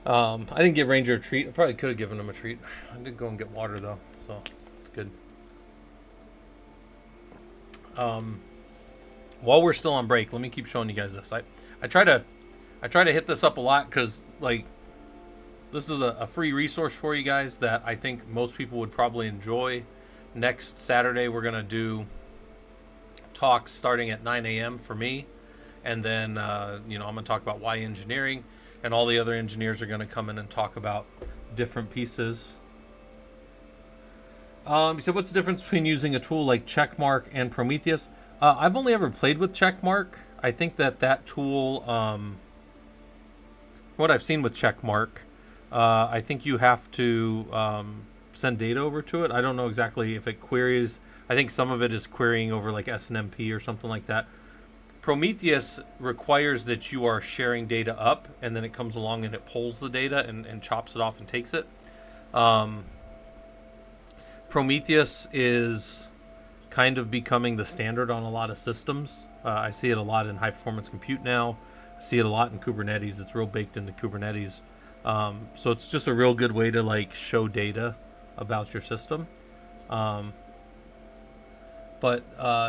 I didn't give Ranger a treat. I probably could have given him a treat. I did go and get water, though, so it's good. While we're still on break, let me keep showing you guys this. I try to hit this up a lot because, like, this is a free resource for you guys that I think most people would probably enjoy. Next Saturday, we're going to do talks starting at 9 a.m. for me. And then, I'm going to talk about why engineering. And all the other engineers are going to come in and talk about different pieces. You said, what's the difference between using a tool like Checkmark and Prometheus? I've only ever played with Checkmark. I think that tool, what I've seen with Checkmark, I think you have to send data over to it. I don't know exactly if it queries. I think some of it is querying over like SNMP or something like that. Prometheus requires that you are sharing data up, and then it comes along and it pulls the data and chops it off and takes it. Prometheus is kind of becoming the standard on a lot of systems. I see it a lot in high-performance compute now. I see it a lot in Kubernetes. It's real baked into Kubernetes. So it's just a real good way to like show data about your system. But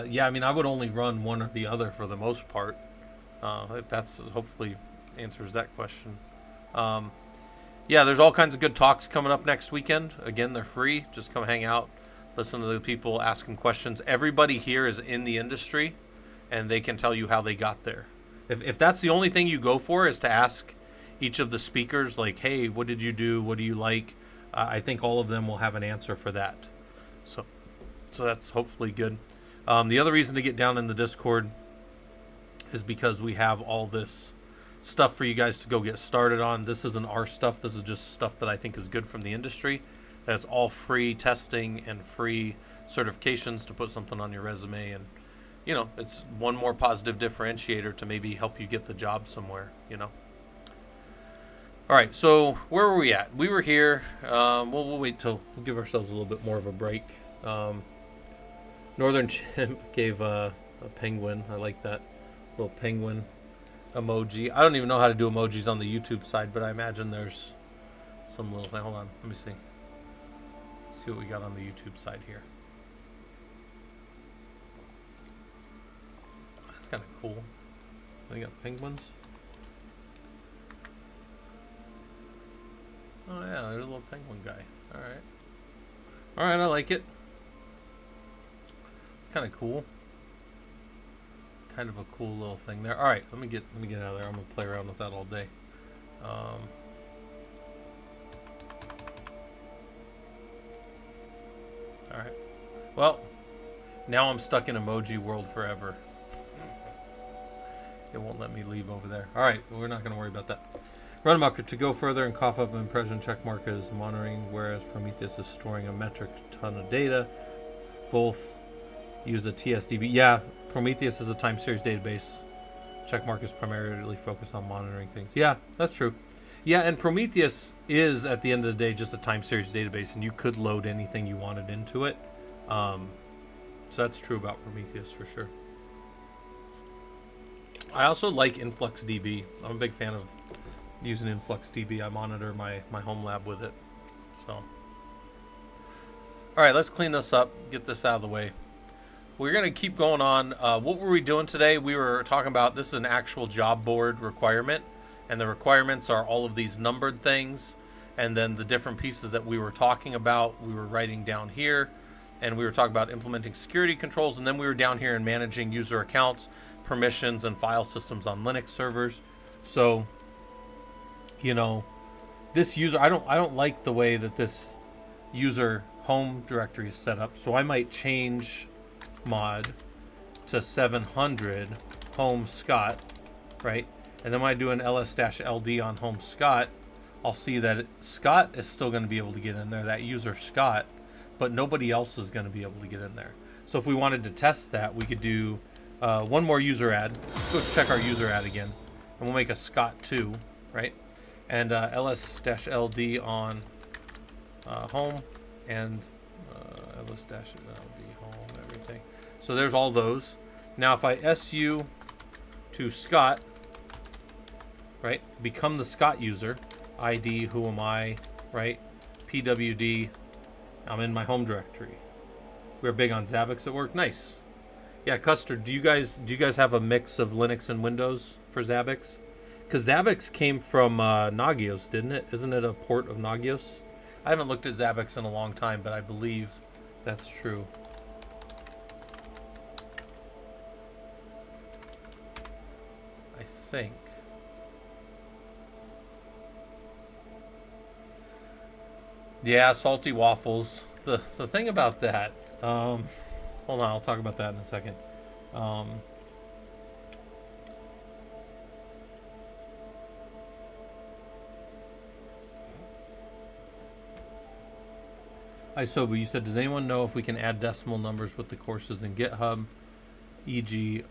yeah, I mean, I would only run one or the other for the most part. If that's hopefully answers that question. Yeah, there's all kinds of good talks coming up next weekend. Again, they're free. Just come hang out, listen to the people asking questions. Everybody here is in the industry, and they can tell you how they got there. If that's the only thing you go for is to ask each of the speakers, like, hey, what did you do? What do you like? I think all of them will have an answer for that. So that's hopefully good. The other reason to get down in the Discord is because we have all this stuff for you guys to go get started on. This isn't our stuff. This is just stuff that I think is good from the industry. That's all free testing and free certifications to put something on your resume. And, you know, it's one more positive differentiator to maybe help you get the job somewhere, you know. All right, so where were we at? We were here. We'll wait till we'll give ourselves a little bit more of a break. Northern Chimp gave a penguin. I like that little penguin emoji. I don't even know how to do emojis on the YouTube side, but I imagine there's some little thing. Hold on, let me see. Let's see what we got on the YouTube side here. That's kind of cool. They got penguins. Oh yeah, there's a little penguin guy. All right, I like it. Kind of cool. Kind of a cool little thing there. All right, let me get out of there. I'm gonna play around with that all day. All right. Well, now I'm stuck in emoji world forever. It won't let me leave over there. All right, well, we're not gonna worry about that. Runamucker, to go further and cough up an impression, Checkmark is monitoring, whereas Prometheus is storing a metric ton of data. Both use a TSDB. Yeah, Prometheus is a time series database. Checkmark is primarily focused on monitoring things. Yeah, that's true. Yeah, and Prometheus is, at the end of the day, just a time series database, and you could load anything you wanted into it. So that's true about Prometheus for sure. I also like InfluxDB. I'm a big fan of using InfluxDB. I monitor my home lab with it. So, all right, let's clean this up, get this out of the way. We're going to keep going on. What were we doing today? We were talking about, this is an actual job board requirement, and the requirements are all of these numbered things, and then the different pieces that we were talking about, we were writing down here, and we were talking about implementing security controls, and then we were down here and managing user accounts, permissions, and file systems on Linux servers. So, you know, this user, I don't like the way that this user home directory is set up, so I might change mod to 700 home Scott, right? And then when I do an ls-ld on home Scott, I'll see that Scott is still going to be able to get in there, that user Scott, but nobody else is going to be able to get in there. So if we wanted to test that, we could do one more user ad. Let's go check our user ad again, and we'll make a Scott 2, right? And ls-ld on home, and ls-ld home, everything. So there's all those. Now if I su to Scott, right, become the Scott user, ID, who am I, right, pwd, I'm in my home directory. We're big on Zabbix at work. Nice. Yeah, Custer, do you guys have a mix of Linux and Windows for Zabbix? Because Zabbix came from Nagios, didn't it? Isn't it a port of Nagios? I haven't looked at Zabbix in a long time, but I believe that's true. I think. Yeah, salty waffles. The thing about that, hold on, I'll talk about that in a second. Isobu, you said, does anyone know if we can add decimal numbers with the courses in GitHub, e.g.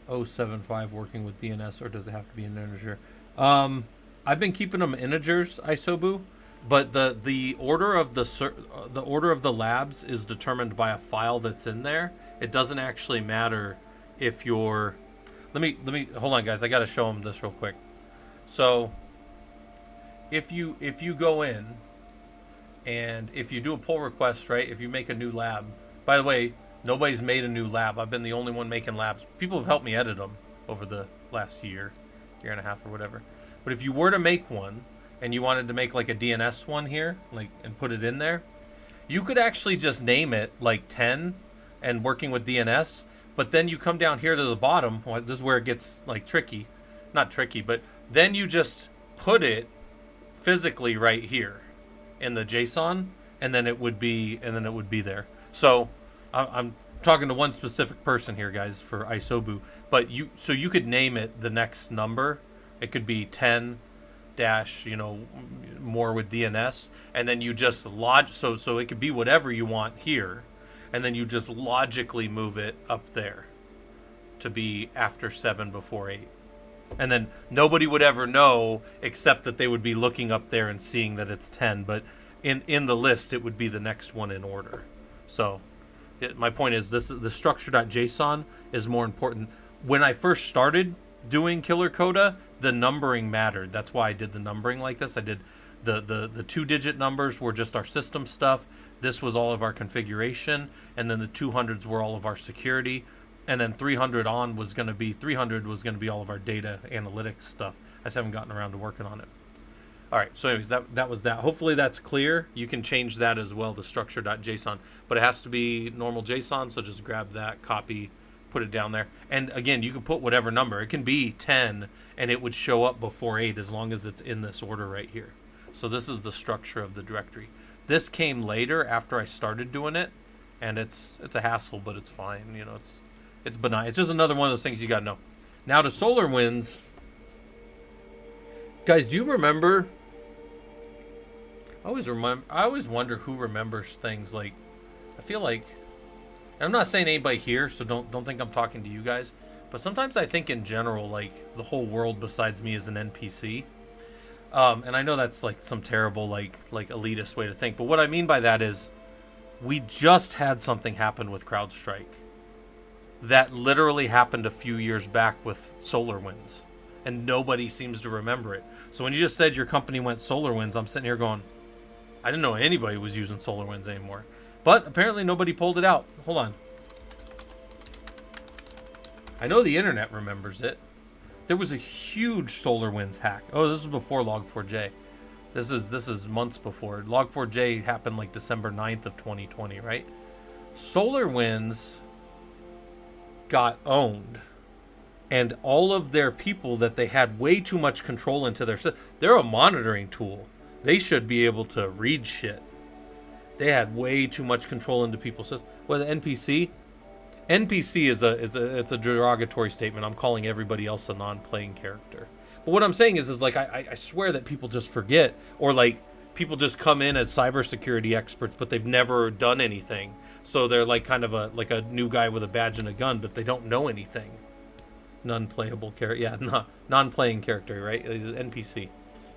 075 working with DNS, or does it have to be an integer? I've been keeping them integers, Isobu, but the order of the labs is determined by a file that's in there. It doesn't actually matter if you're. Let me hold on, guys. I got to show them this real quick. So if you go in and if you do a pull request, right? If you make a new lab, by the way, nobody's made a new lab. I've been the only one making labs. People have helped me edit them over the last year and a half or whatever. But if you were to make one and you wanted to make like a DNS one here, like, and put it in there, you could actually just name it like 10 and working with DNS. But then you come down here to the bottom. Well, this is where it gets like tricky. Not tricky, but then you just put it physically right here in the JSON, and then it would be there. So I'm talking to one specific person here, guys, for Isobu. But you could name it the next number. It could be 10 dash, more with DNS, and then you just so it could be whatever you want here, and then you just logically move it up there to be after 7 before 8. And then nobody would ever know except that they would be looking up there and seeing that it's 10, but in the list it would be the next one in order. So my point is, the structure.json is more important. When I first started doing Killer Coda, the numbering mattered. That's why I did the numbering like this. I did the 2-digit numbers were just our system stuff. This was all of our configuration, and then the 200s were all of our security, and then 300 was going to be all of our data analytics stuff. I just haven't gotten around to working on it. All right, so anyways, that was that. Hopefully that's clear. You can change that as well, the structure.json, but it has to be normal JSON, so just grab that, copy, put it down there. And again, you can put whatever number. It can be 10, and it would show up before 8 as long as it's in this order right here. So this is the structure of the directory. This came later after I started doing it, and it's a hassle, but it's fine. It's benign. It's just another one of those things you got to know. Now to SolarWinds. Guys, do you remember? I always wonder who remembers things. Like, I feel like, and I'm not saying anybody here, so don't think I'm talking to you guys, but sometimes I think in general, like, the whole world besides me is an NPC. And I know that's like some terrible like elitist way to think, but what I mean by that is we just had something happen with CrowdStrike that literally happened a few years back with SolarWinds, and nobody seems to remember it. So when you just said your company went SolarWinds, I'm sitting here going, I didn't know anybody was using SolarWinds anymore. But apparently nobody pulled it out. Hold on. I know the internet remembers it. There was a huge SolarWinds hack. Oh, this was before Log4j. This is months before. Log4j happened like December 9th of 2020, right? SolarWinds got owned. And all of their people that they had way too much control into their system. They're a monitoring tool. They should be able to read shit. They had way too much control into people's systems. Well, the NPC? NPC is a derogatory statement. I'm calling everybody else a non-playing character. But what I'm saying is like I swear that people just forget, or like people just come in as cybersecurity experts, but they've never done anything. So they're like kind of a new guy with a badge and a gun, but they don't know anything. Non-playable character, yeah, non-playing character, right? He's an NPC.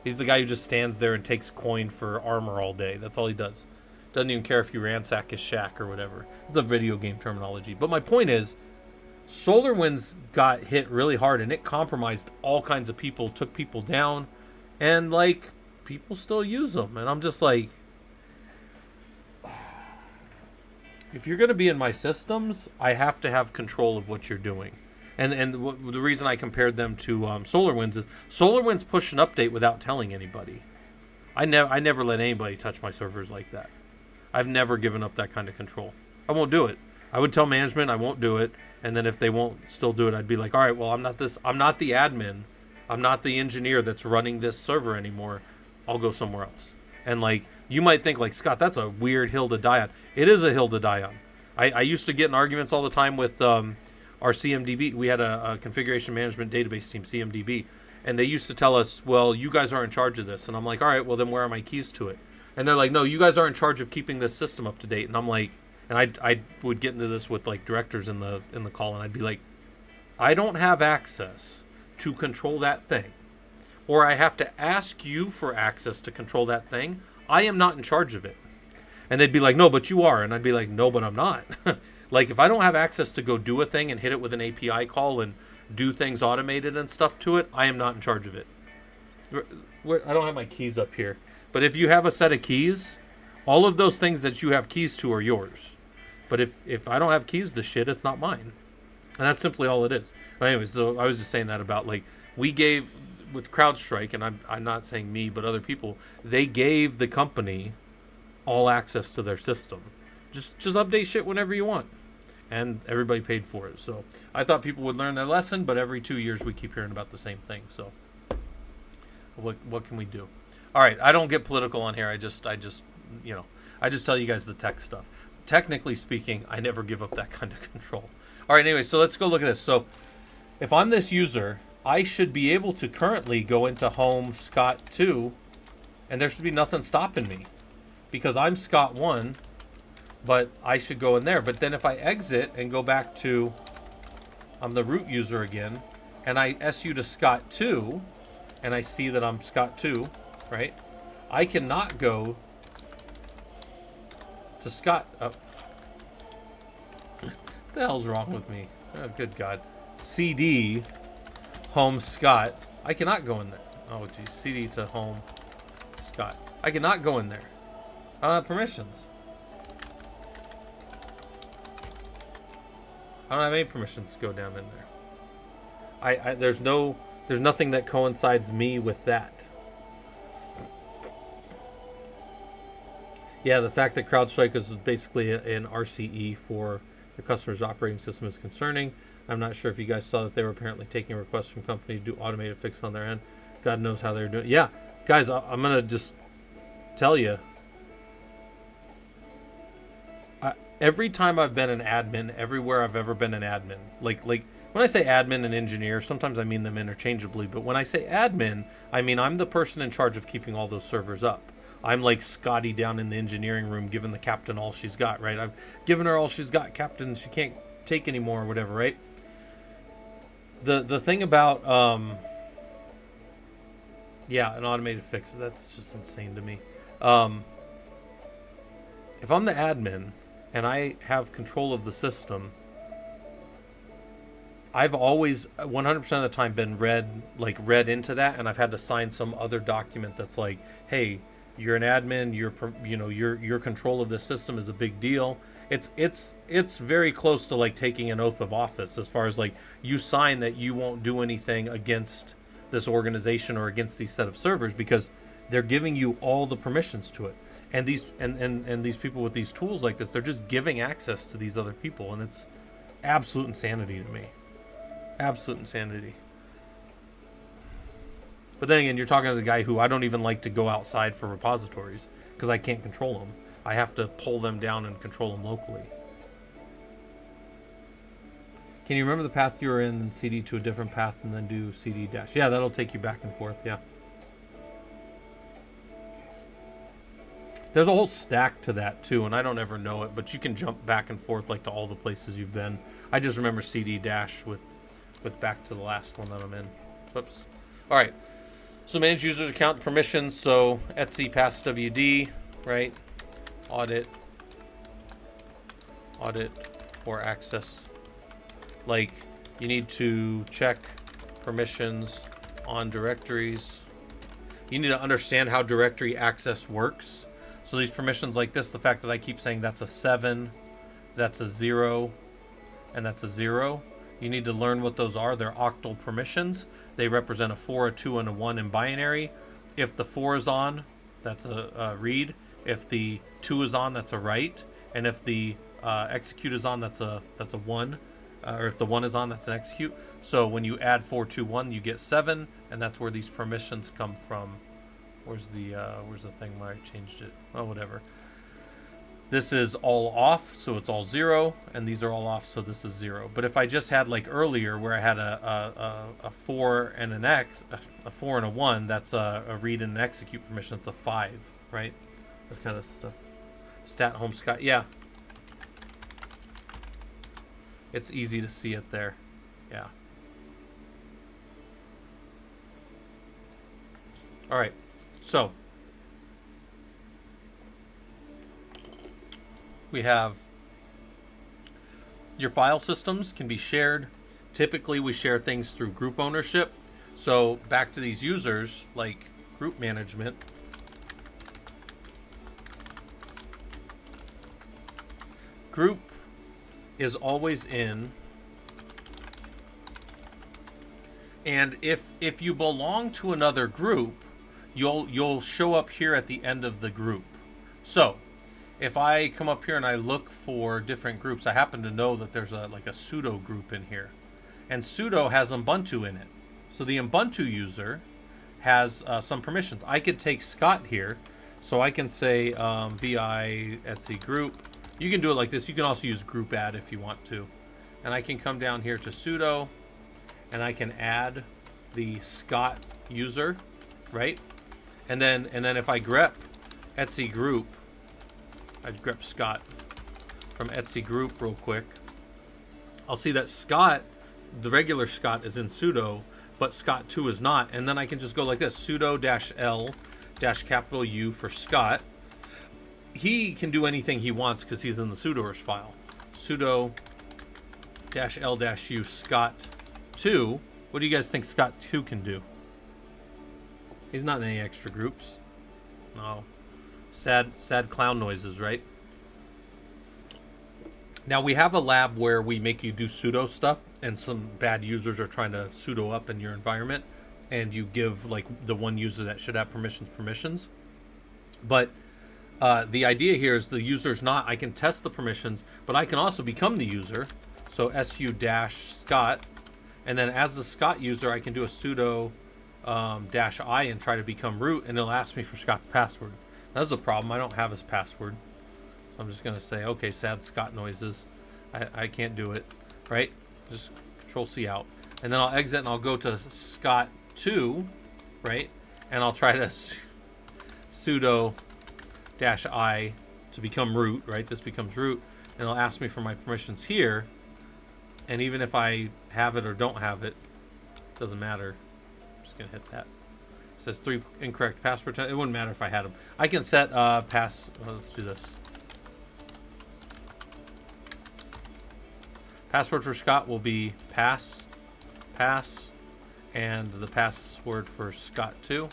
He's the guy who just stands there and takes coin for armor all day. That's all he does. Doesn't even care if you ransack his shack or whatever. It's a video game terminology. But my point is, SolarWinds got hit really hard, and it compromised all kinds of people, took people down, and like people still use them. And I'm just like, if you're going to be in my systems, I have to have control of what you're doing. And the reason I compared them to SolarWinds is SolarWinds pushed an update without telling anybody. I never let anybody touch my servers like that. I've never given up that kind of control. I won't do it. I would tell management I won't do it, and then if they won't still do it, I'd be like, all right, well, I'm not the admin. I'm not the engineer that's running this server anymore. I'll go somewhere else. And like, you might think like, Scott, that's a weird hill to die on. It is a hill to die on. I used to get in arguments all the time with our CMDB. We had a configuration management database team, CMDB, and they used to tell us, well, you guys are in charge of this. And I'm like, all right, well, then where are my keys to it? And they're like, no, you guys are in charge of keeping this system up to date. And I'm like, and I would get into this with like directors in the call, and I'd be like, I don't have access to control that thing, or I have to ask you for access to control that thing. I am not in charge of it. And they'd be like, no, but you are. And I'd be like, no, but I'm not. Like, if I don't have access to go do a thing and hit it with an API call and do things automated and stuff to it, I am not in charge of it. I don't have my keys up here. But if you have a set of keys, all of those things that you have keys to are yours. But if I don't have keys to shit, it's not mine. And that's simply all it is. But anyways, so I was just saying that about, like, we gave, with CrowdStrike, and I'm not saying me, but other people, they gave the company all access to their system. Just update shit whenever you want. And everybody paid for it. So I thought people would learn their lesson, but every 2 years we keep hearing about the same thing. So what can we do? All right, I don't get political on here. I just tell you guys the tech stuff. Technically speaking, I never give up that kind of control. All right, anyway, so let's go look at this. So if I'm this user, I should be able to currently go into home Scott 2, and there should be nothing stopping me because I'm Scott 1. But I should go in there. But then if I exit and go back to, I'm the root user again, and I SU to Scott 2, and I see that I'm Scott 2, right? I cannot go to Scott. Oh. What the hell's wrong with me? Oh, good God. CD, home Scott. I cannot go in there. Oh, geez. CD to home Scott. I cannot go in there. I don't have permissions. I don't have any permissions to go down in there. There's nothing that coincides me with that. Yeah, the fact that CrowdStrike is basically an RCE for the customer's operating system is concerning. I'm not sure if you guys saw that they were apparently taking requests from company to do automated fix on their end. God knows how they're doing. Yeah, guys, I'm gonna just tell you. Every time I've been an admin, everywhere I've ever been an admin, like when I say admin and engineer, sometimes I mean them interchangeably, but when I say admin, I mean I'm the person in charge of keeping all those servers up. I'm like Scotty down in the engineering room giving the captain all she's got, right? I've given her all she's got, captain, she can't take anymore or whatever, right? The thing about, yeah, an automated fix, that's just insane to me. If I'm the admin, and I have control of the system, I've always 100% of the time been read into that, and I've had to sign some other document that's like, hey, you're an admin, your control of this system is a big deal. It's very close to like taking an oath of office, as far as like you sign that you won't do anything against this organization or against these set of servers, because they're giving you all the permissions to it. And these and these people with these tools like this, they're just giving access to these other people, and it's absolute insanity to me. Absolute insanity. But then again, you're talking to the guy who I don't even like to go outside for repositories because I can't control them. I have to pull them down and control them locally. Can you remember the path you were in and CD to a different path and then do CD dash? Yeah, that'll take you back and forth, yeah. There's a whole stack to that too, and I don't ever know it, but you can jump back and forth like to all the places you've been. I just remember CD dash with back to the last one that I'm in. Whoops. All right. So manage users account permissions. So etc pass WD, right? Audit or access. Like you need to check permissions on directories. You need to understand how directory access works. So these permissions like this, the fact that I keep saying that's a 7, that's a 0, and that's a 0, you need to learn what those are. They're octal permissions. They represent a 4, a 2, and a 1 in binary. If the 4 is on, that's a read. If the 2 is on, that's a write. And if the execute is on, that's a 1. Or if the 1 is on, that's an execute. So when you add 4 to 1, you get 7, and that's where these permissions come from. Where's the thing where I changed it? Oh, whatever. This is all off, so it's all 0, and these are all off, so this is 0. But if I just had like earlier, where I had a 4 and an X, a 4 and a 1, that's a read and an execute permission. It's a 5, right? That kind of stuff. Stat home Scott, yeah. It's easy to see it there, yeah. All right. So, we have your file systems can be shared. Typically, we share things through group ownership. So, back to these users, like group management. Group is always in. And if you belong to another group, you'll show up here at the end of the group. So if I come up here and I look for different groups, I happen to know that there's a sudo group in here, and sudo has Ubuntu in it. So the Ubuntu user has some permissions. I could take Scott here, so I can say vi etc group. You can do it like this. You can also use group add if you want to, and I can come down here to sudo, and I can add the Scott user, right? And then if I grep etc group, I'd grep Scott from etc group real quick. I'll see that Scott, the regular Scott, is in sudo, but Scott 2 is not. And then I can just go like this: sudo -l -U for Scott. He can do anything he wants because he's in the sudoers file. Sudo -l -U Scott 2. What do you guys think Scott 2 can do? He's not in any extra groups. No. Sad clown noises, right? Now we have a lab where we make you do sudo stuff, and some bad users are trying to sudo up in your environment, and you give like the one user that should have permissions. But the idea here is the user's not. I can test the permissions, but I can also become the user. So su-scott, and then as the Scott user, I can do a sudo -i and try to become root, and it'll ask me for Scott's password. That's a problem. I don't have his password, so I'm just gonna say, okay, sad Scott noises. I can't do it, right? Just Control C out, and then I'll exit and I'll go to Scott 2, right? And I'll try to sudo -i to become root, right? This becomes root, and it'll ask me for my permissions here. And even if I have it or don't have it, doesn't matter. I'm just gonna hit that. It says 3 incorrect password. It wouldn't matter if I had them. I can set pass. Well, let's do this. Password for Scott will be pass, and the password for Scott 2.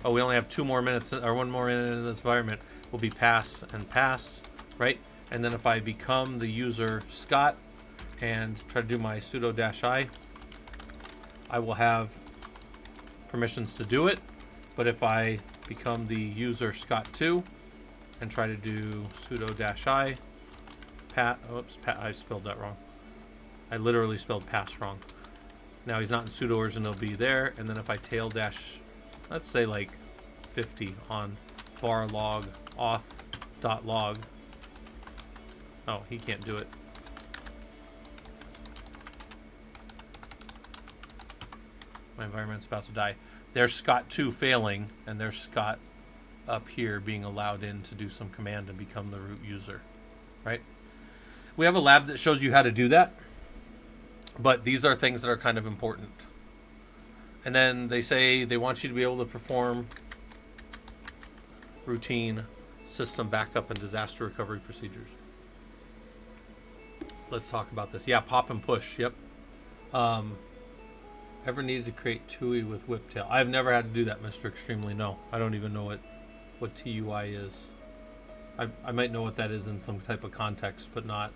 Oh, we only have 2 more minutes, or 1 more minute in this environment. Will be pass and pass, right? And then if I become the user Scott and try to do my sudo -i, I will have permissions to do it. But if I become the user Scott 2 and try to do sudo -i, I spelled that wrong. I literally spelled pass wrong. Now he's not in sudoers, and he'll be there. And then if I tail dash, let's say like 50 on var log auth.log. Oh, he can't do it. My environment's about to die. There's Scott 2 failing, and there's Scott up here being allowed in to do some command and become the root user, right? We have a lab that shows you how to do that, but these are things that are kind of important. And then they say they want you to be able to perform routine system backup and disaster recovery procedures. Let's talk about this. Yeah, pop and push. Yep. Ever needed to create TUI with whiptail? I've never had to do that, Mr. Extremely. No, I don't even know what TUI is. I might know what that is in some type of context, but not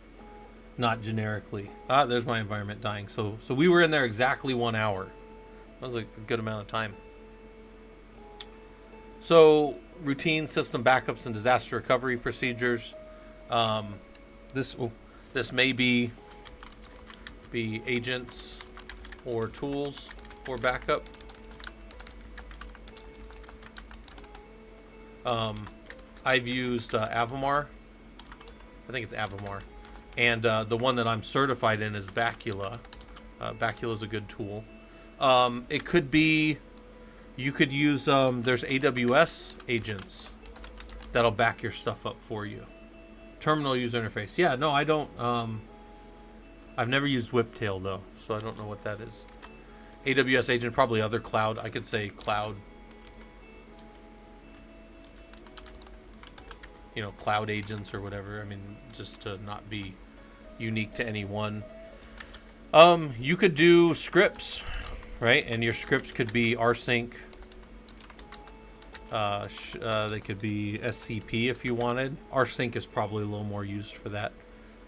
generically. There's my environment dying. So we were in there exactly 1 hour. That was a good amount of time. So routine system backups and disaster recovery procedures. This may be agents or tools for backup. I've used Avamar. I think it's Avamar. And the one that I'm certified in is Bacula. Bacula is a good tool. It could be, you could use, there's AWS agents that'll back your stuff up for you. Terminal user interface. Yeah, no, I don't, I've never used Whiptail though, so I don't know what that is. AWS agent, probably other cloud. I could say cloud. You know, cloud agents or whatever. I mean, just to not be unique to any one. You could do scripts, right? And your scripts could be rsync. They could be SCP if you wanted. Rsync is probably a little more used for that.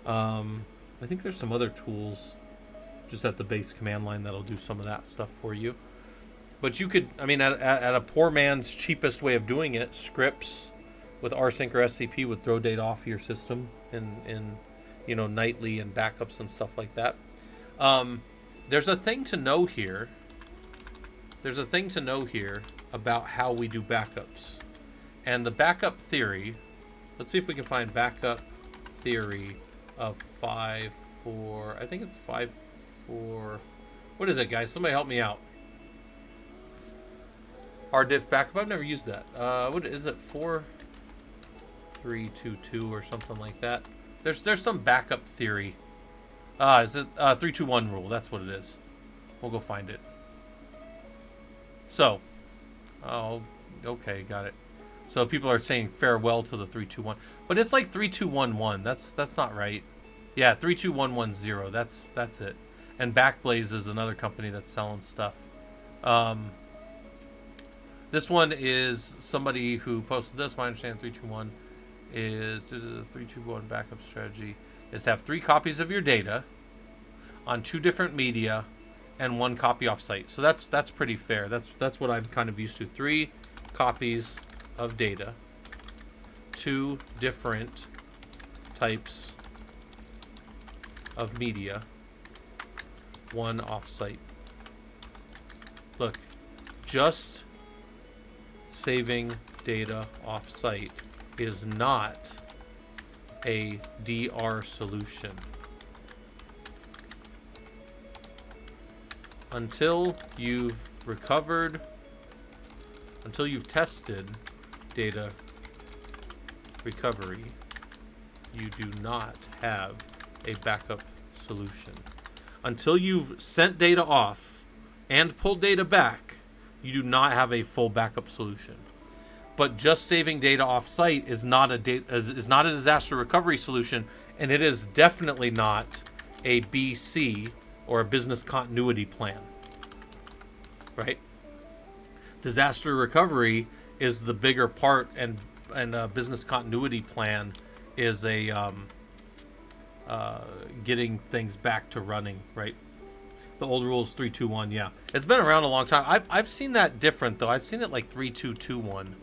I think there's some other tools just at the base command line that'll do some of that stuff for you. But you could, I mean, at a poor man's cheapest way of doing it, scripts with rsync or SCP would throw data off your system in you know, nightly and backups and stuff like that. There's a thing to know here. There's a thing to know here about how we do backups. And the backup theory, let's see if we can find backup theory of 5.4. I think it's 5.4. What is it, guys? Somebody help me out. RDiff backup. I've never used that. What is it? 4.3.2.2 or something like that. There's some backup theory. Is it 3.2.1 rule? That's what it is. We'll go find it. So, oh, okay, got it. So people are saying farewell to the 3.2.1, but it's like 3.2.1.1. That's not right. Yeah, 3.2.1.1.0. That's it. And Backblaze is another company that's selling stuff. This one is somebody who posted this. My understanding 3.2.1 is the 3.2.1 backup strategy is to have 3 copies of your data on 2 different media and 1 copy offsite. So that's pretty fair. That's what I'm kind of used to. 3 copies of data, 2 different types of media, 1 offsite. Look, just saving data offsite is not a DR solution. Until you've recovered, until you've tested data recovery, you do not have a backup solution. Until you've sent data off and pulled data back, you do not have a full backup solution. But just saving data off-site is not a disaster recovery solution, and it is definitely not a BC or a business continuity plan, right? Disaster recovery is the bigger part, and a business continuity plan is a getting things back to running, right? The old rule is 3.2.1. Yeah, it's been around a long time. I've seen that different though. I've seen it like 3.2.2.1.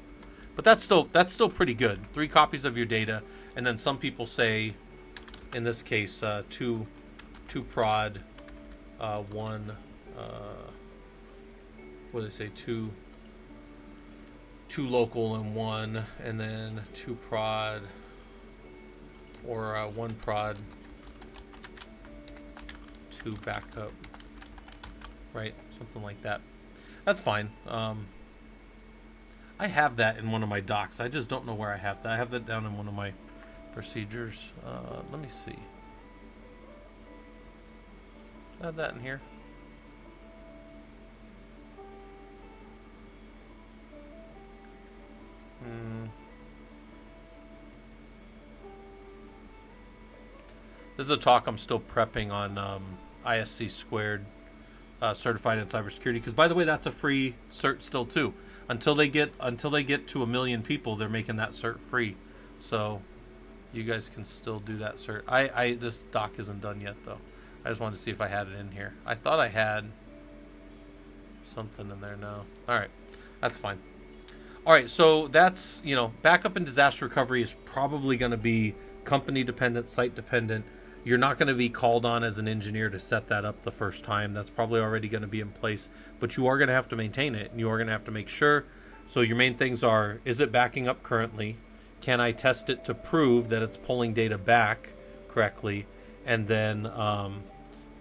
But that's still pretty good. 3 copies of your data, and then some people say, in this case, 2 prod, 1. What do they say? 2 local and 1, and then 2 prod, or 1 prod, 2 backup, right? Something like that. That's fine. I have that in one of my docs. I just don't know where I have that. I have that down in one of my procedures. Let me see. I have that in here. This is a talk I'm still prepping on ISC squared, certified in cybersecurity. Because by the way, that's a free cert still too. Until they get to 1 million people, they're making that cert free. So you guys can still do that cert. This doc isn't done yet though. I just wanted to see if I had it in here. I thought I had something in there. No. All right, that's fine. All right, so that's, backup and disaster recovery is probably going to be company dependent, site dependent. You're not going to be called on as an engineer to set that up the first time. That's probably already going to be in place, but you are going to have to maintain it, and you are going to have to make sure. So your main things are, is it backing up currently? Can I test it to prove that it's pulling data back correctly? And then,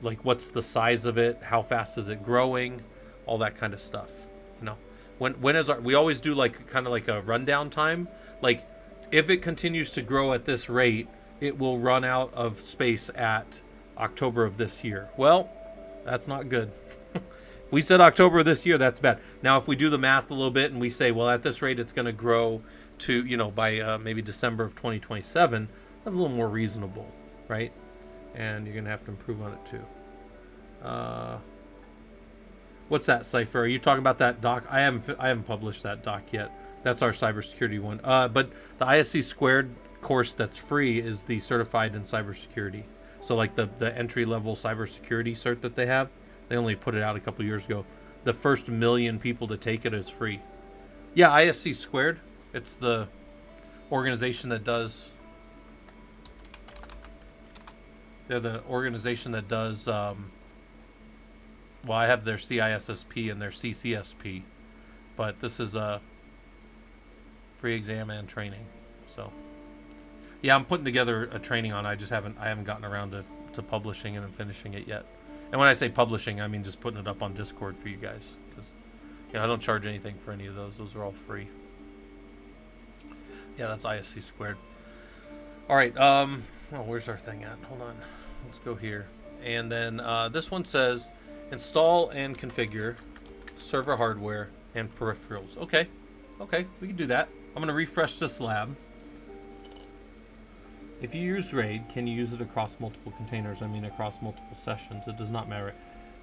what's the size of it? How fast is it growing? All that kind of stuff, we always do kind of like a rundown time. Like, if it continues to grow at this rate, it will run out of space at October of this year. Well, that's not good. If we said October of this year, that's bad. Now, if we do the math a little bit and we say, well, at this rate, it's going to grow to, by maybe December of 2027, that's a little more reasonable, right? And you're going to have to improve on it too. What's that, Cypher? Are you talking about that doc? I haven't published that doc yet. That's our cybersecurity one. But the ISC squared course that's free is the certified in cybersecurity. So like the entry level cybersecurity cert that they have, they only put it out a couple years ago. The first 1 million people to take it is free. Yeah, ISC squared. It's the organization that does. They're the organization that does. Well, I have their CISSP and their CCSP, but this is a free exam and training. So, yeah, I'm putting together a training on it. I haven't gotten around to publishing it and finishing it yet. And when I say publishing, I mean just putting it up on Discord for you guys, because I don't charge anything for any of those. Those are all free. Yeah, that's ISC squared. All right. Where's our thing at? Hold on. Let's go here. And then this one says, install and configure server hardware and peripherals. Okay, we can do that. I'm going to refresh this lab. If you use RAID, can you use it across multiple containers? I mean, across multiple sessions. It does not matter.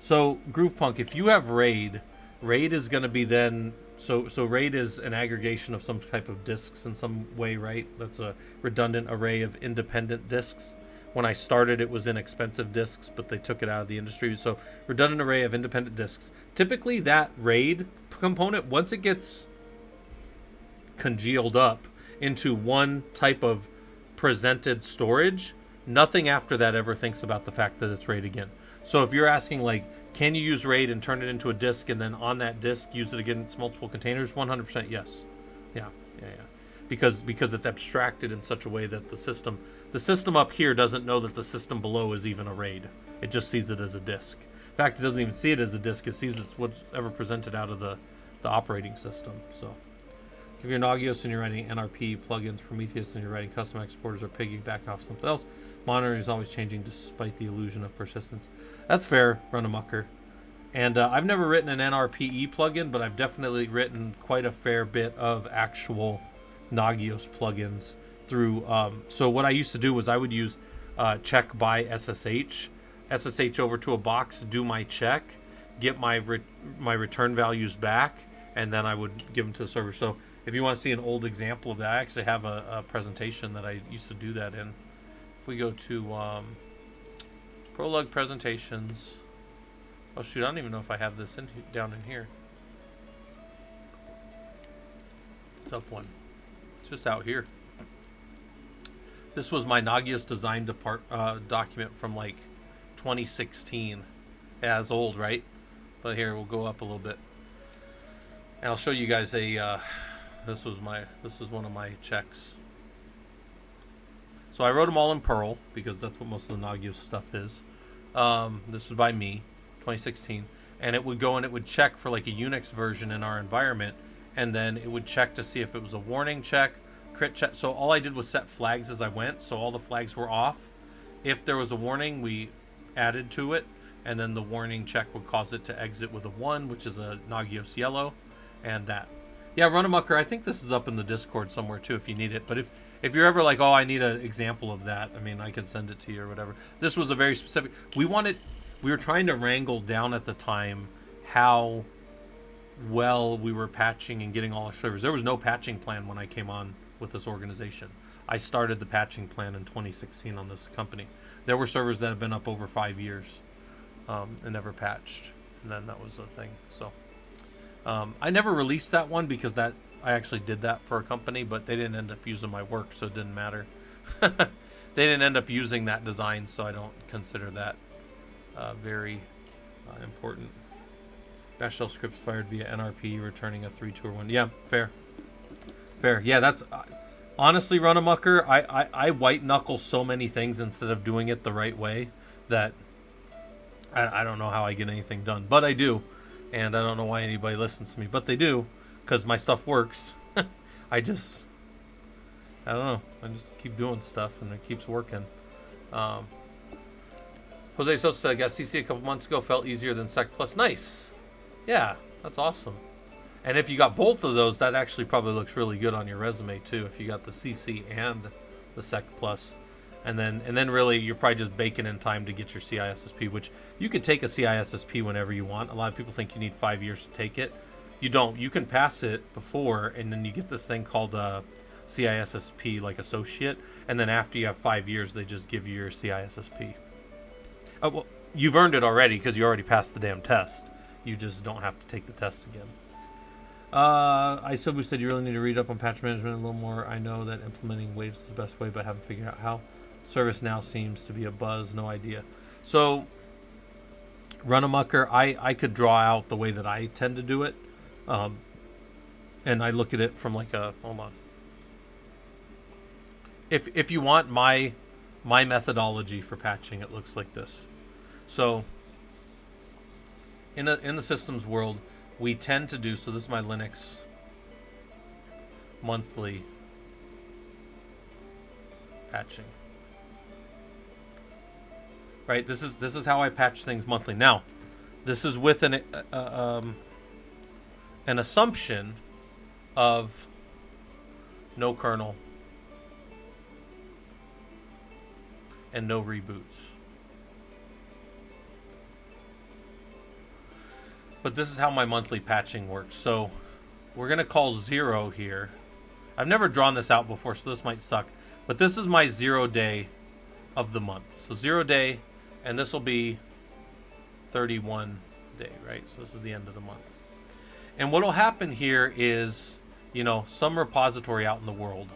So, Groovepunk, if you have RAID is going to be then... So RAID is an aggregation of some type of disks in some way, right? That's a redundant array of independent disks. When I started, it was inexpensive disks, but they took it out of the industry. So redundant array of independent disks. Typically, that RAID component, once it gets congealed up into one type of presented storage, nothing after that ever thinks about the fact that it's RAID again. So if you're asking, can you use RAID and turn it into a disk and then on that disk use it against multiple containers? 100% yes. Yeah. Because it's abstracted in such a way that the system up here doesn't know that the system below is even a RAID. It just sees it as a disk. In fact, it doesn't even see it as a disk. It sees it's whatever presented out of the operating system. So if you're Nagios and you're writing NRP plugins, Prometheus, and you're writing custom exporters or piggybacking off something else, monitoring is always changing despite the illusion of persistence. That's fair, run amucker. And I've never written an NRPE plugin, but I've definitely written quite a fair bit of actual Nagios plugins through. So what I used to do was I would use check by SSH over to a box, do my check, get my return values back, and then I would give them to the server. So if you want to see an old example of that, I actually have a presentation that I used to do that in. If we go to Prolog presentations. Oh shoot, I don't even know if I have this down in here. It's up one. It's just out here. This was my Nagios design document from 2016. Yeah, it's old, right? But here, we'll go up a little bit. And I'll show you guys this was one of my checks. So I wrote them all in Perl because that's what most of the Nagios stuff is. This was by me, 2016. and it would go and it would check for like a Unix version in our environment, and then it would check to see if it was a warning check, crit check. So all I did was set flags as I went, so all the flags were off. If there was a warning, we added to it, and then the warning check would cause it to exit with a 1, which is a Nagios yellow, and that. Yeah, Runamucker, I think this is up in the Discord somewhere too if you need it, but if you're ever like, oh, I need an example of that, I mean, I could send it to you or whatever. This was a very specific... We were trying to wrangle down at the time how well we were patching and getting all our servers. There was no patching plan when I came on with this organization. I started the patching plan in 2016 on this company. There were servers that have been up over 5 years and never patched, and then that was the thing. So I never released that one because I actually did that for a company, but they didn't end up using my work, so it didn't matter. They didn't end up using that design, so I don't consider that very important. Bash shell scripts fired via NRP, returning a 3, 2, or 1. Yeah, fair. Fair. Yeah, that's... honestly, Runamucker, I white knuckle so many things instead of doing it the right way that I don't know how I get anything done. But I do, and I don't know why anybody listens to me. But they do, because my stuff works. I don't know. I just keep doing stuff, and it keeps working. Jose Sosa said, I got CC a couple months ago, felt easier than Sec Plus. Nice. Yeah, that's awesome. And if you got both of those, that actually probably looks really good on your resume too. If you got the CC and the Sec Plus, and then really you're probably just baking in time to get your CISSP, which you could take a CISSP whenever you want. A lot of people think you need 5 years to take it. You don't. You can pass it before, and then you get this thing called a CISSP, like associate, and then after you have 5 years, they just give you your CISSP. Well, you've earned it already because you already passed the damn test. You just don't have to take the test again. Isobu said you really need to read up on patch management a little more. I know that implementing waves is the best way, but I haven't figured out how. ServiceNow seems to be a buzz. No idea. So, Runamucker, I could draw out the way that I tend to do it. And I look at it from like a... Hold on. If you want my methodology for patching, it looks like this. So, in the systems world, we tend to do, so this is my Linux monthly patching. Right, this is how I patch things monthly. Now, this is with an assumption of no kernel and no reboots. But this is how my monthly patching works. So we're going to call 0 here. I've never drawn this out before, so this might suck. But this is my 0 day of the month. So 0 day, and this will be 31 day, right? So this is the end of the month. And what will happen here is, you know, some repository out in the world,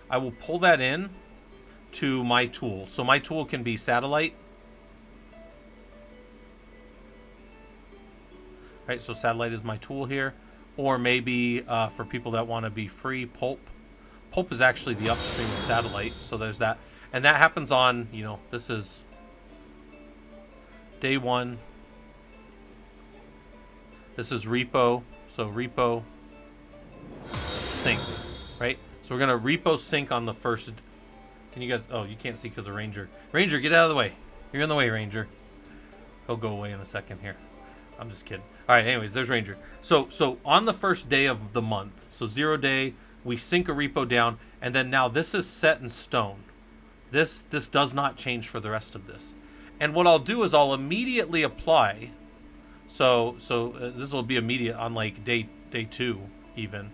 I will pull that in to my tool. So my tool can be satellite. Right, so satellite is my tool here. Or maybe for people that want to be free, Pulp. Pulp is actually the upstream of satellite, so there's that. And that happens on, you know, this is day 1. This is repo, so repo sync, right? So we're going to repo sync on the first. Can you guys, oh, you can't see because of Ranger. Ranger, get out of the way. You're in the way, Ranger. He'll go away in a second here. I'm just kidding. All right, anyways, there's Ranger. So on the first day of the month, so 0 day, we sync a repo down, and then now this is set in stone. This does not change for the rest of this. And what I'll do is I'll immediately apply. So this will be immediate on like day 2 even.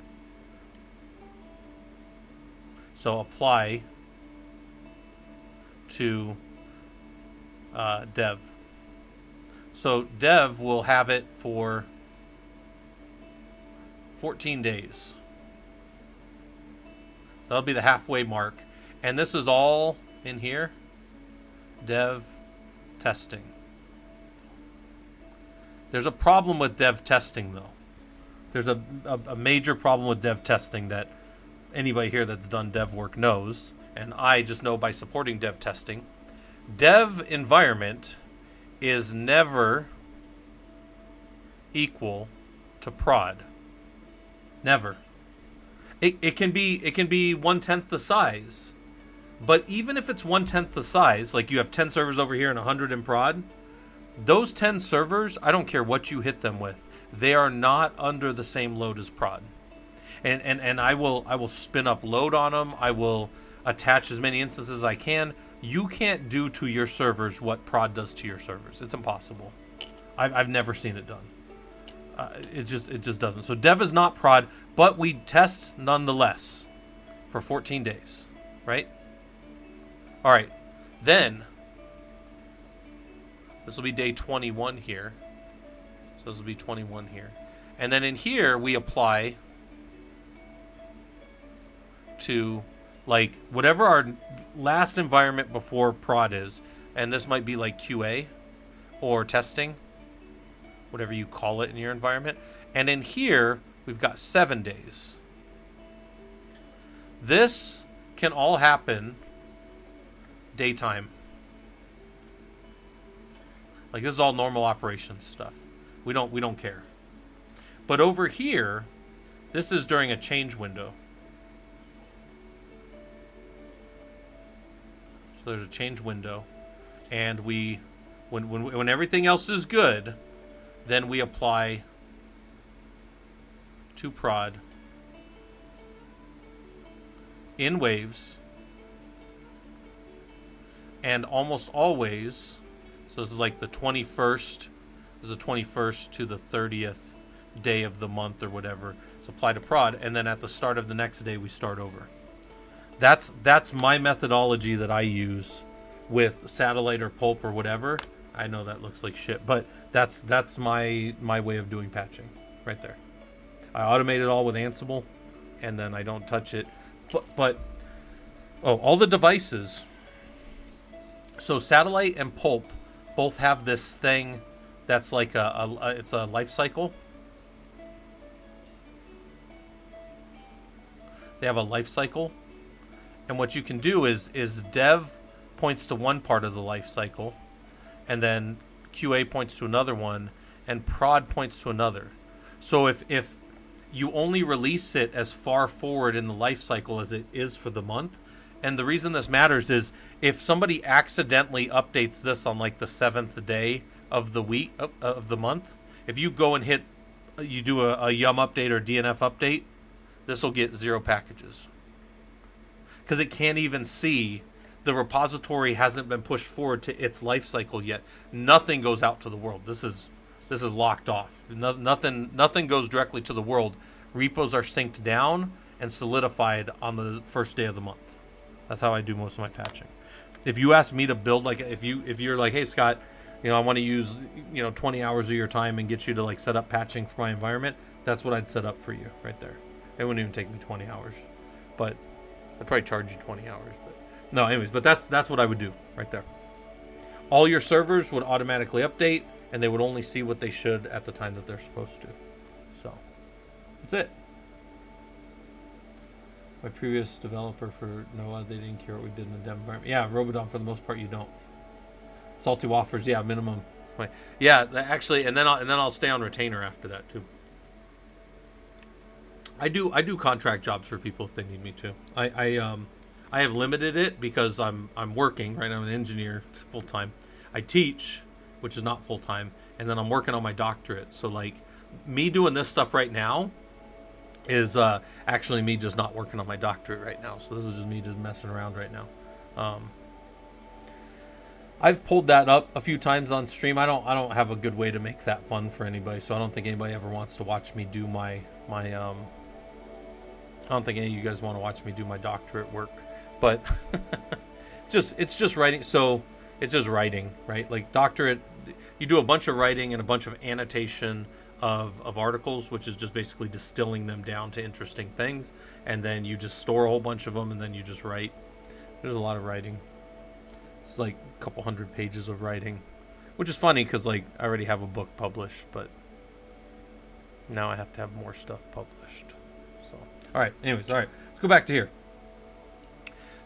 So apply to dev. So dev will have it for 14 days. That'll be the halfway mark. And this is all in here. Dev testing. There's a problem with dev testing though. There's a major problem with dev testing that anybody here that's done dev work knows. And I just know by supporting dev testing Dev environment is never equal to prod. Never. It can be 1/10 the size, but even if it's 1/10 the size, like you have 10 servers over here and 100 in prod, those 10 servers, I don't care what you hit them with, they are not under the same load as prod. And I will spin up load on them. I will attach as many instances as I can. You can't do to your servers what prod does to your servers. It's impossible. I've never seen it done. It just doesn't. So dev is not prod, but we test nonetheless for 14 days, right? All right, then this will be day 21 here. So this will be 21 here, and then in here we apply to like whatever our last environment before prod is, and this might be like QA or testing, whatever you call it in your environment. And in here, we've got 7 days. This can all happen daytime. Like this is all normal operations stuff. We don't care. But over here, this is during a change window. So there's a change window, and when everything else is good, then we apply to prod in waves, and almost always, so this is like the 21st, this is the 21st to the 30th day of the month or whatever, it's applied to prod, and then at the start of the next day we start over. That's my methodology that I use with satellite or pulp or whatever. I know that looks like shit, but that's my way of doing patching right there. I automate it all with Ansible, and then I don't touch it. But all the devices. So satellite and pulp both have this thing that's like it's a life cycle. They have a life cycle. And what you can do is dev points to one part of the life cycle, and then QA points to another one, and prod points to another. So if you only release it as far forward in the life cycle as it is for the month, and the reason this matters is if somebody accidentally updates this on like the 7th day of the week of the month, if you go and you do a yum update or DNF update, this will get 0 packages. Because it can't even see the repository hasn't been pushed forward to its life cycle yet. Nothing goes out to the world. This is locked off. Nothing goes directly to the world. Repos are synced down and solidified on the first day of the month. That's how I do most of my patching. If you ask me to build, like if you're like, hey Scott, I want to use 20 hours of your time and get you to like set up patching for my environment, that's what I'd set up for you right there. It wouldn't even take me 20 hours, but I'd probably charge you 20 hours, but no, anyways, but that's what I would do right there. All your servers would automatically update, and they would only see what they should at the time that they're supposed to. So that's it. My previous developer for Noah, they didn't care what we did in the dev environment. Yeah, Robodom, for the most part, you don't. Salty Waffers, yeah, minimum. Yeah, actually, and then I'll stay on retainer after that too. I do contract jobs for people if they need me to. I have limited it because I'm working, right? I'm an engineer full time. I teach, which is not full time, and then I'm working on my doctorate. So like me doing this stuff right now is actually me just not working on my doctorate right now. So this is just me just messing around right now. I've pulled that up a few times on stream. I don't have a good way to make that fun for anybody, so I don't think anybody ever wants to watch me do my I don't think any of you guys want to watch me do my doctorate work, but it's just writing. So it's just writing, right? Like doctorate, you do a bunch of writing and a bunch of annotation of articles, which is just basically distilling them down to interesting things, and then you just store a whole bunch of them, and then you just write. There's a lot of writing. It's like a couple hundred pages of writing, which is funny because like I already have a book published, but now I have to have more stuff published. So, all right. Anyways, all right. Let's go back to here.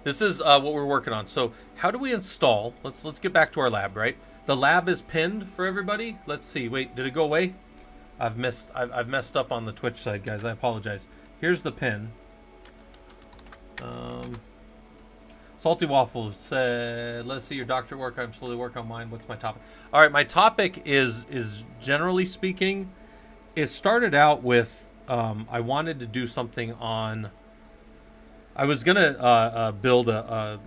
This is what we're working on. So how do we install? Let's get back to our lab, right? The lab is pinned for everybody. Let's see. Wait, did it go away? I've messed up on the Twitch side, guys. I apologize. Here's the pin. Salty Waffles said, let's see your doctorate work. I'm slowly working on mine. What's my topic? All right, my topic is generally speaking, it started out with I wanted to do something on. I was gonna build a.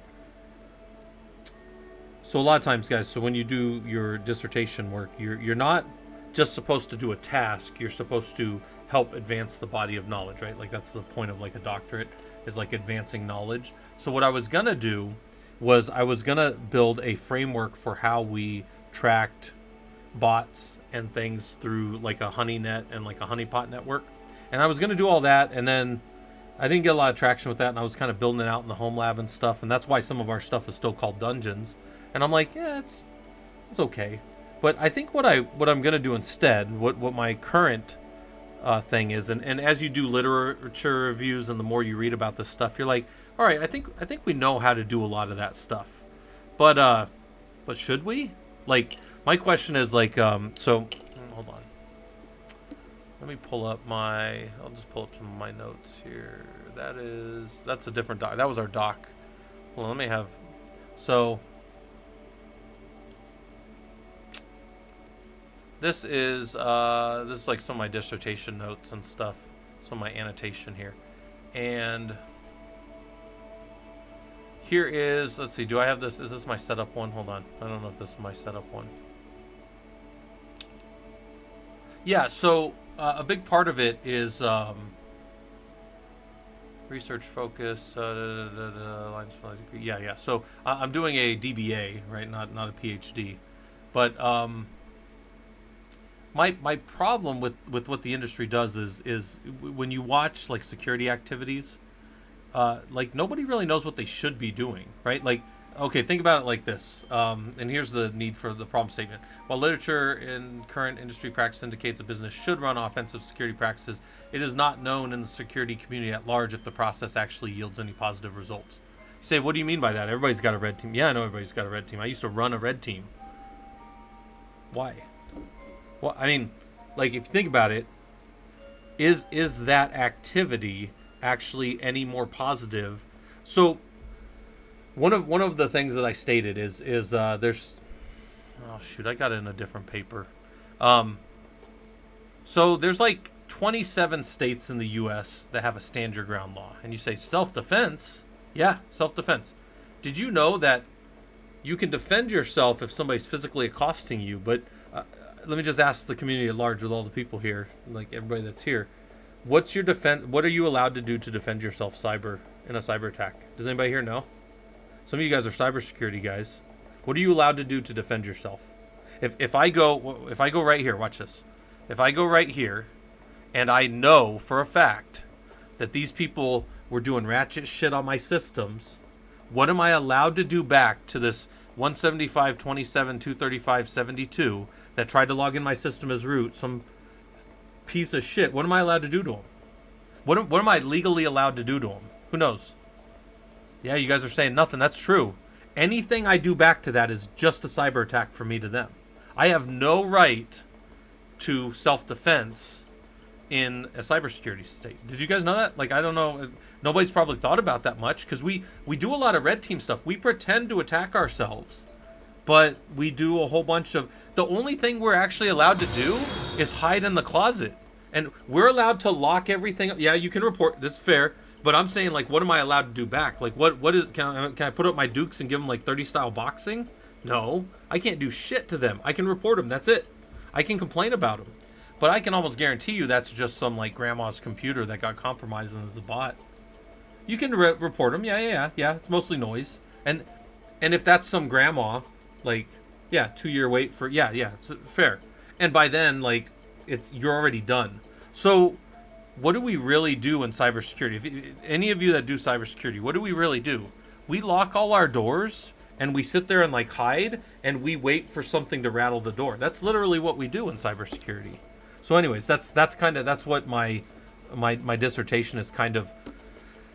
So a lot of times, guys. So when you do your dissertation work, you're not just supposed to do a task. You're supposed to help advance the body of knowledge, right? Like that's the point of like a doctorate, is like advancing knowledge. So what I was gonna do was I was gonna build a framework for how we tracked bots and things through like a honeynet and like a honeypot network. And I was gonna do all that, and then I didn't get a lot of traction with that, and I was kind of building it out in the home lab and stuff, and that's why some of our stuff is still called dungeons. And I'm like, yeah, it's okay. But I think what I'm gonna do instead, what my current thing is, and as you do literature reviews and the more you read about this stuff, you're like, all right, I think we know how to do a lot of that stuff, but should we? Like, my question is like, so hold on, let me pull up I'll just pull up some of my notes here. That's a different doc. That was our doc. Well, let me have, so this is like some of my dissertation notes and stuff, some of my annotation here, and here is, let's see, do I have this? Is this my setup one? Hold on. I don't know if this is my setup one. Yeah, so a big part of it is research focus, lines from degree. Yeah. So I'm doing a DBA, right? Not a PhD. But my problem with what the industry does is when you watch like security activities, like nobody really knows what they should be doing, right? Like, okay, think about it like this. And here's the need for the problem statement. While literature in current industry practice indicates a business should run offensive security practices, it is not known in the security community at large if the process actually yields any positive results. You say, what do you mean by that? Everybody's got a red team. Yeah, I know everybody's got a red team. I used to run a red team. Why? Well, I mean, like, if you think about it, is that activity actually any more positive? So one of the things that I stated is there's, oh shoot, I got it in a different paper. So there's like 27 states in the U.S. that have a stand your ground law, and you say self-defense. Yeah, self-defense. Did you know that you can defend yourself if somebody's physically accosting you? But let me just ask the community at large, with all the people here, like everybody that's here, what's your defense? What are you allowed to do to defend yourself in a cyber attack? Does anybody here know? Some of you guys are cybersecurity guys. What are you allowed to do to defend yourself? If I go right here, watch this. If I go right here, and I know for a fact that these people were doing ratchet shit on my systems, what am I allowed to do back to this 175.27.235.72 that tried to log in my system as root, some piece of shit? What am I allowed to do to him? What am I legally allowed to do to him? Who knows? Yeah, you guys are saying nothing. That's true. Anything I do back to that is just a cyber attack from me to them. I have no right to self-defense in a cybersecurity state. Did you guys know that? Like, I don't know. Nobody's probably thought about that much, because we do a lot of red team stuff. We pretend to attack ourselves, but we do a whole bunch of... The only thing we're actually allowed to do is hide in the closet. And we're allowed to lock everything up. Yeah, you can report. That's fair. But I'm saying, like, what am I allowed to do back? Like, what is... Can I put up my dukes and give them, like, 30-style boxing? No. I can't do shit to them. I can report them. That's it. I can complain about them. But I can almost guarantee you that's just some, like, grandma's computer that got compromised and is a bot. You can report them. Yeah. It's mostly noise. And if that's some grandma, like, yeah, 2-year wait for... Yeah, it's fair. And by then, like, you're already done. So what do we really do in cybersecurity? If any of you that do cybersecurity, what do we really do? We lock all our doors and we sit there and, like, hide, and we wait for something to rattle the door. That's literally what we do in cybersecurity. So anyways, that's what my dissertation is kind of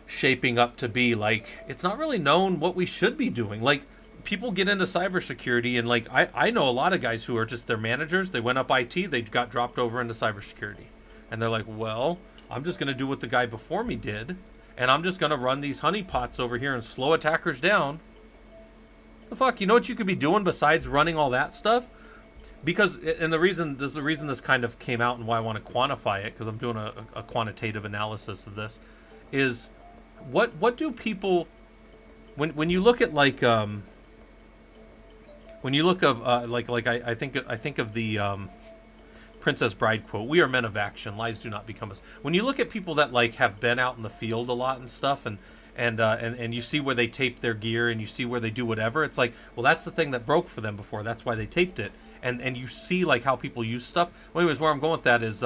shaping up to be. Like, it's not really known what we should be doing. Like, people get into cybersecurity, and like I know a lot of guys who are just their managers. They went up IT, they got dropped over into cybersecurity, and they're like, well, I'm just gonna do what the guy before me did, and I'm just gonna run these honeypots over here and slow attackers down. The fuck, you know what you could be doing besides running all that stuff? Because, and the reason this kind of came out and why I want to quantify it, because I'm doing a quantitative analysis of this, is what do people, when you look at like when you look of I think of the Princess Bride quote, "We are men of action, lies do not become us." When you look at people that like have been out in the field a lot and stuff, and you see where they tape their gear and you see where they do whatever, it's like, well, that's the thing that broke for them before. That's why they taped it. And you see like how people use stuff. Well, anyways, where I'm going with that is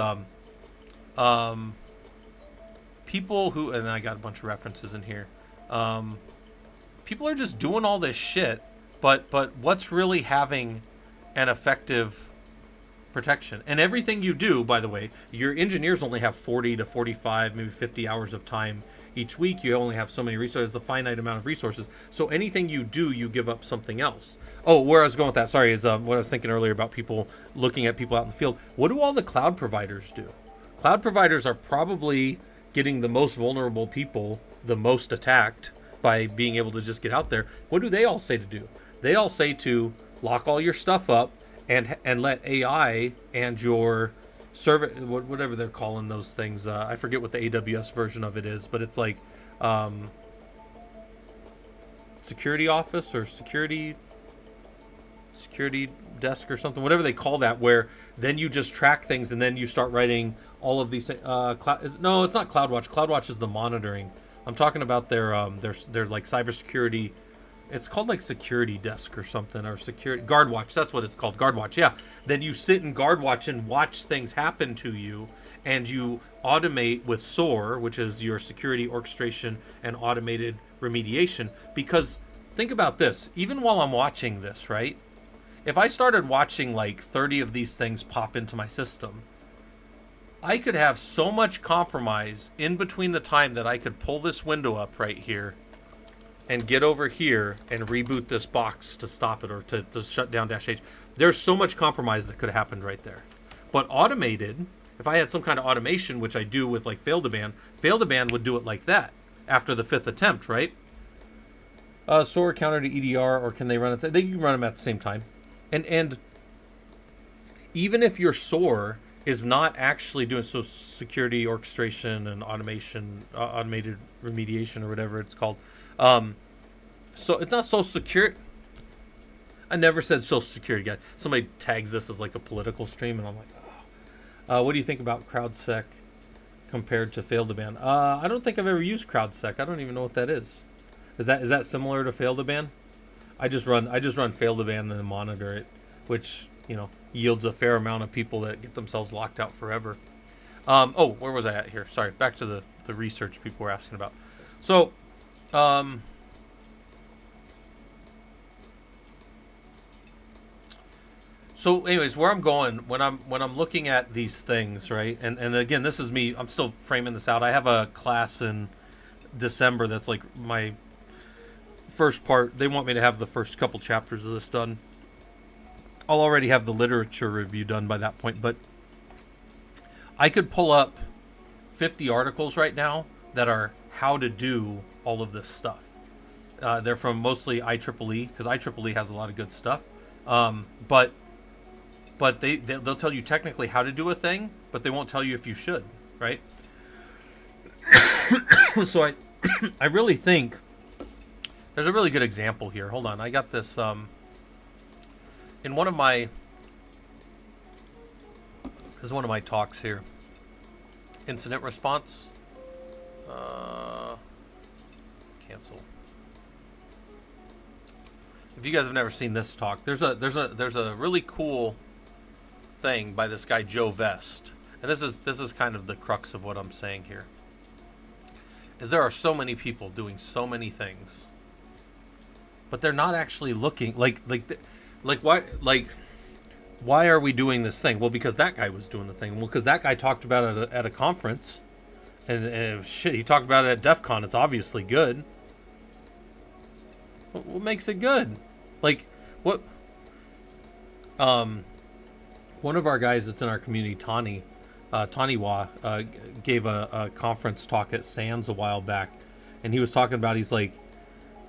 people who, and I got a bunch of references in here. People are just doing all this shit, but what's really having an effective protection? And everything you do, by the way, your engineers only have 40 to 45, maybe 50 hours of time each week. You only have so many resources, a finite amount of resources. So anything you do, you give up something else. Oh, where I was going with that, sorry, is what I was thinking earlier about people looking at people out in the field. What do all the cloud providers do? Cloud providers are probably getting the most vulnerable people the most attacked by being able to just get out there. What do they all say to do? They all say to lock all your stuff up and let AI and your service, whatever they're calling those things. I forget what the AWS version of it is, but it's like security office or security desk or something, whatever they call that, where then you just track things and then you start writing all of these no, it's not CloudWatch. CloudWatch is the monitoring. I'm talking about their like cybersecurity. It's called like security desk or something, or security GuardWatch. That's what it's called, GuardWatch. Yeah. Then you sit in GuardWatch and watch things happen to you, and you automate with SOAR, which is your security orchestration and automated remediation. Because think about this, even while I'm watching this, right? If I started watching like 30 of these things pop into my system, I could have so much compromise in between the time that I could pull this window up right here and get over here and reboot this box to stop it, or to shut down -H. There's so much compromise that could have happened right there. But automated, if I had some kind of automation, which I do with like fail to ban would do it like that after the 5th attempt, right? SOAR counter to EDR, or can they run it? They can run them at the same time. And even if your SOAR is not actually doing security orchestration and automation, automated remediation, or whatever it's called. So it's not social security. I never said social security, guys. Somebody tags this as like a political stream, and I'm like, oh. What do you think about CrowdSec compared to fail to ban? I don't think I've ever used CrowdSec. I don't even know what that is. Is that similar to fail to ban? I just run fail to ban and then monitor it, which, you know, yields a fair amount of people that get themselves locked out forever. Where was I at here? Sorry, back to the research people were asking about. So, anyways, where I'm going when I'm looking at these things, right? And again, this is me. I'm still framing this out. I have a class in December that's like my first part. They want me to have the first couple chapters of this done. I'll already have the literature review done by that point, but I could pull up 50 articles right now that are how to do all of this stuff. They're from mostly IEEE, because IEEE has a lot of good stuff. But they'll tell you technically how to do a thing, but they won't tell you if you should, right? So I really think there's a really good example here. Hold on, I got this in one of my talks here. Incident response. Cancel. If you guys have never seen this talk, there's a really cool thing by this guy Joe Vest, and this is kind of the crux of what I'm saying here. Is there are so many people doing so many things, but they're not actually looking why are we doing this thing? Well, because that guy was doing the thing. Well, because that guy talked about it at a conference, and shit, he talked about it at DEF CON. It's obviously good. What makes it good? Like, what? One of our guys that's in our community, Taniwa, gave a conference talk at SANS a while back, and he was talking about, he's like,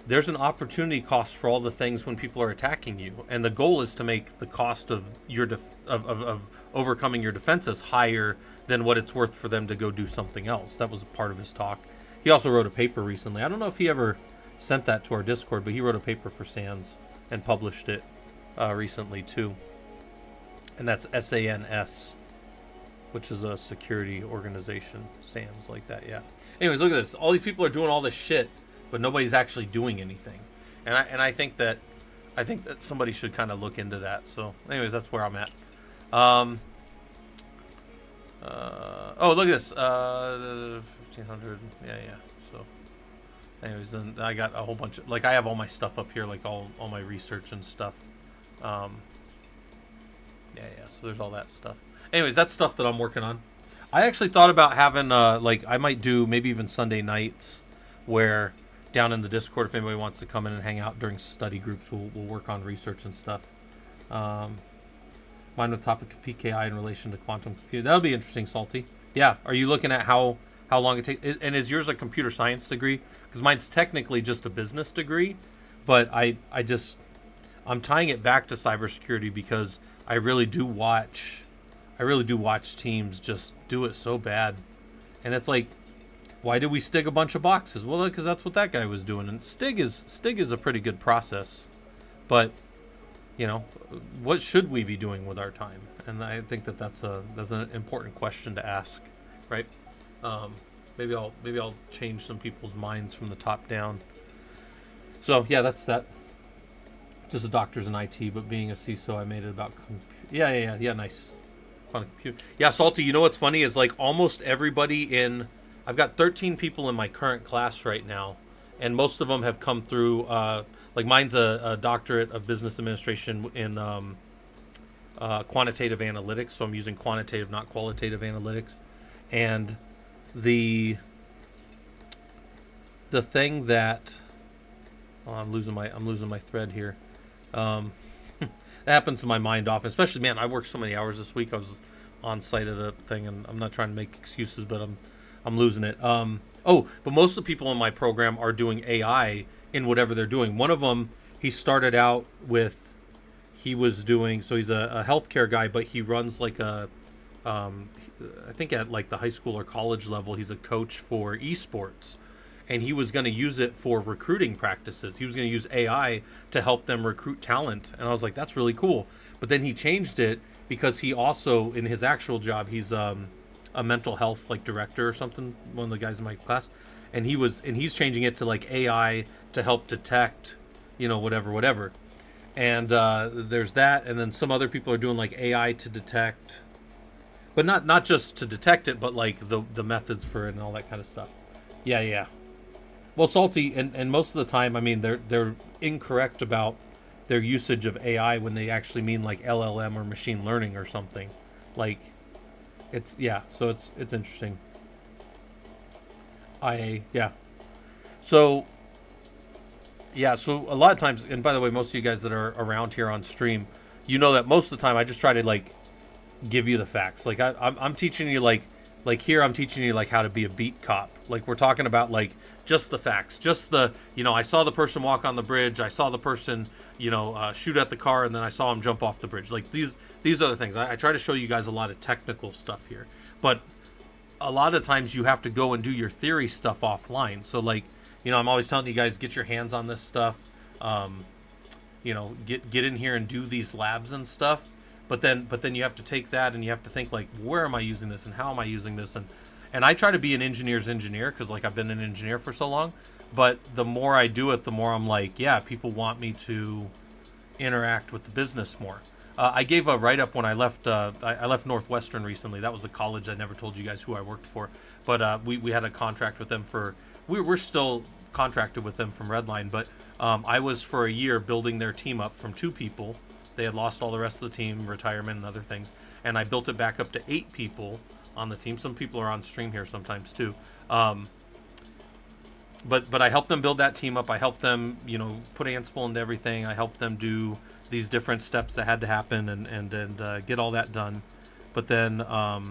there's an opportunity cost for all the things when people are attacking you, and the goal is to make the cost of your of overcoming your defenses higher than what it's worth for them to go do something else. That was a part of his talk. He also wrote a paper recently. I don't know if he ever sent that to our Discord, but he wrote a paper for SANS and published it recently too. And that's SANS, which is a security organization. SANS, like that, yeah. Anyways, look at this. All these people are doing all this shit, but nobody's actually doing anything. And I think that somebody should kind of look into that. So, anyways, that's where I'm at. Oh, look at this. 1,500. Yeah. So, anyways, then I got a whole bunch of, like, I have all my stuff up here, like all my research and stuff. Yeah. So there's all that stuff. Anyways, that's stuff that I'm working on. I actually thought about having, like, I might do maybe even Sunday nights where down in the Discord, if anybody wants to come in and hang out during study groups, we'll work on research and stuff. Mine the topic of PKI in relation to quantum computing. That'll be interesting, Salty. Yeah. Are you looking at how long it takes? And is yours a computer science degree? Because mine's technically just a business degree, but I'm tying it back to cybersecurity because I really do watch teams just do it so bad. And it's like, why did we stig a bunch of boxes? Well, because that's what that guy was doing. And stig is a pretty good process, but you know, what should we be doing with our time? And I think that's an important question to ask, right? Maybe I'll change some people's minds from the top down. So yeah, that's that. Just a doctor's in IT, but being a CISO, I made it about yeah, nice. Quantum computer. Yeah, Salty. You know what's funny is, like, almost everybody I've got 13 people in my current class right now, and most of them have come through. Like, mine's a doctorate of business administration in quantitative analytics, so I'm using quantitative, not qualitative analytics. And the thing that I'm losing my thread here. That happens to my mind often, especially, man, I worked so many hours this week. I was on site at a thing, and I'm not trying to make excuses, but I'm losing it. But most of the people in my program are doing AI in whatever they're doing. One of them, he started out with, so he's a healthcare guy, but he runs like I think at like the high school or college level, he's a coach for esports. And he was going to use it for recruiting practices. He was going to use AI to help them recruit talent. And I was like, that's really cool. But then he changed it because he also, in his actual job, he's a mental health like director or something, one of the guys in my class. And he's changing it to like AI to help detect, you know, whatever. And there's that. And then some other people are doing like AI to detect, but not just to detect it, but like the methods for it and all that kind of stuff. Yeah. Well, Salty, and most of the time, I mean, they're incorrect about their usage of AI when they actually mean like LLM or machine learning or something. Like, so it's interesting. So a lot of times, and by the way, most of you guys that are around here on stream, you know that most of the time I just try to like give you the facts. Like I'm teaching you like here I'm teaching you like how to be a beat cop. Like we're talking about like just the facts, just the, you know, I saw the person walk on the bridge, I saw the person, you know, shoot at the car, and then I saw him jump off the bridge. Like these are the things. I try to show you guys a lot of technical stuff here, but a lot of times you have to go and do your theory stuff offline. So like, you know, I'm always telling you guys, get your hands on this stuff. You know, get in here and do these labs and stuff. But then you have to take that and you have to think like, where am I using this and how am I using this? And I try to be an engineer's engineer because like I've been an engineer for so long. But the more I do it, the more I'm like, yeah, people want me to interact with the business more. I gave a write-up when I left. I left Northwestern recently. That was the college. I never told you guys who I worked for, but we had a contract with them for. We're still contracted with them from Redline, but I was for a year building their team up from 2 people. They had lost all the rest of the team, retirement and other things, and I built it back up to 8 people on the team. Some people are on stream here sometimes too. but I helped them build that team up. I helped them, put Ansible into everything. I helped them do these different steps that had to happen and get all that done. But then, what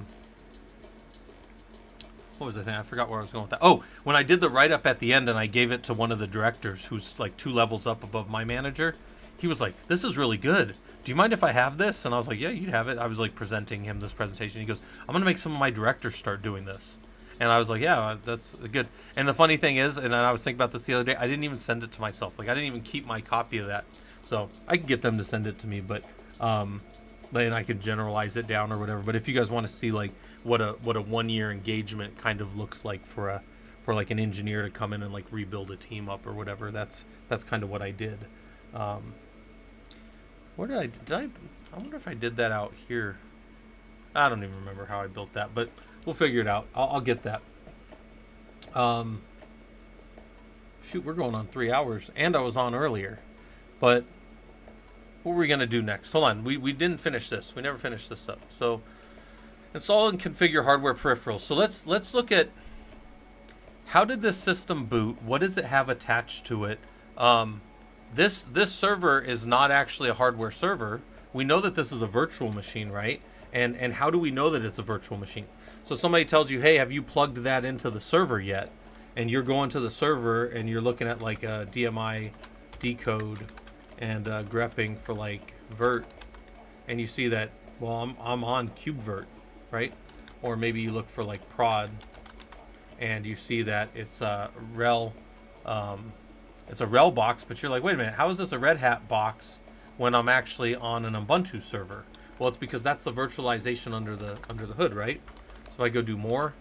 was the thing? I forgot where I was going with that. Oh, when I did the write-up at the end and I gave it to one of the directors who's like 2 levels up above my manager, he was like, "This is really good. Do you mind if I have this?" And I was like, "Yeah, you have it." I was like presenting him this presentation. He goes, "I'm going to make some of my directors start doing this." And I was like, "Yeah, that's good." And the funny thing is, and I was thinking about this the other day, I didn't even send it to myself. Like, I didn't even keep my copy of that. So I can get them to send it to me, but then I can generalize it down or whatever. But if you guys want to see like what a 1-year engagement kind of looks like for like an engineer to come in and like rebuild a team up or whatever, that's kind of what I did. Where did I wonder if I did that out here. I don't even remember how I built that, but we'll figure it out. I'll get that. Shoot, we're going on 3 hours, and I was on earlier. But what were we going to do next? Hold on. We didn't finish this. We never finished this up. So install and configure hardware peripherals. So let's look at how did this system boot? What does it have attached to it? This server is not actually a hardware server. We know that this is a virtual machine, right? And how do we know that it's a virtual machine? So somebody tells you, "Hey, have you plugged that into the server yet?" And you're going to the server and you're looking at like a DMI decode and grepping for like vert, and you see that, well, I'm on kubevert, right? Or maybe you look for like prod and you see that it's a rel box, but you're like, wait a minute, how is this a Red Hat box when I'm actually on an Ubuntu server? Well, it's because that's the virtualization under the hood, right? So if I go do more,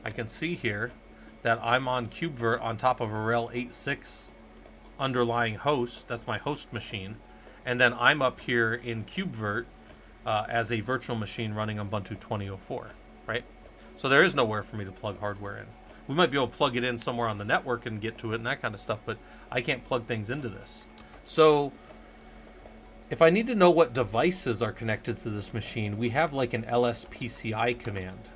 I can see here that I'm on kubevert on top of a rel 8.6 underlying host. That's my host machine, and then I'm up here in kubevert as a virtual machine running Ubuntu 20.04, right? So there is nowhere for me to plug hardware in. We might be able to plug it in somewhere on the network and get to it and that kind of stuff, but I can't plug things into this. So if I need to know what devices are connected to this machine, we have like an lspci command,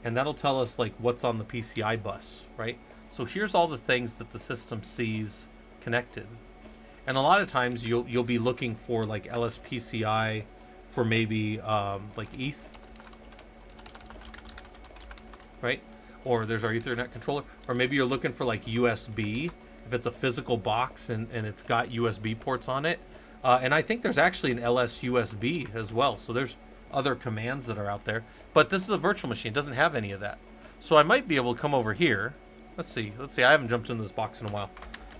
and that'll tell us like what's on the PCI bus, right? So here's all the things that the system sees connected. And a lot of times you'll be looking for like lspci for maybe like ETH, right? Or there's our Ethernet controller, or maybe you're looking for like USB if it's a physical box and it's got USB ports on it. And I think there's actually an LSUSB as well. So there's other commands that are out there, but this is a virtual machine. It doesn't have any of that. So I might be able to come over here. Let's see. I haven't jumped into this box in a while.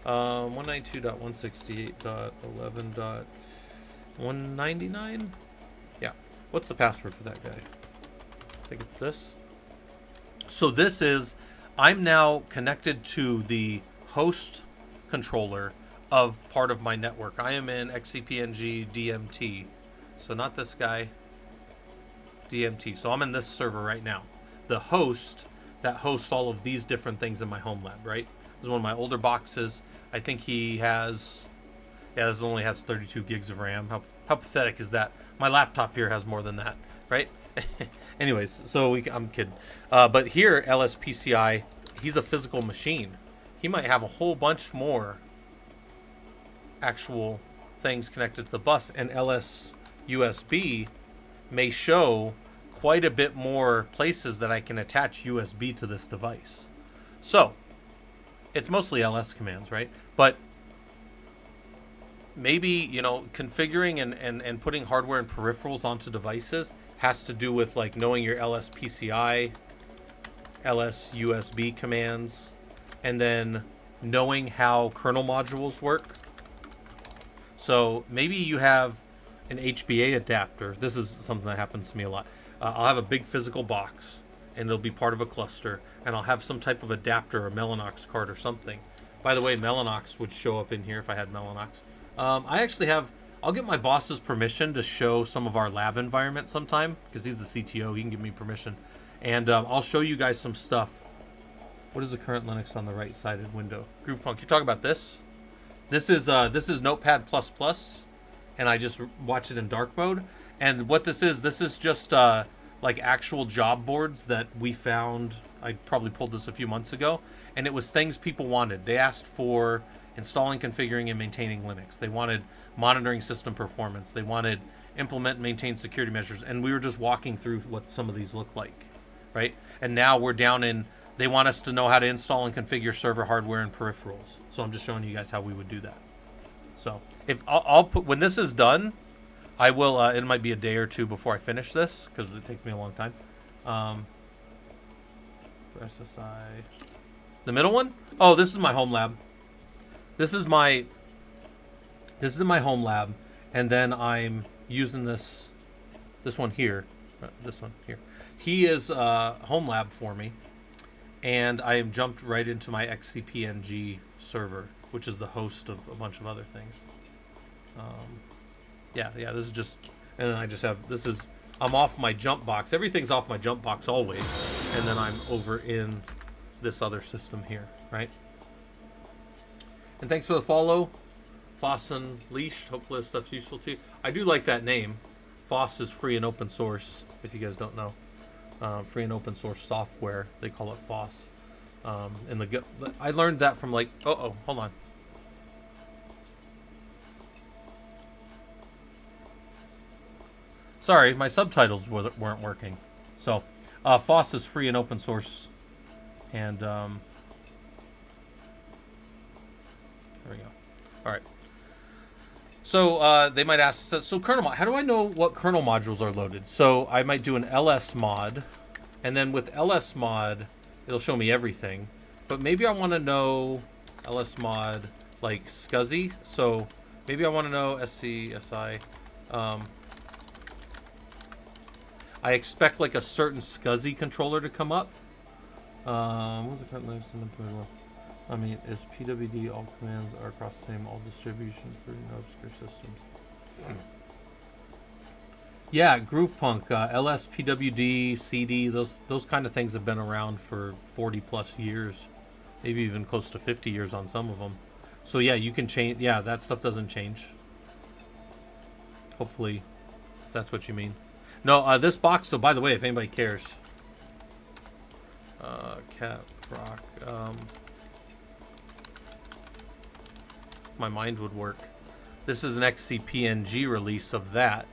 192.168.11.199. Yeah. What's the password for that guy? I think it's this. So this is, I'm now connected to the host controller of part of my network. I am in XCPNG DMT. So not this guy, DMT. So I'm in this server right now. The host that hosts all of these different things in my home lab, right? This is one of my older boxes. I think he has, this only has 32 gigs of RAM. How pathetic is that? My laptop here has more than that, right? Anyways, so I'm kidding. But here, LSPCI, he's a physical machine. He might have a whole bunch more actual things connected to the bus, and LSUSB may show quite a bit more places that I can attach USB to this device. So it's mostly LS commands, right? But maybe, configuring and putting hardware and peripherals onto devices has to do with like knowing your LSPCI, LSUSB commands, and then knowing how kernel modules work. So maybe you have an HBA adapter. This is something that happens to me a lot. I'll have a big physical box, and it'll be part of a cluster, and I'll have some type of adapter, a Mellanox card or something. By the way, Mellanox would show up in here if I had Mellanox. I'll get my boss's permission to show some of our lab environment sometime, because he's the CTO. He can give me permission. And I'll show you guys some stuff. What is the current Linux on the right-sided window? Groovepunk, you're talking about this? This is Notepad++, and I just watch it in dark mode. And what this is just like like actual job boards that we found. I probably pulled this a few months ago, and it was things people wanted. They asked for installing, configuring, and maintaining Linux. They wanted monitoring system performance. They wanted implement and maintain security measures. And we were just walking through what some of these look like, right? And now we're down in, they want us to know how to install and configure server hardware and peripherals. So I'm just showing you guys how we would do that. So if I'll put, when this is done, I will, it might be a day or two before I finish this because it takes me a long time. For SSI, the middle one? Oh, this is my home lab. This is my home lab, and then I'm using this one here. This one here. He is home lab for me, and I am jumped right into my XCPNG server, which is the host of a bunch of other things. Yeah. This is just, and then I just have, this is, I'm off my jump box. Everything's off my jump box always, and then I'm over in this other system here, right? And thanks for the follow, Foss Unleashed. Hopefully this stuff's useful to you. I do like that name. Foss is free and open source, if you guys don't know. Free and open source software. They call it Foss. And I learned that from like, hold on. Sorry, my subtitles weren't working. So, Foss is free and open source. And, there we go. All right. So they might ask, so kernel mod, how do I know what kernel modules are loaded? So I might do an ls mod, and then with ls mod, it'll show me everything. But maybe I want to know ls mod like SCSI. So maybe I want to know SCSI. I expect like a certain SCSI controller to come up. What's the current Linux implemented? I mean, is PWD all commands are across the same all distributions for no obscure systems? Yeah, Groovepunk, LS, PWD, CD, those kind of things have been around for 40 plus years, maybe even close to 50 years on some of them. So yeah, you can change. Yeah, that stuff doesn't change. Hopefully, if that's what you mean. No, this box. So by the way, if anybody cares, Cat Rock. My mind would work. This is an XCPNG release of that.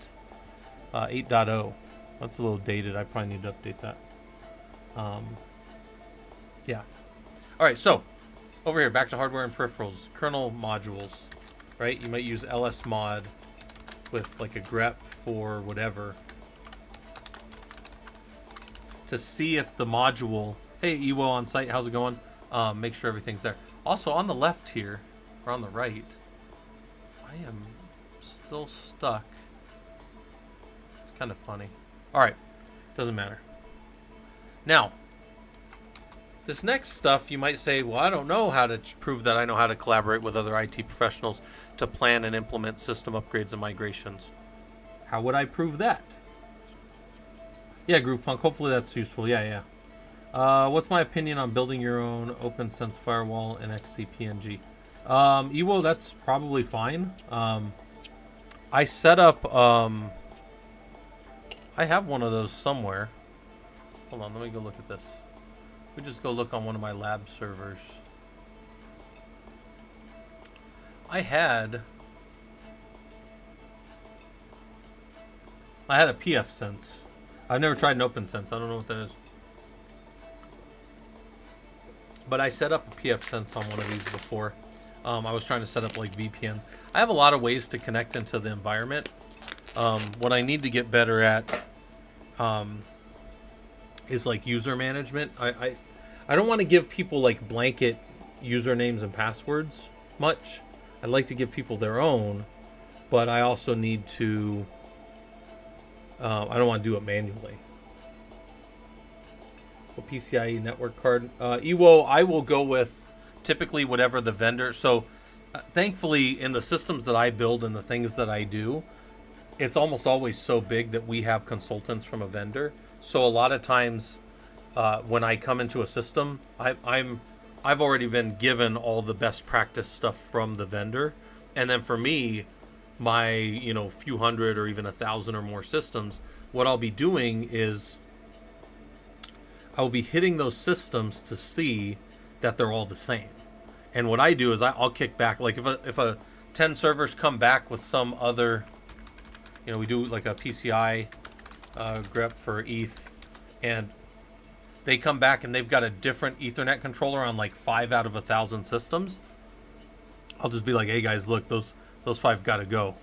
8.0. That's a little dated. I probably need to update that. Yeah. All right, so over here, back to hardware and peripherals. Kernel modules, right? You might use ls mod with like a grep for whatever to see if the module, hey, EWO on site, how's it going? Make sure everything's there. Also on the left here, or on the right, I am still stuck. It's kind of funny. All right, doesn't matter. Now, this next stuff, you might say, well, I don't know how to prove that I know how to collaborate with other IT professionals to plan and implement system upgrades and migrations. How would I prove that? Yeah, Groovepunk, hopefully that's useful. Yeah. What's my opinion on building your own OpenSense firewall in XCPNG? EWO, that's probably fine. I set up, I have one of those somewhere. Hold on, let me go look at this. We just go look on one of my lab servers. I had a pfSense. I've never tried an OpenSense. I don't know what that is. But I set up a pfSense on one of these before. I was trying to set up like VPN. I have a lot of ways to connect into the environment. What I need to get better at is like user management. I don't want to give people like blanket usernames and passwords much. I'd like to give people their own, but I also need to, I don't want to do it manually. What PCIe network card? EWO, I will go with typically whatever the vendor. So thankfully in the systems that I build and the things that I do, it's almost always so big that we have consultants from a vendor. So a lot of times when I come into a system, I've already been given all the best practice stuff from the vendor. And then for me, my, few hundred or even 1,000 or more systems, what I'll be doing is I will be hitting those systems to see that they're all the same. And what I do is I'll kick back. Like if a 10 servers come back with some other, we do like a PCI grep for ETH, and they come back and they've got a different Ethernet controller on like 5 out of 1,000 systems. I'll just be like, hey guys, look, those 5 got to go.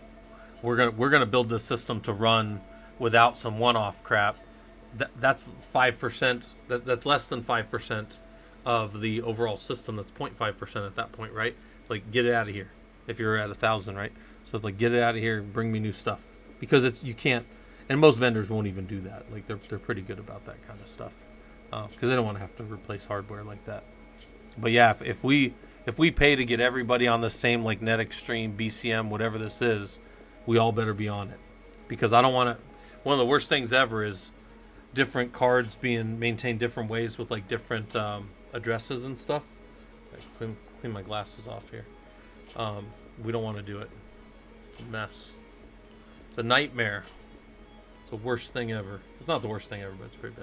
We're gonna build this system to run without some one-off crap. That's 5%. That's less than 5% of the overall system. That's 0.5% at that point, right? Like, get it out of here. If you're at 1,000, right? So it's like, get it out of here. Bring me new stuff, because you can't. And most vendors won't even do that. Like they're pretty good about that kind of stuff, because they don't want to have to replace hardware like that. But yeah, if we pay to get everybody on the same like NetExtreme, BCM, whatever this is, we all better be on it, because I don't want to. One of the worst things ever is different cards being maintained different ways with like different addresses and stuff. Clean my glasses off here. We don't want to do it. It's a mess. It's a nightmare. It's the worst thing ever. It's not the worst thing ever, but it's pretty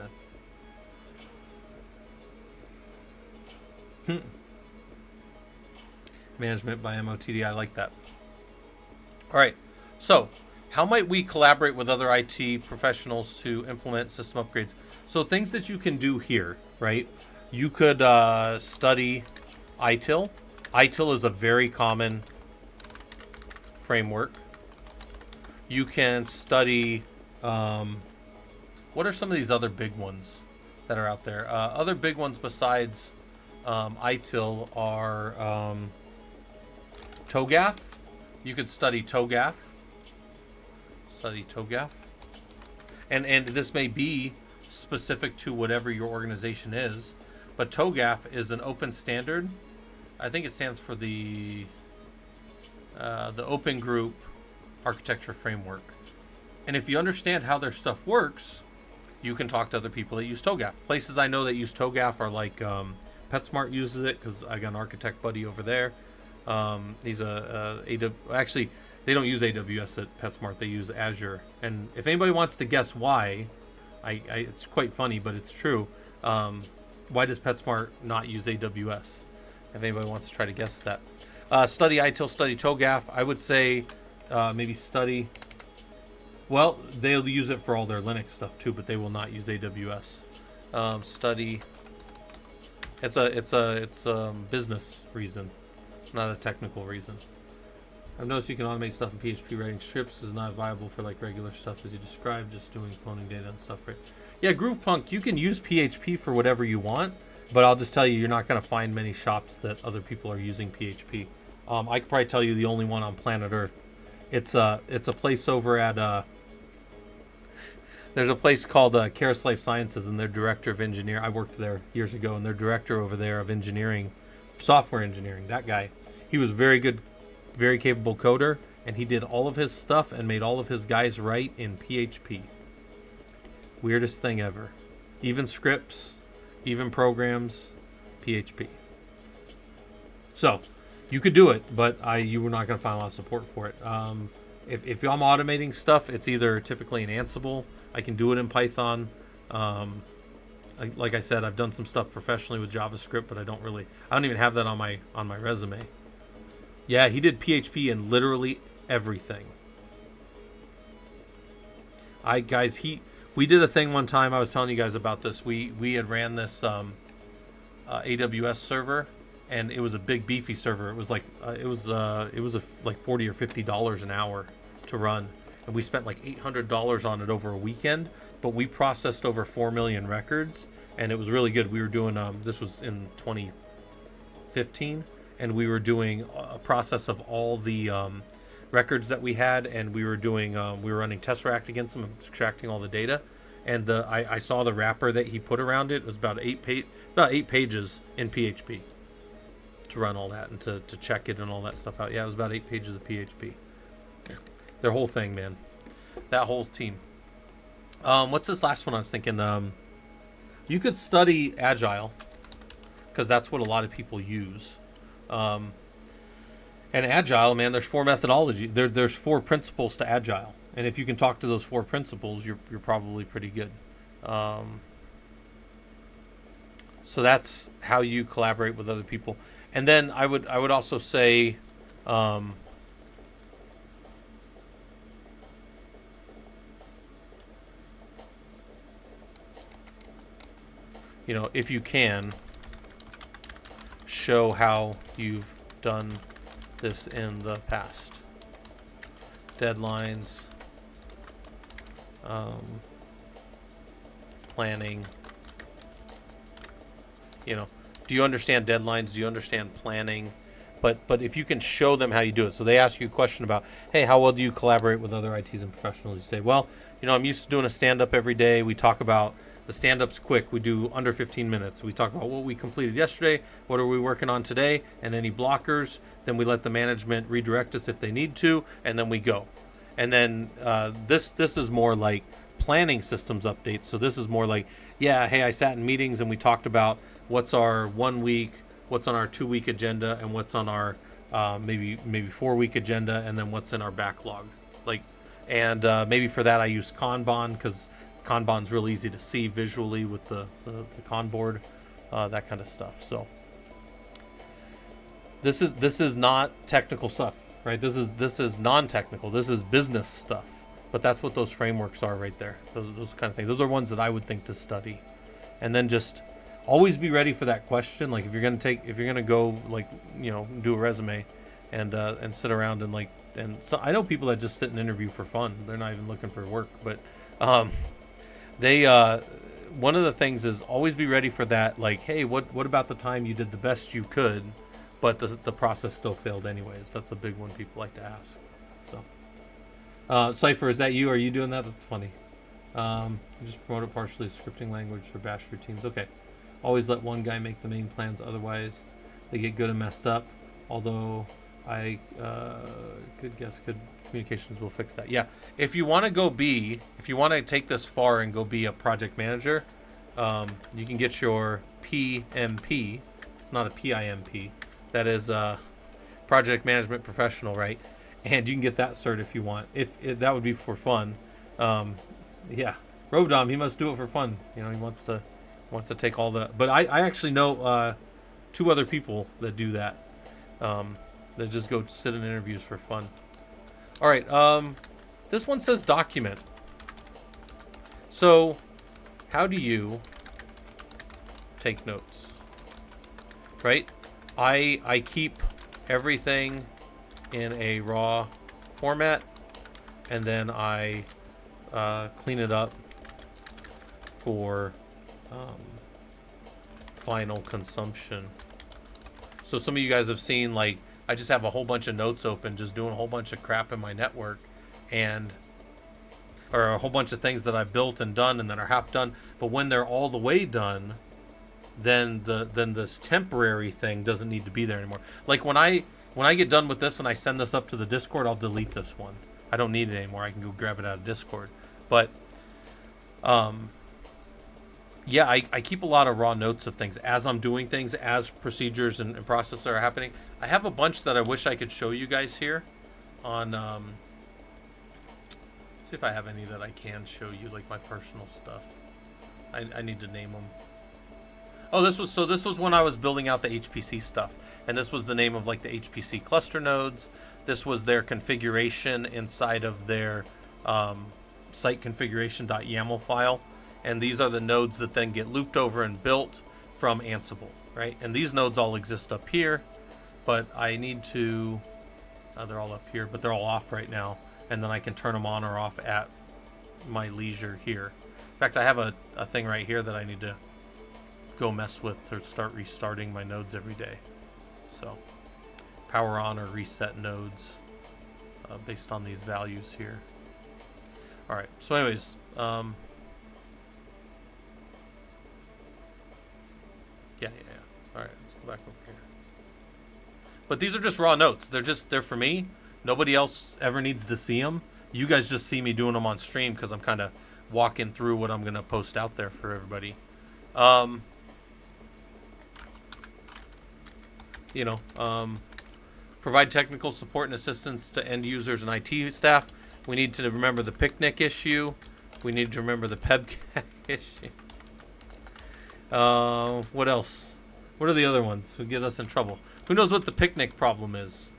bad. Management by MOTD. I like that. All right. So, how might we collaborate with other IT professionals to implement system upgrades? So, things that you can do here, right? You could study ITIL. ITIL is a very common framework. You can study, what are some of these other big ones that are out there? Other big ones besides ITIL are TOGAF. You could study TOGAF. And this may be specific to whatever your organization is, but TOGAF is an open standard. I think it stands for the Open Group Architecture Framework. And if you understand how their stuff works, you can talk to other people that use TOGAF. Places I know that use TOGAF are like PetSmart uses it, because I got an architect buddy over there. He's actually, they don't use AWS at PetSmart. They use Azure. And if anybody wants to guess why, it's quite funny, but it's true. Why does PetSmart not use AWS? If anybody wants to try to guess that. Study ITIL, study TOGAF. I would say maybe study. Well, they'll use it for all their Linux stuff too, but they will not use AWS. Study. It's a business reason, not a technical reason. I've noticed you can automate stuff in PHP. Writing scripts is not viable for like regular stuff as you described, just doing cloning data and stuff, right? Yeah, Groovepunk, you can use PHP for whatever you want, but I'll just tell you, you're not going to find many shops that other people are using PHP. I could probably tell you the only one on planet Earth. It's a place over at there's a place called Keras Life Sciences, and their director of engineering. I worked there years ago, and their director over there of engineering, software engineering, that guy, he was very good, very capable coder, and he did all of his stuff and made all of his guys write in PHP. Weirdest thing ever. Even scripts, even programs, PHP. So, you could do it, but you were not going to find a lot of support for it. If I'm automating stuff, it's either typically in Ansible. I can do it in Python. Like I said, I've done some stuff professionally with JavaScript, but I don't even have that on my resume. Yeah, he did PHP in literally everything. We did a thing one time. I was telling you guys about this. We had ran this AWS server, and it was a big beefy server. It was like like $40 or $50 an hour to run, and we spent like $800 on it over a weekend. But we processed over 4 million records, and it was really good. We were doing this was in 2015, and we were doing a process of all the records that we had, and we were running tesseract against them and extracting all the data. And I saw the wrapper that he put around it. It was about 8 pages in PHP to run all that and to check it and all that stuff out. Yeah, it was about 8 pages of PHP. Their whole thing, man. That whole team. What's this last one I was thinking? You could study Agile, because that's what a lot of people use. And Agile, man, there's 4 methodologies. There's 4 principles to Agile. And if you can talk to those 4 principles, you're probably pretty good. So that's how you collaborate with other people. And then I would also say, you know, if you can, show how you've done this in the past. Deadlines, planning. You know, do you understand deadlines? Do you understand planning? But if you can show them how you do it. So they ask you a question about, hey, how well do you collaborate with other ITs and professionals? You say, well, you know, I'm used to doing a stand-up every day. We talk about the stand-up's quick. We do under 15 minutes. We talk about what we completed yesterday, what are we working on today, and any blockers. Then we let the management redirect us if they need to, and then we go. And then this is more like planning systems updates. So this is more like, yeah, hey, I sat in meetings and we talked about what's our 1 week, what's on our 2 week agenda, and what's on our maybe 4 week agenda, and then what's in our backlog. Like, and maybe for that I use Kanban, because Kanban's real easy to see visually with the Kanban board, that kind of stuff. So this is not technical stuff, right? This is non-technical. This is business stuff. But that's what those frameworks are right there. Those kind of things. Those are ones that I would think to study. And then just always be ready for that question. Like if you're gonna go, like, you know, do a resume and sit around and so I know people that just sit and interview for fun. They're not even looking for work, but one of the things is always be ready for that. Like, hey, what about the time you did the best you could, but the process still failed anyways? That's a big one people like to ask. So, Cypher, is that you? Are you doing that? That's funny. Just promote it partially scripting language for bash routines. Okay. Always let one guy make the main plans, otherwise they get good and messed up. Although good guess, good communications will fix that. Yeah, if you want to take this far and go be a project manager, you can get your PMP. It's not a PIMP. That is project management professional, right? And you can get that cert if you want. If that would be for fun. Yeah, Robdom, he must do it for fun. You know, he wants to take all the. But I actually know 2 other people that do that. That just go sit in interviews for fun. All right. This one says document. So, how do you take notes? Right? I keep everything in a raw format, and then I clean it up for final consumption. So some of you guys have seen, like, I just have a whole bunch of notes open, just doing a whole bunch of crap in my network, or a whole bunch of things that I've built and done and that are half done. But when they're all the way done, then this temporary thing doesn't need to be there anymore. Like when I get done with this and I send this up to the Discord, I'll delete this one. I don't need it anymore. I can go grab it out of Discord. But yeah, I keep a lot of raw notes of things as I'm doing things, as procedures and processes are happening. I have a bunch that I wish I could show you guys here on, see if I have any that I can show you, like my personal stuff. I need to name them. Oh, this was when I was building out the HPC stuff. And this was the name of like the HPC cluster nodes. This was their configuration inside of their site configuration.yaml file. And these are the nodes that then get looped over and built from Ansible, right? And these nodes all exist up here, but I need to, they're all up here, but they're all off right now. And then I can turn them on or off at my leisure here. In fact, I have a thing right here that I need to go mess with to start restarting my nodes every day. So power on or reset nodes based on these values here. All right, so anyways, yeah. All right, let's go back over here. But these are just raw notes. They're for me. Nobody else ever needs to see them. You guys just see me doing them on stream because I'm kind of walking through what I'm going to post out there for everybody. Provide technical support and assistance to end users and IT staff. We need to remember the picnic issue. We need to remember the PEBCAC issue. What else? What are the other ones who get us in trouble? Who knows what the picnic problem is?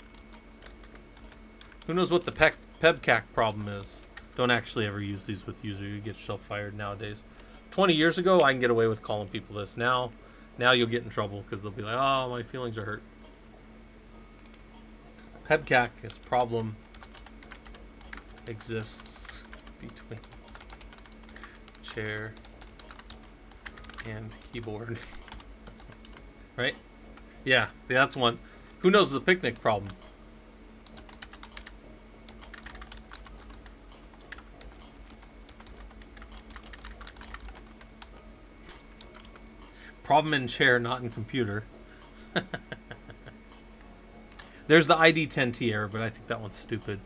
Who knows what the pebcac problem is? Don't actually ever use these with user. You get yourself fired nowadays. 20 years ago, I can get away with calling people this. Now you'll get in trouble because they'll be like, oh, my feelings are hurt. Pebcac is problem exists between chair and keyboard. Right? Yeah, that's one. Who knows the picnic problem? Problem in chair, not in computer. There's the ID10T error, but I think that one's stupid.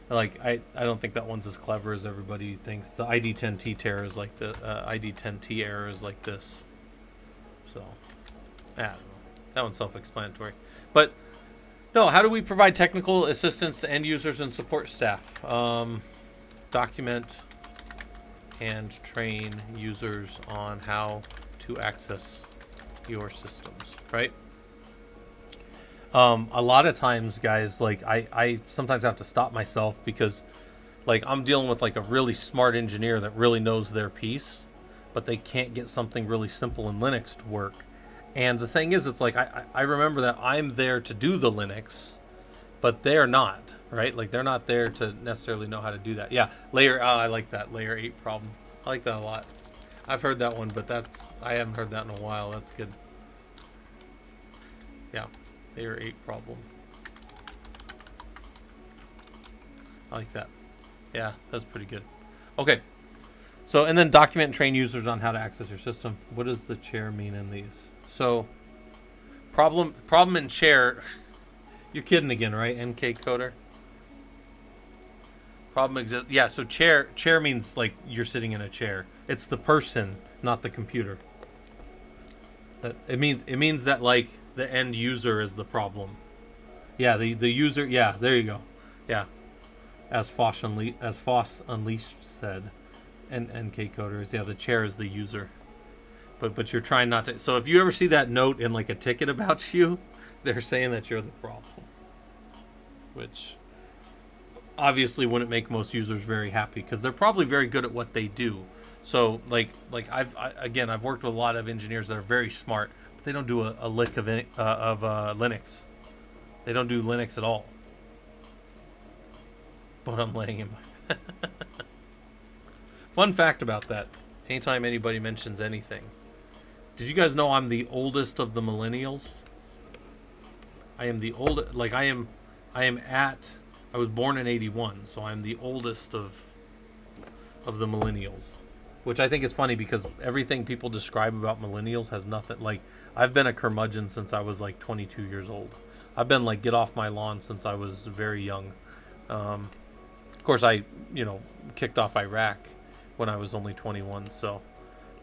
Like, I don't think that one's as clever as everybody thinks. The ID10T error is like the ID10T error is like this. So, I don't know. That one's self-explanatory. But no, how do we provide technical assistance to end users and support staff? Document and train users on how to access your systems, right? A lot of times, guys, like I sometimes have to stop myself because like I'm dealing with like a really smart engineer that really knows their piece, but they can't get something really simple in Linux to work. And the thing is, it's like I remember that I'm there to do the Linux, but they're not, right? Like they're not there to necessarily know how to do that. Yeah, I like that layer 8 problem. I like that a lot. I've heard that one, but I haven't heard that in a while. That's good. Yeah, layer 8 problem. I like that. Yeah, that's pretty good. Okay. So, and then document and train users on how to access your system. What does the chair mean in these? So, problem in chair. You're kidding again, right? NK coder. Problem exists. Yeah. So chair means like you're sitting in a chair. It's the person, not the computer. It means that like the end user is the problem. Yeah. The user. Yeah. There you go. Yeah. As Foss Unleashed said, and NK coders. Yeah. The chair is the user. But you're trying not to. So if you ever see that note in like a ticket about you, they're saying that you're the problem, which obviously wouldn't make most users very happy because they're probably very good at what they do. So like I've worked with a lot of engineers that are very smart, but they don't do a lick of Linux. They don't do Linux at all. But I'm laying him. Fun fact about that: anytime anybody mentions anything. Did you guys know I'm the oldest of the millennials? I am the oldest. Like I was born in 81, so I'm the oldest of the millennials. Which I think is funny because everything people describe about millennials has nothing. Like I've been a curmudgeon since I was like 22 years old. I've been like get off my lawn since I was very young. Of course, I kicked off Iraq when I was only 21. So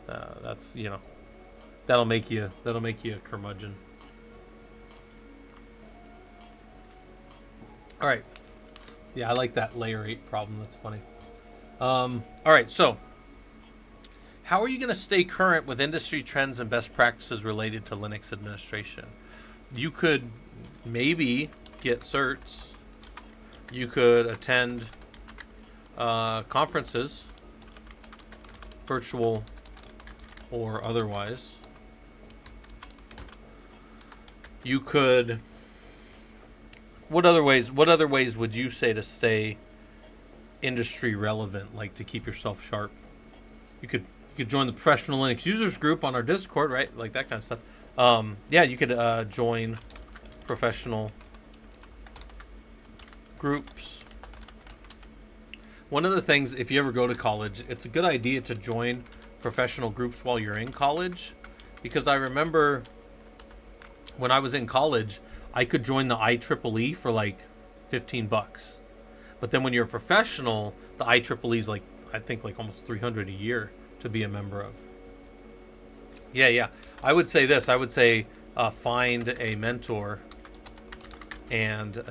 that's that'll make you a curmudgeon. All right. Yeah, I like that layer 8 problem. That's funny. All right, so how are you going to stay current with industry trends and best practices related to Linux administration? You could maybe get certs. You could attend conferences, virtual or otherwise. You could. What other ways would you say to stay industry relevant, like to keep yourself sharp? You could join the professional Linux users group on our Discord, right? Like that kind of stuff. Yeah, you could join professional groups. One of the things, if you ever go to college, it's a good idea to join professional groups while you're in college, because I remember when I was in college, I could join the IEEE for like $15. But then when you're a professional, the IEEE is like, I think like almost $300 a year to be a member of. Yeah. I would say this. I would say find a mentor and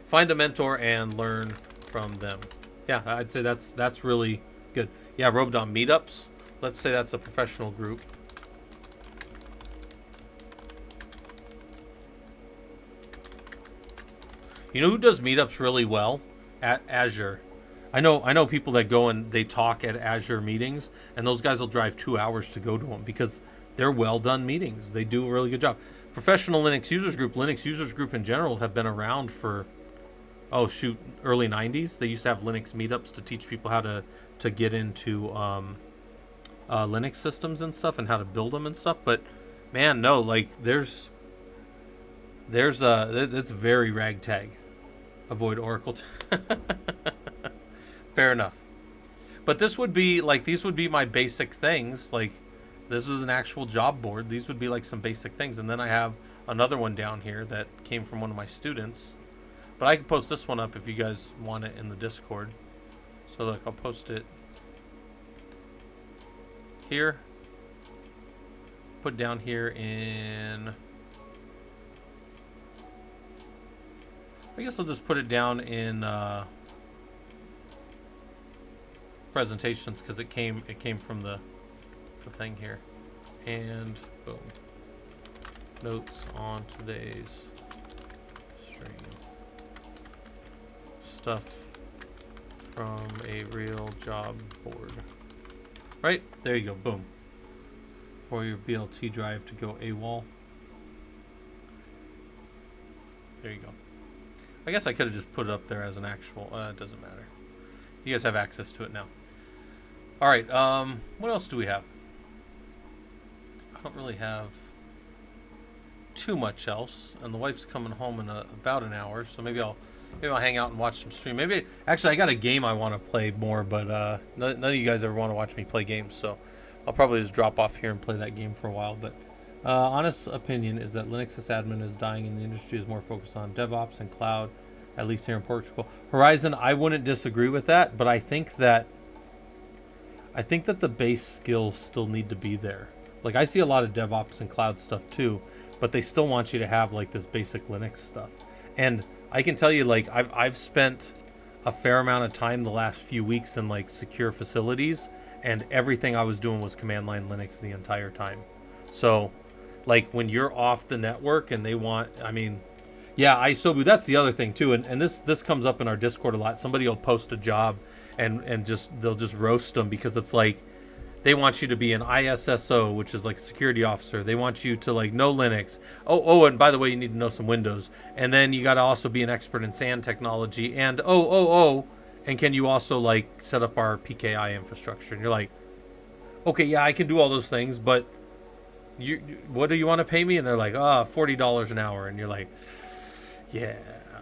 find a mentor and learn from them. Yeah, I'd say that's really good. Yeah, Robed on meetups. let's say that's a professional group. You know who does meetups really well? At Azure. I know people that go and they talk at Azure meetings, and those guys will drive 2 hours to go to them because they're well done meetings. They do a really good job. Professional Linux Users Group in general have been around for, early 90s. They used to have Linux meetups to teach people how to get into Linux systems and stuff and how to build them and stuff. But man, no, like it's very ragtag. Avoid Oracle. Fair enough. But this would be like, these would be my basic things. Like, this is an actual job board. These would be like some basic things. And then I have another one down here that came from one of my students. But I can post this one up if you guys want it in the Discord. So look, I'll post it here. Put down here in... I guess I'll just put it down in presentations because it came from the thing here. And boom. Notes on today's stream. Stuff from a real job board. Right? There you go. Boom. For your BLT drive to go AWOL. There you go. I guess I could have just put it up there as an actual... it doesn't matter. You guys have access to it now. All right. What else do we have? I don't really have too much else. And the wife's coming home in about an hour, so maybe I'll hang out and watch some stream. Maybe actually I got a game I want to play more, but none of you guys ever want to watch me play games, so I'll probably just drop off here and play that game for a while. But honest opinion is that Linux sysadmin is dying and the industry is more focused on DevOps and cloud, at least here in Portugal. Horizon, I wouldn't disagree with that, but I think that the base skills still need to be there. Like, I see a lot of DevOps and cloud stuff too, but they still want you to have like this basic Linux stuff. And I can tell you, like, I've spent a fair amount of time the last few weeks in like secure facilities, and everything I was doing was command line Linux the entire time. So like when you're off the network and they want, I mean, yeah, ISOBU, that's the other thing too. And this comes up in our Discord a lot. Somebody will post a job and they'll just roast them because it's like they want you to be an ISSO, which is like a security officer. They want you to like know Linux. Oh, and by the way, you need to know some Windows. And then you got to also be an expert in SAN technology. And and can you also like set up our PKI infrastructure? And you're like, okay, yeah, I can do all those things, but what do you want to pay me? And they're like, $40 an hour. And you're like, yeah,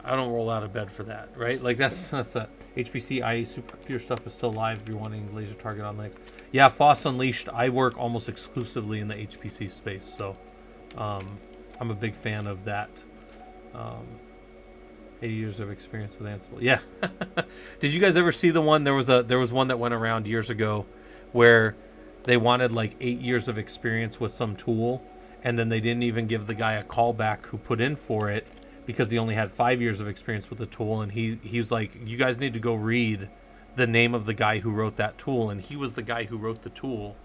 I don't roll out of bed for that, right? Like that's that. HPC IE supercomputer stuff is still live if you're wanting laser target on Linux. Yeah, FOSS Unleashed, I work almost exclusively in the HPC space, so I'm a big fan of that. 80 years of experience with Ansible. Yeah. Did you guys ever see the one? There was one that went around years ago where they wanted like 8 years of experience with some tool, and then they didn't even give the guy a callback who put in for it because he only had 5 years of experience with the tool. And he was like, you guys need to go read the name of the guy who wrote that tool. And he was the guy who wrote the tool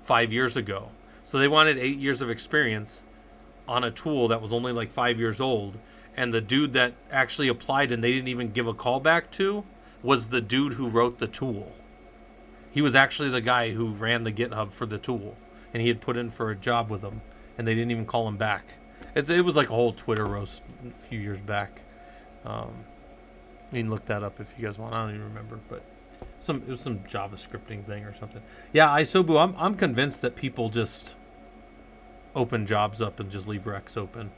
5 years ago. So they wanted 8 years of experience on a tool that was only like 5 years old. And the dude that actually applied and they didn't even give a callback to was the dude who wrote the tool. He was actually the guy who ran the GitHub for the tool. And he had put in for a job with them. And they didn't even call him back. It was like a whole Twitter roast a few years back. You can look that up if you guys want. I don't even remember, but it was some JavaScripting thing or something. Yeah, ISOBU, I'm convinced that people just open jobs up and just leave recs open.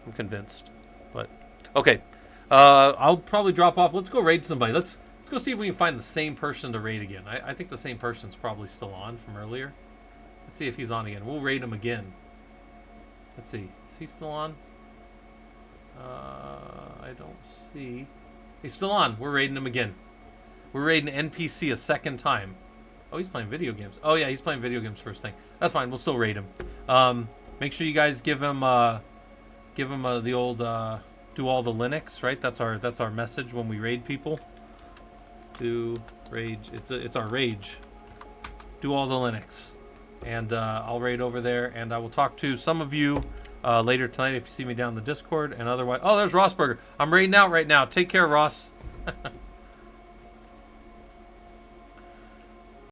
I'm convinced. But okay, I'll probably drop off. Let's go raid somebody. Let's go see if we can find the same person to raid again. I think the same person's probably still on from earlier. Let's see if he's on again. We'll raid him again. Let's see. Is he still on? I don't see. He's still on. We're raiding him again. We're raiding NPC a second time. Oh, he's playing video games. Oh yeah, he's playing video games first thing. That's fine. We'll still raid him. Make sure you guys give him the old do all the Linux, right? That's our message when we raid people. Do rage. It's our rage. Do all the Linux. and I'll raid over there, and I will talk to some of you later tonight if you see me down in the Discord, and otherwise, oh, there's Rossberger. I'm raiding out right now. Take care, Ross.